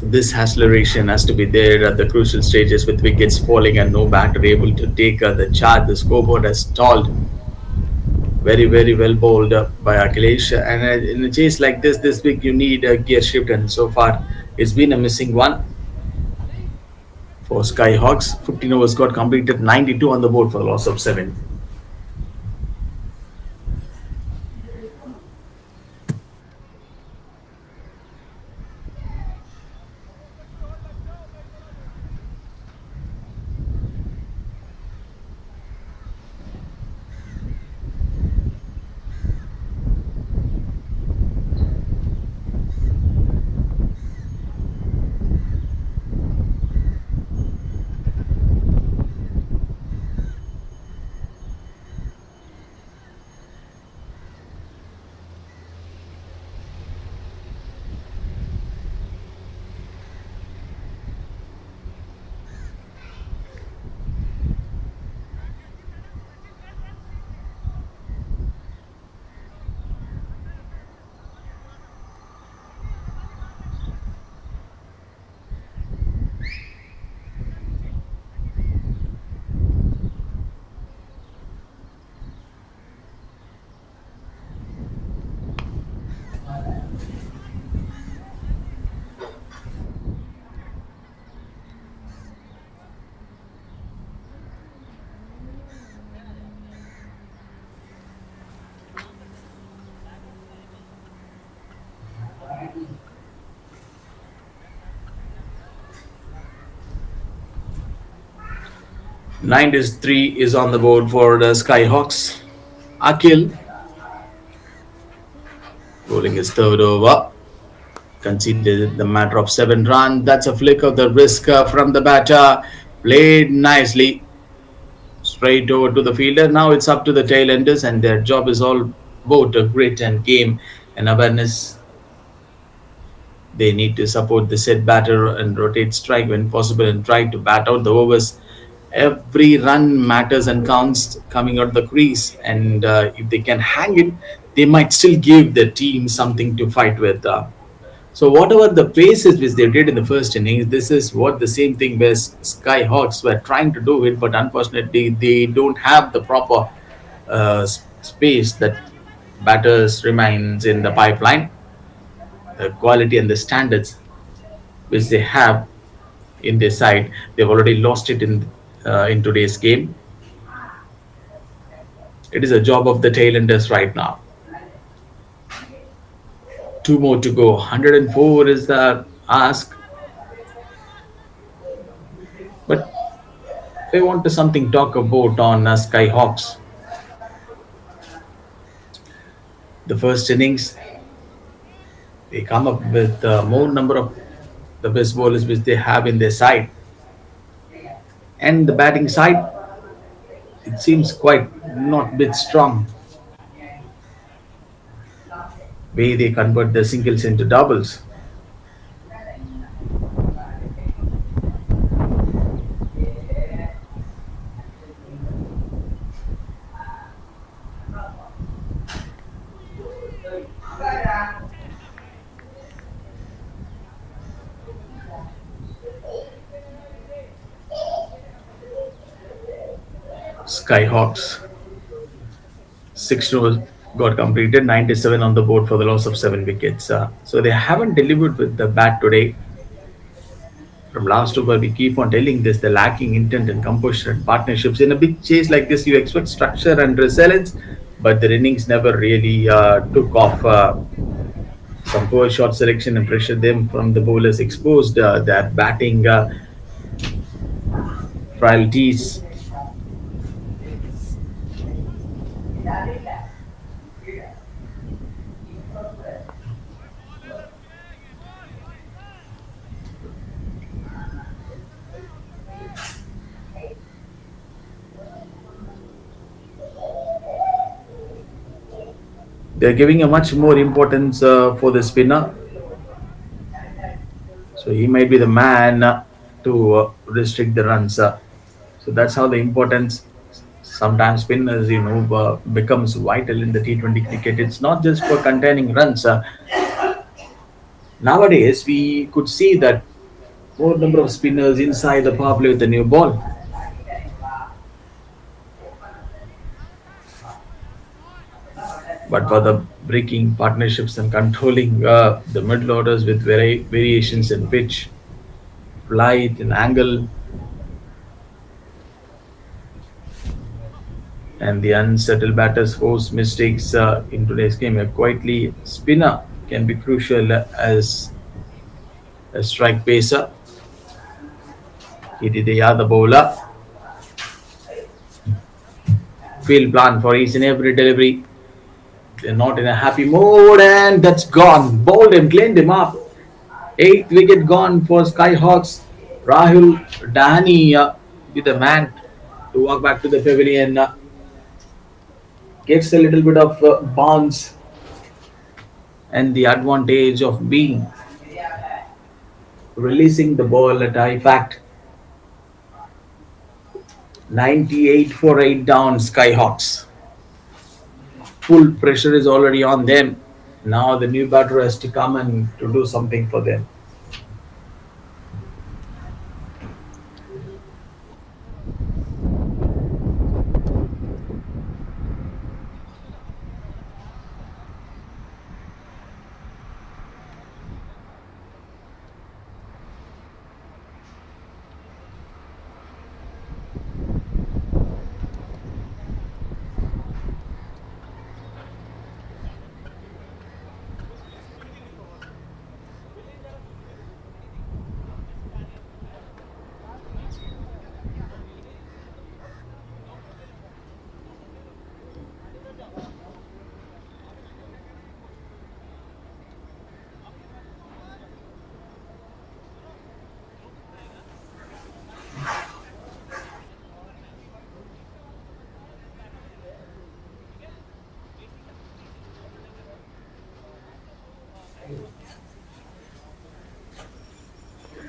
This acceleration has to be there at the crucial stages with wickets falling and no batter able to take the charge. The scoreboard has stalled. Very, very well bowled by Akhilesh. And in a chase like this week, you need a gear shift, and so far it's been a missing one for Skyhawks. 15 overs got completed, 92 on the board for a loss of 7. 93 is on the board for the Skyhawks. Akil bowling his third over. Conceded the matter of 7 runs. That's a flick of the wrist from the batter. Played nicely straight over to the fielder. Now it's up to the tailenders, and their job is all about grit and game and awareness. They need to support the set batter and rotate strike when possible and try to bat out the overs. Every run matters and counts coming out the crease, and if they can hang it, they might still give the team something to fight with. So whatever the paces which they did in the first innings, this is what the same thing where Skyhawks were trying to do it, but unfortunately they don't have the proper space that batters remains in the pipeline. The quality and the standards which they have in their side, they've already lost it in today's game. It is a job of the tailenders right now. Two more to go. 104 is the ask, but if I want to something talk about on Skyhawks, the first innings they come up with more number of the best bowlers which they have in their side, and the batting side it seems quite not bit strong. Way they convert the singles into doubles. Skyhawks 6 overs got completed, 97 on the board for the loss of 7 wickets. So they haven't delivered with the bat today. From last over, we keep on telling this: the lacking intent and composure and partnerships. In a big chase like this, you expect structure and resilience, but the innings never really took off. Some poor shot selection and pressure them from the bowlers exposed their batting frailties. They're giving a much more importance for the spinner. So he might be the man to restrict the runs. So that's how the importance sometimes spinners, becomes vital in the T20 cricket. It's not just for containing runs. Nowadays, we could see that more number of spinners inside the power play with the new ball. But for the breaking partnerships and controlling the middle orders with variations in pitch, flight, and angle, and the unsettled batters force mistakes in today's game. A quietly spinner can be crucial as a strike pacer. He did the other bowler. Field plan for each and every delivery. They're not in a happy mood, and that's gone. Bowled him, cleaned him up. 8th wicket gone for Skyhawks. Rahul Dahani with the man to walk back to the pavilion. Gets a little bit of bounce and the advantage of being releasing the ball at high fact. 98 for 8 down Skyhawks. Full pressure is already on them. Now the new batter has to come and to do something for them.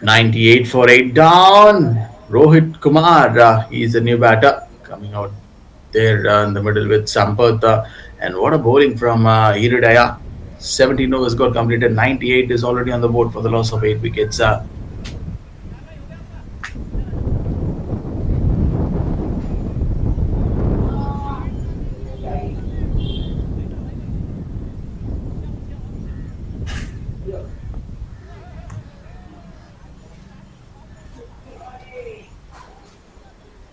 98 for 8 down. Rohit Kumar, he's a new batter coming out there in the middle with Sampath. And what a bowling from Hiridaya. 17 overs got completed. 98 is already on the board for the loss of 8 wickets.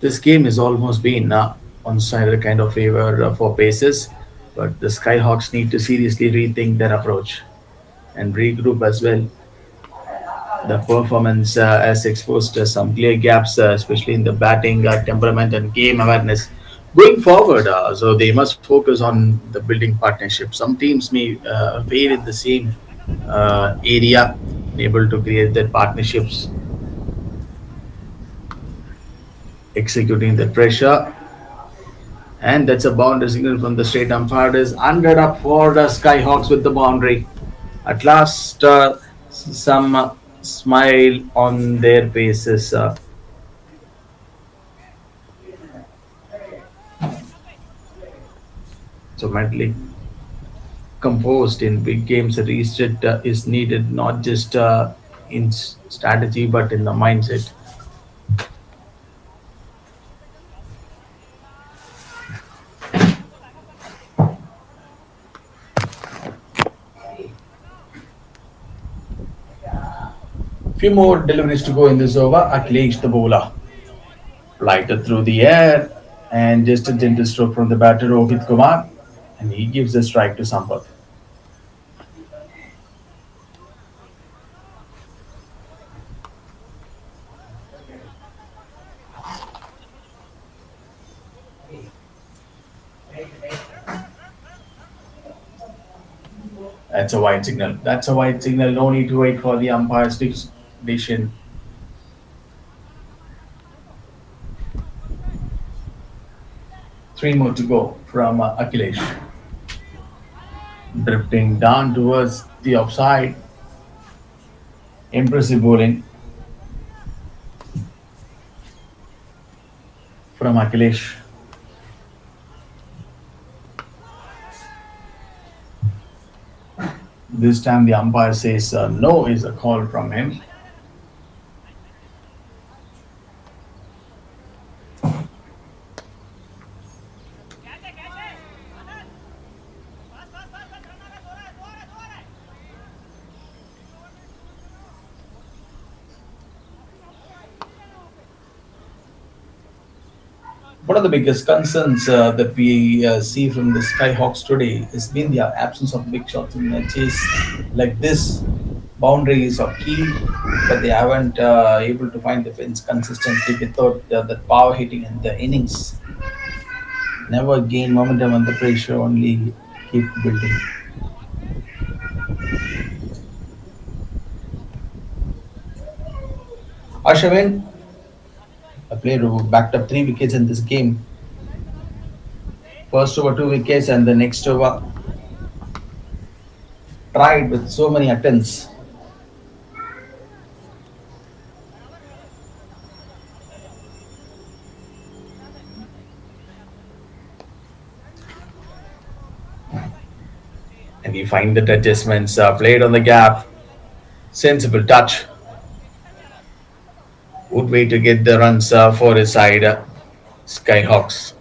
This game has almost been one-sided kind of favor for paces, but the Skyhawks need to seriously rethink their approach and regroup as well. The performance has exposed some clear gaps, especially in the batting temperament and game awareness. Going forward, so they must focus on the building partnership. Some teams may fail in the same area, able to create their partnerships, executing the pressure. And that's a boundary signal from the straight umpire. Is 100 up for the Skyhawks with the boundary. At last, some smile on their faces. So mentally composed in big games, a reset is needed not just in strategy but in the mindset. Few more deliveries to go in this over. Akhilesh the bowler. Lighter through the air and just a gentle stroke from the batter Rohit Kumar, and he gives a strike to Sampath. That's a wide signal. That's a wide signal. No need to wait for the umpire's decision. Three more to go from Akhilesh. Drifting down towards the offside. Impressive bowling from Akhilesh. This time the umpire says no is a call from him. One of the biggest concerns that we see from the Skyhawks today has been the absence of big shots in a chase like this. Boundaries are key, but they haven't able to find the fence consistently without that power hitting in the innings. Never gain momentum under pressure, only keep building. Ashwin, a player who backed up 3 wickets in this game. First over 2 wickets, and the next over tried with so many attempts. And you find that adjustments played on the gap. Sensible touch. Good way to get the runs for his side, Skyhawks.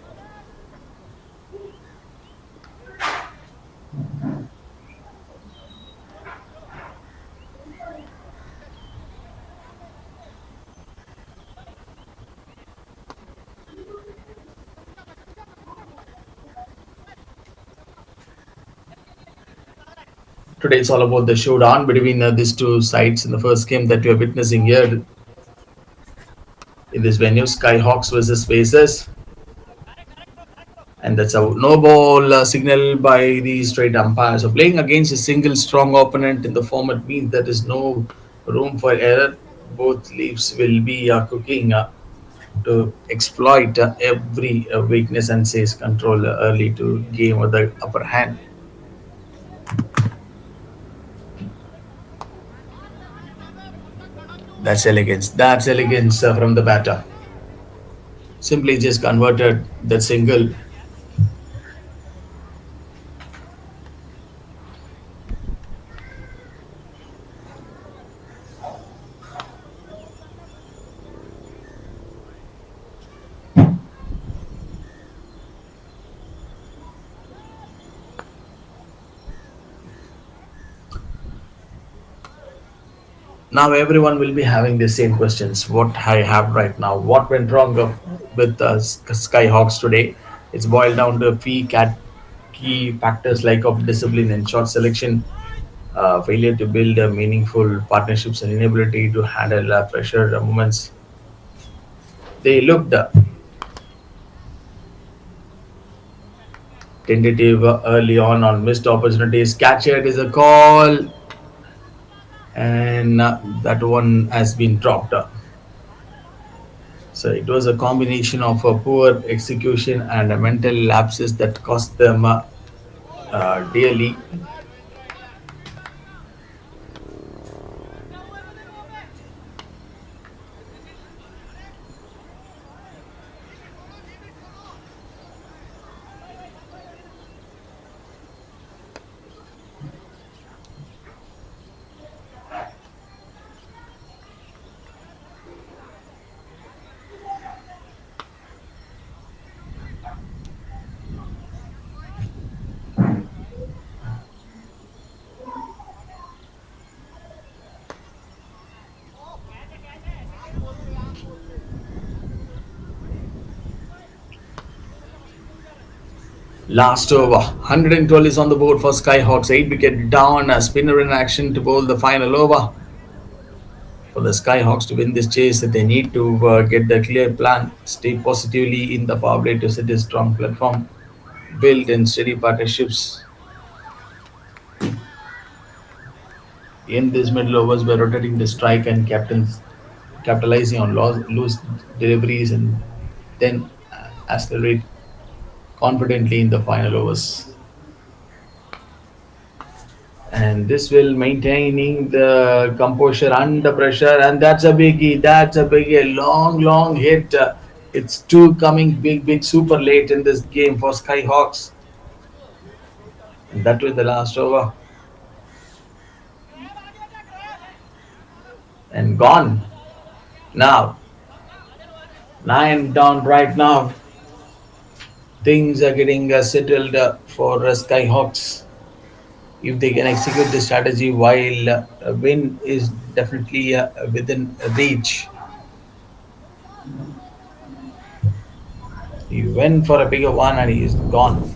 Today it's all about the showdown between these two sides in the first game that we are witnessing here in this venue. Skyhawks versus Pacers. And that's a no ball signal by the straight umpire. So playing against a single strong opponent in the format means there is no room for error. Both leaves will be cooking to exploit every weakness and seize control early to gain the upper hand. That's elegance. That's elegance from the batter. Simply just converted that single. Now everyone will be having the same questions. What I have right now. What went wrong with Skyhawks today? It's boiled down to key factors like of discipline and shot selection, failure to build meaningful partnerships, and inability to handle pressure moments. They looked tentative early on missed opportunities. Catch it is a call, and that one has been dropped. So it was a combination of a poor execution and a mental lapses that cost them dearly. Last over, 112 is on the board for Skyhawks. 8 wicket down, a spinner in action to bowl the final over. For the Skyhawks to win this chase, they need to get the clear plan, stay positively in the power play to set a strong platform, build and steady partnerships in these middle overs by rotating the strike and captains capitalizing on loose deliveries and then accelerate confidently in the final overs. And this will maintaining the composure under pressure, and that's a biggie. That's a biggie. Long hit. It's two coming big super late in this game for Skyhawks. And that was the last over. And gone. Now, 9 down right now. Things are getting settled for Skyhawks. If they can execute the strategy while a win is definitely within reach. He went for a bigger one and he is gone.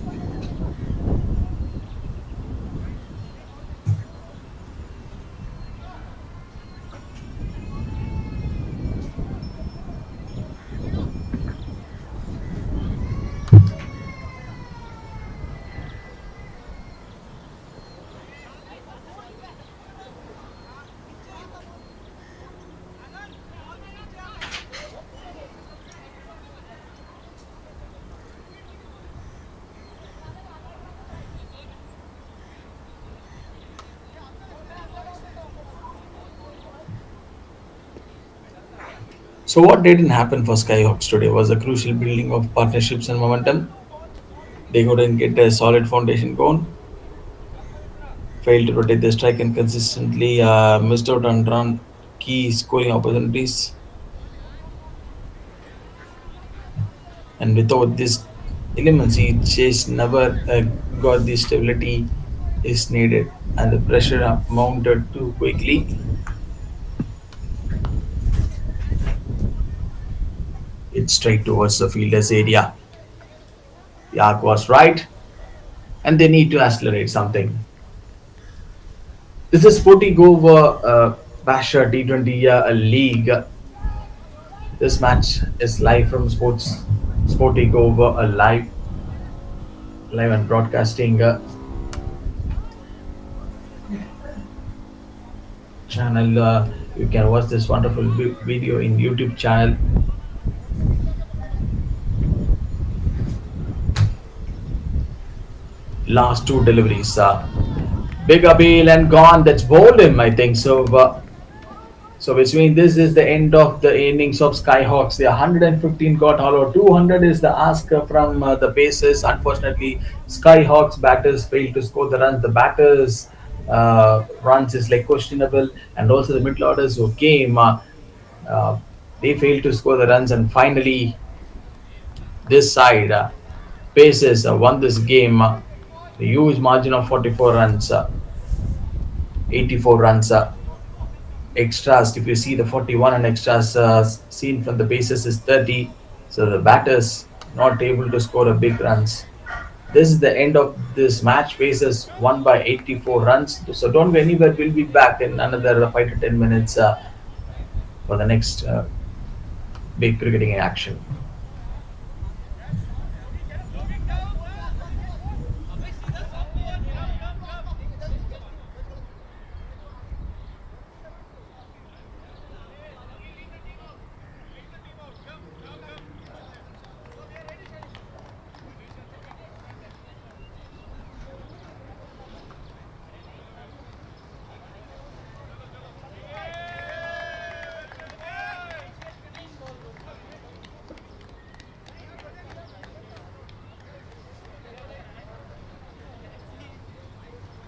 So what didn't happen for Skyhawks today was a crucial building of partnerships and momentum. They couldn't get a solid foundation going, failed to protect their strike and consistently missed out on run key scoring opportunities. And without this elements, each chase never got the stability is needed, and the pressure mounted too quickly. It's straight towards the fielder's area. The arc was right, and they need to accelerate something. This is SportyGo Bash T20 League. This match is live from SportyGo live and broadcasting channel. You can watch this wonderful video in YouTube channel. Last two deliveries. Big appeal and gone. That's bowled him, I think so. So which means this is the end of the innings of Skyhawks. The 115 got hollow. 200 is the ask from the bases. Unfortunately, Skyhawks batters failed to score the runs. The batters runs is like questionable, and also the middle orders who came, uh, they failed to score the runs. And finally, this side, bases won this game. The huge margin of 44 runs, 84 runs. Extras, if you see the 41 and extras seen from the bases is 30, so the batters not able to score a big runs. This is the end of this match. Bases won by 84 runs, so don't go anywhere. We'll be back in another 5 to 10 minutes for the next big cricketing action.